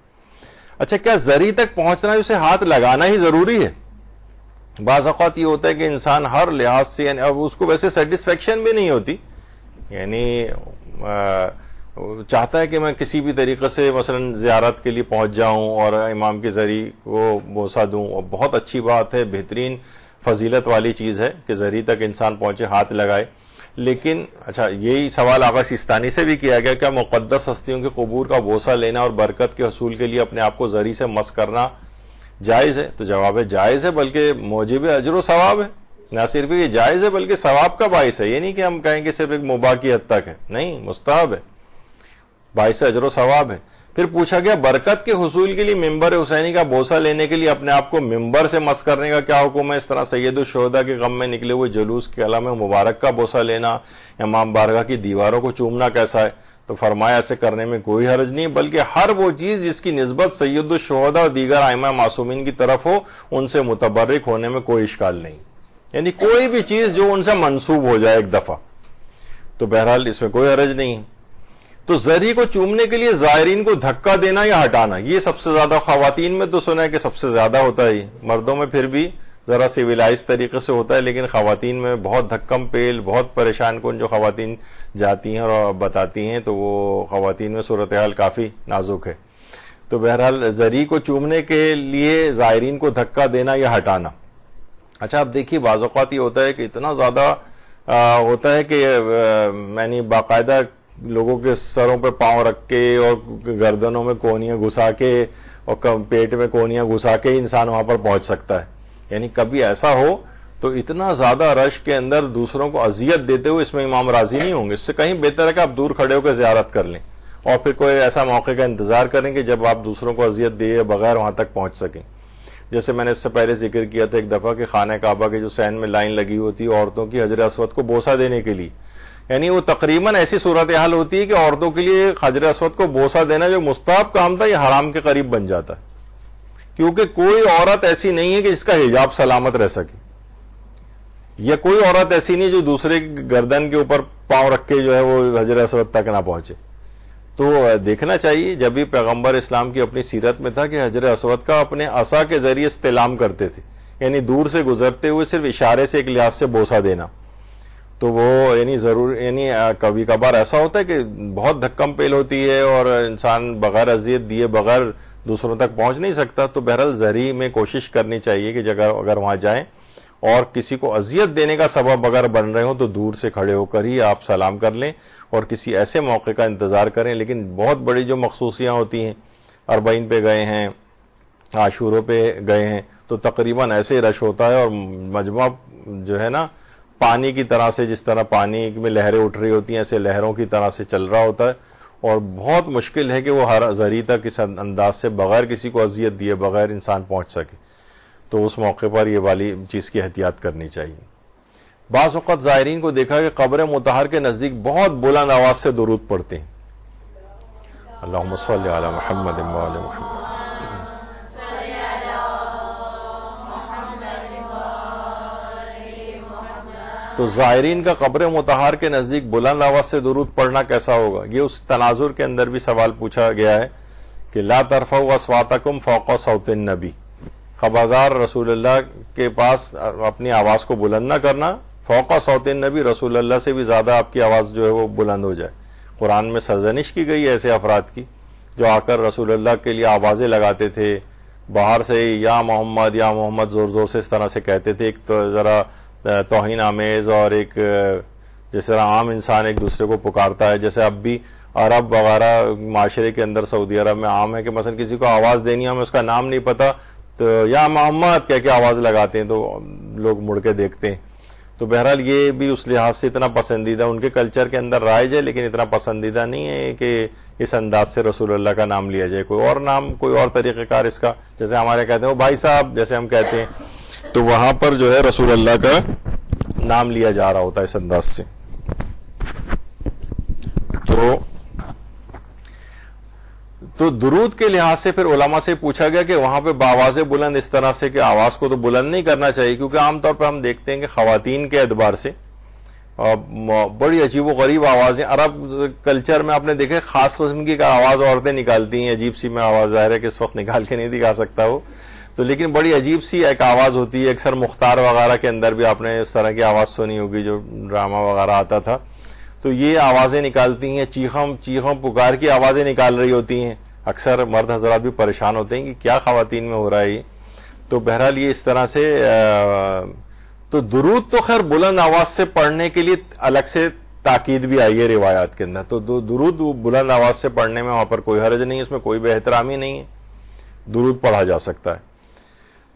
اچھا، کیا زری تک پہنچنا ہے اسے ہاتھ لگانا ہی ضروری ہے؟ بعض اوقات یہ ہوتا ہے کہ انسان ہر لحاظ سے، یعنی اب اس کو ویسے سیٹسفیکشن بھی نہیں ہوتی، یعنی چاہتا ہے کہ میں کسی بھی طریقے سے مثلا زیارت کے لیے پہنچ جاؤں اور امام کے زری کو بوسہ دوں، اور بہت اچھی بات ہے، بہترین فضیلت والی چیز ہے کہ زری تک انسان پہنچے، ہاتھ لگائے۔ لیکن اچھا، یہی سوال آغا سیستانی سے بھی کیا گیا، کیا مقدس ہستیوں کے قبور کا بوسہ لینا اور برکت کے حصول کے لیے اپنے آپ کو زری سے مس کرنا جائز ہے؟ تو جواب ہے جائز ہے، بلکہ موجب اجر و ثواب ہے۔ نہ صرف یہ جائز ہے بلکہ ثواب کا باعث ہے. یہ نہیں کہ ہم کہیں کہ صرف ایک مباح کی حد تک ہے, نہیں, مستحب ہے, باعث اجر و ثواب ہے. پھر پوچھا گیا برکت کے حصول کے لیے ممبر حسینی کا بوسہ لینے کے لیے اپنے آپ کو ممبر سے مس کرنے کا کیا حکم ہے؟ اس طرح سید الشہداء کے غم میں نکلے ہوئے جلوس کے علم مبارک کا بوسہ لینا, امام بارگاہ کی دیواروں کو چومنا کیسا ہے؟ تو فرمایا ایسے کرنے میں کوئی حرج نہیں, بلکہ ہر وہ چیز جس کی نسبت سید الشہداء اور دیگر ائمہ معصومین کی طرف ہو ان سے متبرک ہونے میں کوئی اشکال نہیں. یعنی کوئی بھی چیز جو ان سے منسوب ہو جائے ایک دفعہ, تو بہرحال اس میں کوئی حرج نہیں. تو زری کو چومنے کے لیے زائرین کو دھکا دینا یا ہٹانا, یہ سب سے زیادہ خواتین میں تو سنا ہے کہ سب سے زیادہ ہوتا ہے, مردوں میں پھر بھی ذرا سویلائز طریقے سے ہوتا ہے, لیکن خواتین میں بہت دھکم پیل, بہت پریشان کن جو خواتین جاتی ہیں اور بتاتی ہیں, تو وہ خواتین میں صورتحال کافی نازک ہے. تو بہرحال زری کو چومنے کے لیے زائرین کو دھکا دینا یا ہٹانا. اچھا اب دیکھیے بعض اوقات یہ ہوتا ہے کہ اتنا زیادہ ہوتا ہے کہ یعنی باقاعدہ لوگوں کے سروں پہ پاؤں رکھ کے اور گردنوں میں کونیاں گھسا کے اور پیٹ میں کونیاں گھسا کے انسان وہاں پر پہنچ سکتا ہے. یعنی کبھی ایسا ہو تو اتنا زیادہ رش کے اندر دوسروں کو اذیت دیتے ہوئے اس میں امام راضی نہیں ہوں گے. اس سے کہیں بہتر ہے کہ آپ دور کھڑے ہو کے زیارت کر لیں اور پھر کوئی ایسا موقع کا انتظار کریں کہ جب آپ دوسروں کو اذیت دیے بغیر وہاں تک پہنچ سکیں. جیسے میں نے اس سے پہلے ذکر کیا تھا ایک دفعہ کہ خانہ کعبہ کے جو سین میں لائن لگی ہوتی ہے عورتوں کی حجر اسود کو بوسہ دینے کے لیے, یعنی وہ تقریباً ایسی صورتحال ہوتی ہے کہ عورتوں کے لیے حجر اسود کو بوسہ دینا جو مستحب کام تھا یہ حرام کے قریب بن جاتا ہے, کیونکہ کوئی عورت ایسی نہیں ہے کہ جس کا حجاب سلامت رہ سکے, یا کوئی عورت ایسی نہیں جو دوسرے گردن کے اوپر پاؤں رکھ کے جو ہے وہ حجر اسود تک نہ پہنچے. تو دیکھنا چاہیے, جب بھی پیغمبر اسلام کی اپنی سیرت میں تھا کہ حجر اسود کا اپنے عصا کے ذریعے استلام کرتے تھے, یعنی دور سے گزرتے ہوئے صرف اشارے سے ایک لحاظ سے بوسہ دینا. تو وہ یعنی ضرور یعنی کبھی کبھار ایسا ہوتا ہے کہ بہت دھکم پیل ہوتی ہے اور انسان بغیر اذیت دیے بغیر دوسروں تک پہنچ نہیں سکتا. تو بہرحال زری میں کوشش کرنی چاہیے کہ اگر وہاں جائیں اور کسی کو اذیت دینے کا سبب اگر بن رہے ہوں تو دور سے کھڑے ہو کر ہی آپ سلام کر لیں اور کسی ایسے موقع کا انتظار کریں. لیکن بہت بڑی جو مخصوصیاں ہوتی ہیں, اربعین پہ گئے ہیں, عاشوروں پہ گئے ہیں, تو تقریباً ایسے رش ہوتا ہے اور مجمع جو ہے نا پانی کی طرح سے, جس طرح پانی میں لہریں اٹھ رہی ہوتی ہیں ایسے لہروں کی طرح سے چل رہا ہوتا ہے, اور بہت مشکل ہے کہ وہ ہر زری تک اس انداز سے بغیر کسی کو اذیت دیے بغیر انسان پہنچ سکے. تو اس موقع پر یہ والی چیز کی احتیاط کرنی چاہیے. بعض اوقات زائرین کو دیکھا کہ قبر مطہر کے نزدیک بہت بلند آواز سے درود پڑھتے ہیں, اللہم صلی علی محمد و علی محمد. تو زائرین کا قبر مطہر کے نزدیک بلند آواز سے درود پڑھنا کیسا ہوگا؟ یہ اس تناظر کے اندر بھی سوال پوچھا گیا ہے کہ لا ترفعوا اصواتکم فوق صوت النبی, خبردار رسول اللہ کے پاس اپنی آواز کو بلند نہ کرنا, فوق صوت النبی رسول اللہ سے بھی زیادہ آپ کی آواز جو ہے وہ بلند ہو جائے. قرآن میں سرزنش کی گئی ہے ایسے افراد کی جو آ کر رسول اللہ کے لیے آوازیں لگاتے تھے, باہر سے یا محمد زور زور سے اس طرح سے کہتے تھے, ایک تو ذرا توہین آمیز اور ایک جس طرح عام انسان ایک دوسرے کو پکارتا ہے. جیسے اب بھی عرب وغیرہ معاشرے کے اندر سعودی عرب میں عام ہے کہ مثلا کسی کو آواز دینی ہے, ہمیں اس کا نام نہیں پتا تو یا محمد کہہ کے آواز لگاتے ہیں تو لوگ مڑ کے دیکھتے ہیں. تو بہرحال یہ بھی اس لحاظ سے اتنا پسندیدہ ان کے کلچر کے اندر رائج ہے, لیکن اتنا پسندیدہ نہیں ہے کہ اس انداز سے رسول اللہ کا نام لیا جائے. کوئی اور نام, کوئی اور طریقہ کار اس کا, جیسے ہمارے کہتے ہیں وہ بھائی صاحب جیسے ہم کہتے ہیں, تو وہاں پر جو ہے رسول اللہ کا نام لیا جا رہا ہوتا ہے اس انداز سے. تو درود کے لحاظ سے پھر علماء سے پوچھا گیا کہ وہاں پہ بآواز بلند اس طرح سے کہ آواز کو تو بلند نہیں کرنا چاہیے, کیونکہ عام طور پہ ہم دیکھتے ہیں کہ خواتین کے اعتبار سے بڑی عجیب و غریب آوازیں, عرب کلچر میں آپ نے دیکھے خاص قسم کی آواز عورتیں نکالتی ہیں, عجیب سی میں آواز ظاہر ہے کہ اس وقت نکال کے نہیں دکھا سکتا وہ, تو لیکن بڑی عجیب سی ایک آواز ہوتی ہے. اکثر مختار وغیرہ کے اندر بھی آپ نے اس طرح کی آواز سنی ہوگی جو ڈرامہ وغیرہ آتا تھا, تو یہ آوازیں نکالتی ہیں, چیخم پکار کی آوازیں نکال رہی ہوتی ہیں. اکثر مرد حضرات بھی پریشان ہوتے ہیں کہ کیا خواتین میں ہو رہا ہے یہ. تو بہرحال یہ اس طرح سے تو درود تو خیر بلند آواز سے پڑھنے کے لیے الگ سے تاکید بھی آئی ہے روایات کے اندر, تو درود بلند آواز سے پڑھنے میں وہاں پر کوئی حرج نہیں, اس میں کوئی بے احترامی نہیں ہے, درود پڑھا جا سکتا ہے.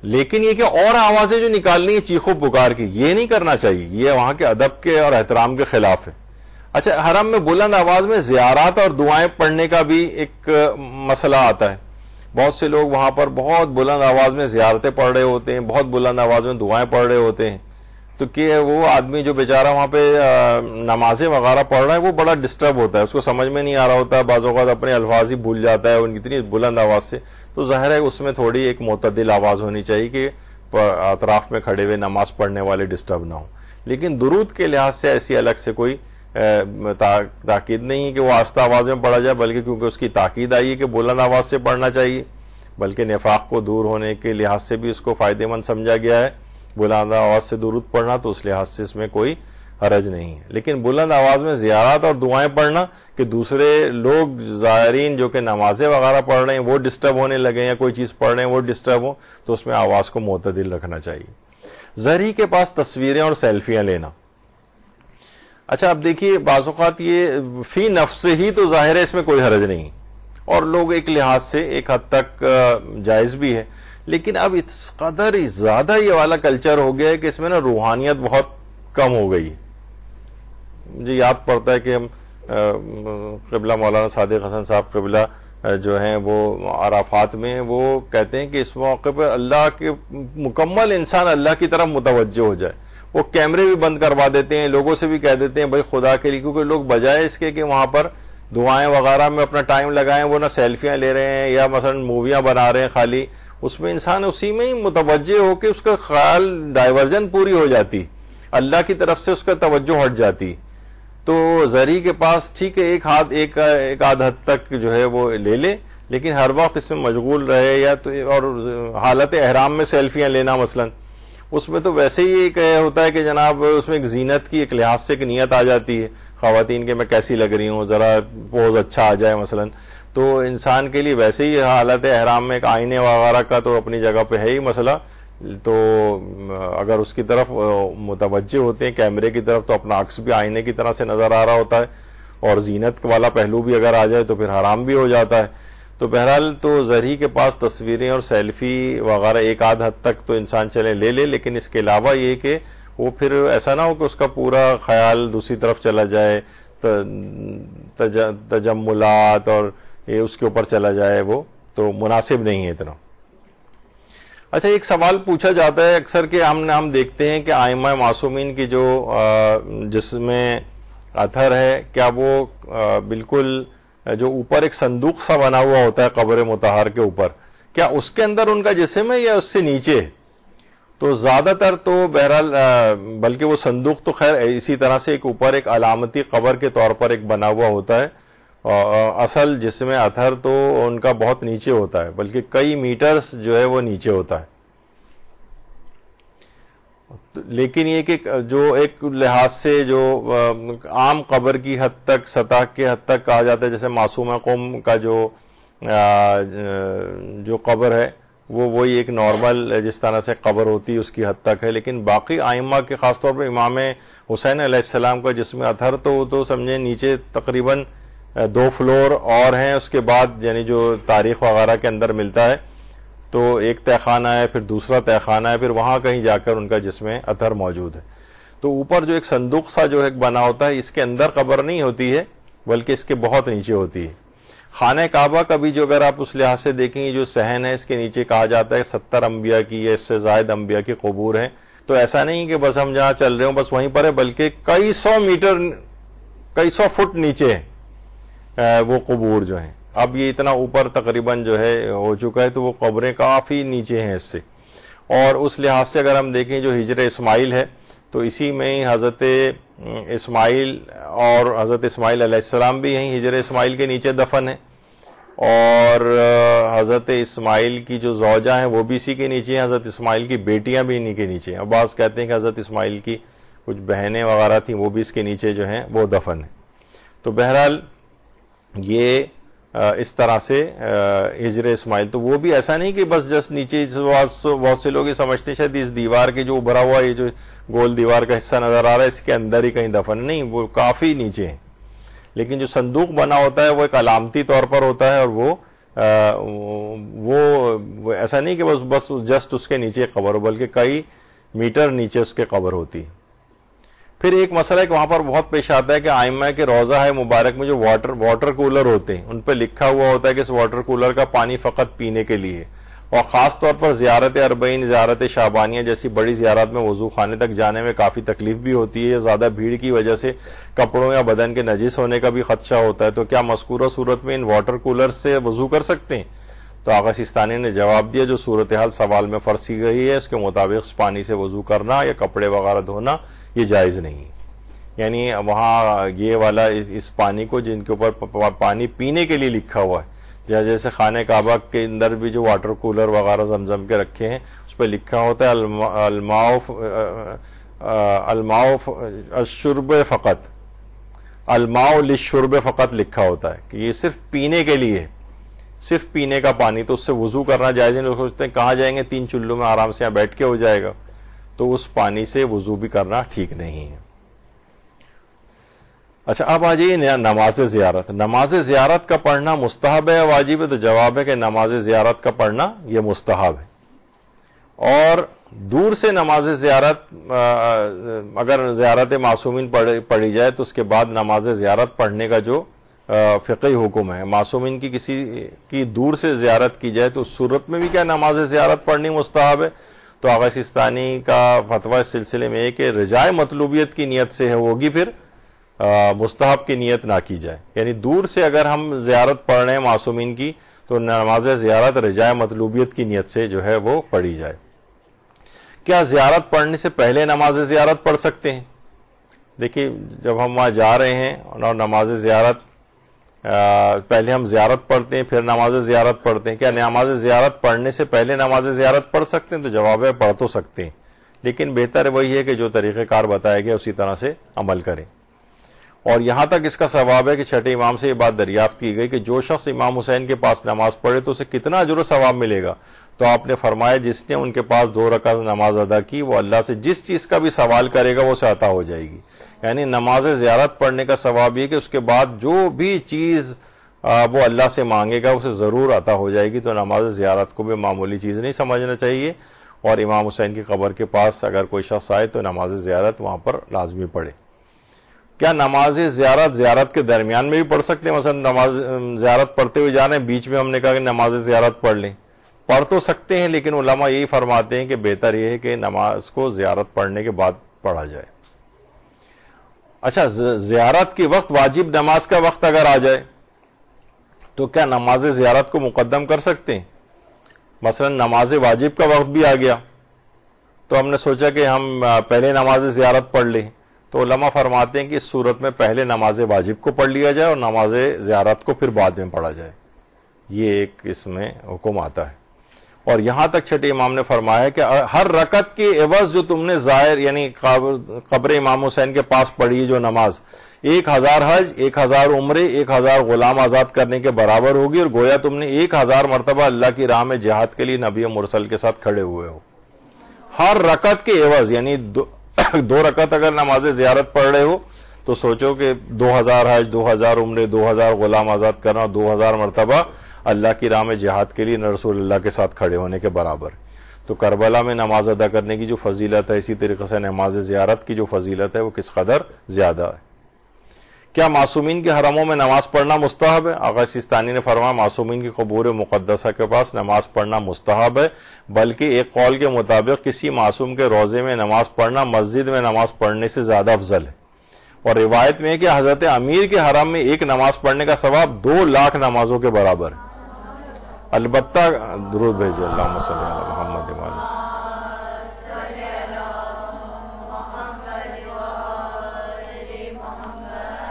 لیکن یہ کہ اور آوازیں جو نکالنی ہے چیخو پکار کی، یہ نہیں کرنا چاہیے، یہ وہاں کے ادب کے اور احترام کے خلاف ہے۔ اچھا، حرم میں بلند آواز میں زیارات اور دعائیں پڑھنے کا بھی ایک مسئلہ آتا ہے۔ بہت سے لوگ وہاں پر بہت بلند آواز میں زیارتیں پڑھ رہے ہوتے ہیں، بہت بلند آواز میں دعائیں پڑھ رہے ہوتے ہیں، تو کہ وہ آدمی جو بیچارہ وہاں پہ نمازیں وغیرہ پڑھ رہا ہے وہ بڑا ڈسٹرب ہوتا ہے، اس کو سمجھ میں نہیں آ رہا ہوتا، بعض اوقات اپنے الفاظ ہی بھول جاتا ہے ان اتنی بلند آواز سے۔ تو ظاہر ہے اس میں تھوڑی ایک معتدل آواز ہونی چاہیے کہ اطراف میں کھڑے ہوئے نماز پڑھنے والے ڈسٹرب نہ ہوں۔ لیکن درود کے لحاظ سے ایسی الگ سے کوئی تاکید نہیں ہے کہ وہ آہستہ آواز میں پڑھا جائے، بلکہ کیونکہ اس کی تاکید آئی ہے کہ بلند آواز سے پڑھنا چاہیے، بلکہ نفاق کو دور ہونے کے لحاظ سے بھی اس کو فائدہ مند سمجھا گیا ہے بلند آواز سے درود پڑھنا، تو اس لحاظ سے اس میں کوئی حرج نہیں ہے۔ لیکن بلند آواز میں زیارات اور دعائیں پڑھنا کہ دوسرے لوگ زائرین جو کہ نمازیں وغیرہ پڑھ رہے ہیں وہ ڈسٹرب ہونے لگے یا کوئی چیز پڑھ رہے ہیں وہ ڈسٹرب ہو، تو اس میں آواز کو معتدل رکھنا چاہیے۔ زہری کے پاس تصویریں اور سیلفیاں لینا، اچھا اب دیکھیے بعض اوقات یہ فی نفس ہی تو ظاہر ہے اس میں کوئی حرج نہیں، اور لوگ ایک لحاظ سے ایک حد تک جائز بھی ہے، لیکن اب اس قدر زیادہ یہ والا کلچر ہو گیا ہے کہ اس میں نا روحانیت بہت کم ہو گئی ہے۔ مجھے یاد پڑتا ہے کہ ہم قبلہ مولانا صادق حسن صاحب قبلہ جو ہیں وہ عرفات میں وہ کہتے ہیں کہ اس موقع پر اللہ کے مکمل انسان اللہ کی طرف متوجہ ہو جائے، وہ کیمرے بھی بند کروا دیتے ہیں، لوگوں سے بھی کہہ دیتے ہیں بھائی خدا کے لیے، کیونکہ لوگ بجائے اس کے کہ وہاں پر دعائیں وغیرہ میں اپنا ٹائم لگائیں، وہ نہ سیلفیاں لے رہے ہیں یا مثلا موویاں بنا رہے ہیں خالی، اس میں انسان اسی میں ہی متوجہ ہو کے اس کا خیال ڈائیورژن پوری ہو جاتی، اللہ کی طرف سے اس کا توجہ ہٹ جاتی۔ تو زری کے پاس ٹھیک ہے ایک آدھ حد تک جو ہے وہ لے لے، لیکن ہر وقت اس میں مشغول رہے، یا تو اور حالت احرام میں سیلفیاں لینا مثلا، اس میں تو ویسے ہی ایک ہوتا ہے کہ جناب اس میں ایک زینت کی ایک لحاظ سے ایک نیت آ جاتی ہے خواتین کے میں کیسی لگ رہی ہوں، ذرا پوز اچھا آ جائے مثلا، تو انسان کے لیے ویسے ہی حالت احرام میں ایک آئینے وغیرہ کا تو اپنی جگہ پہ ہے ہی مسئلہ، تو اگر اس کی طرف متوجہ ہوتے ہیں کیمرے کی طرف تو اپنا عکس بھی آئینے کی طرح سے نظر آ رہا ہوتا ہے، اور زینت والا پہلو بھی اگر آ جائے تو پھر حرام بھی ہو جاتا ہے۔ تو بہرحال تو زرہی کے پاس تصویریں اور سیلفی وغیرہ ایک آدھ حد تک تو انسان چلے لے لے، لیکن اس کے علاوہ یہ کہ وہ پھر ایسا نہ ہو کہ اس کا پورا خیال دوسری طرف چلا جائے، تجملات اور یہ اس کے اوپر چلا جائے، وہ تو مناسب نہیں ہے اتنا۔ اچھا ایک سوال پوچھا جاتا ہے اکثر کہ ہم دیکھتے ہیں کہ ائمہ معصومین کی جو جس میں اثر ہے، کیا وہ بالکل جو اوپر ایک صندوق سا بنا ہوا ہوتا ہے قبر مطہر کے اوپر، کیا اس کے اندر ان کا جسم ہے یا اس سے نیچے؟ تو زیادہ تر تو بہرحال بلکہ وہ صندوق تو خیر اسی طرح سے ایک اوپر ایک علامتی قبر کے طور پر ایک بنا ہوا ہوتا ہے، اصل جسم اطہر تو ان کا بہت نیچے ہوتا ہے، بلکہ کئی میٹرز جو ہے وہ نیچے ہوتا ہے۔ لیکن یہ کہ جو ایک لحاظ سے جو عام قبر کی حد تک سطح کے حد تک کہا جاتا ہے، جیسے معصومہ قوم کا جو قبر ہے وہ وہی ایک نارمل جس طرح سے قبر ہوتی ہے اس کی حد تک ہے، لیکن باقی ائمہ کے خاص طور پر امام حسین علیہ السلام کا جسم اطہر تو سمجھیں نیچے تقریباً 2 فلور اور ہیں، اس کے بعد یعنی جو تاریخ وغیرہ کے اندر ملتا ہے تو ایک تہہ خانہ ہے، پھر دوسرا تہہ خانہ ہے، پھر وہاں کہیں جا کر ان کا جسم اطہر موجود ہے۔ تو اوپر جو ایک صندوق سا جو ایک بنا ہوتا ہے، اس کے اندر قبر نہیں ہوتی ہے بلکہ اس کے بہت نیچے ہوتی ہے۔ خانہ کعبہ کا بھی جو اگر آپ اس لحاظ سے دیکھیں گے جو صحن ہے اس کے نیچے کہا جاتا ہے 70 انبیاء کی یا اس سے زائد انبیاء کی قبور ہیں، تو ایسا نہیں کہ بس ہم جہاں چل رہے ہوں بس وہیں پر ہے، بلکہ کئی سو فٹ نیچے ہیں وہ قبور جو ہیں۔ اب یہ اتنا اوپر تقریباً جو ہے ہو چکا ہے، تو وہ قبریں کافی نیچے ہیں اس سے۔ اور اس لحاظ سے اگر ہم دیکھیں جو ہجر اسماعیل ہے تو اسی میں ہی حضرت اسماعیل اور حضرت اسماعیل علیہ السلام بھی یہیں ہجر اسماعیل کے نیچے دفن ہیں، اور حضرت اسماعیل کی جو زوجہ ہیں وہ بھی اسی کے نیچے ہیں، حضرت اسماعیل کی بیٹیاں بھی انہی کے نیچے ہیں، اور بعض کہتے ہیں کہ حضرت اسماعیل کی کچھ بہنیں وغیرہ تھیں وہ بھی اس کے نیچے جو ہیں وہ دفن ہیں۔ تو بہرحال یہ اس طرح سے ہجر اسماعیل، تو وہ بھی ایسا نہیں کہ بس جس نیچے، بہت سے لوگ یہ سمجھتے ہیں شاید اس دیوار کے جو ابھرا ہوا یہ جو گول دیوار کا حصہ نظر آ رہا ہے اس کے اندر ہی کہیں دفن، نہیں، وہ کافی نیچے ہیں۔ لیکن جو صندوق بنا ہوتا ہے وہ ایک علامتی طور پر ہوتا ہے، اور وہ وہ ایسا نہیں کہ بس جسٹ اس کے نیچے قبر ہو، بلکہ کئی میٹر نیچے اس کے قبر ہوتی. پھر ایک مسئلہ ہے کہ وہاں پر بہت پیش آتا ہے کہ ائمہ کے روضہ ہے مبارک میں جو واٹر کولر ہوتے ہیں ان پہ لکھا ہوا ہوتا ہے کہ اس واٹر کولر کا پانی فقط پینے کے لیے، اور خاص طور پر زیارت اربعین، زیارت شعبانیہ جیسی بڑی زیارت میں وضو خانے تک جانے میں کافی تکلیف بھی ہوتی ہے، یا زیادہ بھیڑ کی وجہ سے کپڑوں یا بدن کے نجس ہونے کا بھی خدشہ ہوتا ہے، تو کیا مذکورہ صورت میں ان واٹر کولر سے وضو کر سکتے ہیں؟ تو آغا سیستانی نے جواب دیا جو صورتحال سوال میں فرض کی گئی ہے اس کے مطابق اس پانی سے وضو کرنا یا کپڑے وغیرہ دھونا یہ جائز نہیں. یعنی وہاں یہ والا اس پانی کو جن کے اوپر پانی پینے کے لیے لکھا ہوا ہے، جیسے خانہ کعبہ کے اندر بھی جو واٹر کولر وغیرہ زمزم کے رکھے ہیں اس پہ لکھا ہوتا ہے الماء الشرب فقط، الماء للشرب فقط لکھا ہوتا ہے کہ یہ صرف پینے کے لیے، صرف پینے کا پانی. تو اس سے وضو کرنا جائز نہیں. سوچتے ہیں کہاں جائیں گے، 3 چلوں میں آرام سے یہاں بیٹھ کے ہو جائے گا، تو اس پانی سے وضو بھی کرنا ٹھیک نہیں ہے. اچھا اب آ جائیے نماز زیارت. نماز زیارت کا پڑھنا مستحب ہے واجب ہے؟ تو جواب ہے کہ نماز زیارت کا پڑھنا یہ مستحب ہے. اور دور سے نماز زیارت اگر زیارت معصومین پڑھی جائے تو اس کے بعد نماز زیارت پڑھنے کا جو فقہی حکم ہے، معصومین کی کسی کی دور سے زیارت کی جائے تو اس صورت میں بھی کیا نماز زیارت پڑھنی مستحب ہے؟ تو آغا سیستانی کا فتویٰ اس سلسلے میں ہے کہ رجاء مطلوبیت کی نیت سے ہوگی، پھر مستحب کی نیت نہ کی جائے. یعنی دور سے اگر ہم زیارت پڑھ رہے ہیں معصومین کی تو نماز زیارت رجاء مطلوبیت کی نیت سے جو ہے وہ پڑھی جائے. کیا زیارت پڑھنے سے پہلے نماز زیارت پڑھ سکتے ہیں؟ دیکھیے جب ہم وہاں جا رہے ہیں اور نماز زیارت پہلے ہم زیارت پڑھتے ہیں پھر نماز زیارت پڑھتے ہیں، کیا نماز زیارت پڑھنے سے پہلے نماز زیارت پڑھ سکتے ہیں؟ تو جواب ہے پڑھ تو سکتے ہیں، لیکن بہتر وہی ہے کہ جو طریقہ کار بتایا گیا اسی طرح سے عمل کریں. اور یہاں تک اس کا ثواب ہے کہ چھٹے امام سے یہ بات دریافت کی گئی کہ جو شخص امام حسین کے پاس نماز پڑھے تو اسے کتنا اجر و ثواب ملے گا؟ تو آپ نے فرمایا جس نے ان کے پاس 2 رکعت نماز ادا کی وہ اللہ سے جس چیز کا بھی سوال کرے گا وہ اسے عطا ہو جائے گی. یعنی نماز زیارت پڑھنے کا ثواب یہ کہ اس کے بعد جو بھی چیز وہ اللہ سے مانگے گا اسے ضرور عطا ہو جائے گی. تو نماز زیارت کو بھی معمولی چیز نہیں سمجھنا چاہیے، اور امام حسین کی قبر کے پاس اگر کوئی شخص آئے تو نماز زیارت وہاں پر لازمی پڑھے. کیا نماز زیارت کے درمیان میں بھی پڑھ سکتے ہیں؟ مثلا نماز زیارت پڑھتے ہوئے جا رہے ہیں، بیچ میں ہم نے کہا کہ نماز زیارت پڑھ لیں. پڑھ تو سکتے ہیں، لیکن علماء یہی فرماتے ہیں کہ بہتر یہ ہے کہ نماز کو زیارت پڑھنے کے بعد پڑھا جائے. اچھا زیارت کے وقت واجب نماز کا وقت اگر آ جائے تو کیا نماز زیارت کو مقدم کر سکتے ہیں؟ مثلا نماز واجب کا وقت بھی آ گیا تو ہم نے سوچا کہ ہم پہلے نماز زیارت پڑھ لیں، تو علماء فرماتے ہیں کہ اس صورت میں پہلے نماز واجب کو پڑھ لیا جائے اور نماز زیارت کو پھر بعد میں پڑھا جائے. یہ ایک اس میں حکم آتا ہے. اور یہاں تک چھٹے امام نے فرمایا کہ ہر رکعت کے عوض جو تم نے ظاہر یعنی قبر امام حسین کے پاس پڑھی ہے جو نماز 1000 حج، 1000 عمرے، 1000 غلام آزاد کرنے کے برابر ہوگی، اور گویا تم نے 1000 مرتبہ اللہ کی راہ میں جہاد کے لیے نبی مرسل کے ساتھ کھڑے ہوئے ہو. ہر رکعت کے عوض یعنی 2 رکعت اگر نماز زیارت پڑھ رہے ہو تو سوچو کہ 2000 حج، 2000 عمرے، 2000 غلام آزاد کرنا، 2000 مرتبہ اللہ کی راہ میں جہاد کے لیے رسول اللہ کے ساتھ کھڑے ہونے کے برابر. تو کربلا میں نماز ادا کرنے کی جو فضیلت ہے اسی طریقے سے نماز زیارت کی جو فضیلت ہے وہ کس قدر زیادہ ہے. کیا معصومین کے حرموں میں نماز پڑھنا مستحب ہے؟ آغا سیستانی نے فرمایا معصومین کی قبور مقدسہ کے پاس نماز پڑھنا مستحب ہے، بلکہ ایک قول کے مطابق کسی معصوم کے روضے میں نماز پڑھنا مسجد میں نماز پڑھنے سے زیادہ افضل ہے. اور روایت میں ہے کہ حضرت امیر کے حرم میں ایک نماز پڑھنے کا ثواب 2 لاکھ نمازوں کے برابر ہے. البتہ درود بھیجیے اللہم صلی علی محمد و علی.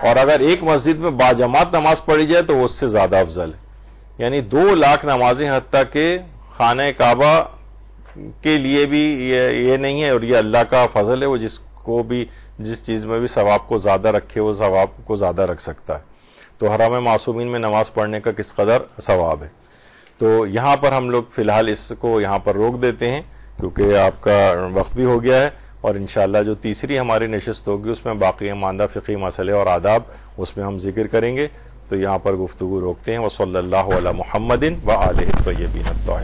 اور اگر ایک مسجد میں باجماعت نماز پڑھی جائے تو وہ اس سے زیادہ افضل ہے. یعنی 2 لاکھ نمازیں، حتیٰ کہ خانہ کعبہ کے لیے بھی یہ نہیں ہے، اور یہ اللہ کا فضل ہے، وہ جس کو بھی جس چیز میں بھی ثواب کو زیادہ رکھے وہ ثواب کو زیادہ رکھ سکتا ہے. تو حرم معصومین میں نماز پڑھنے کا کس قدر ثواب ہے. تو یہاں پر ہم لوگ فی الحال اس کو یہاں پر روک دیتے ہیں کیونکہ آپ کا وقت بھی ہو گیا ہے، اور انشاءاللہ جو تیسری ہماری نشست ہوگی اس میں باقی ماندہ فقہی مسئلے اور آداب اس میں ہم ذکر کریں گے. تو یہاں پر گفتگو روکتے ہیں. وصلی اللہ علی محمد و آلہ الطیبین الطاہرین.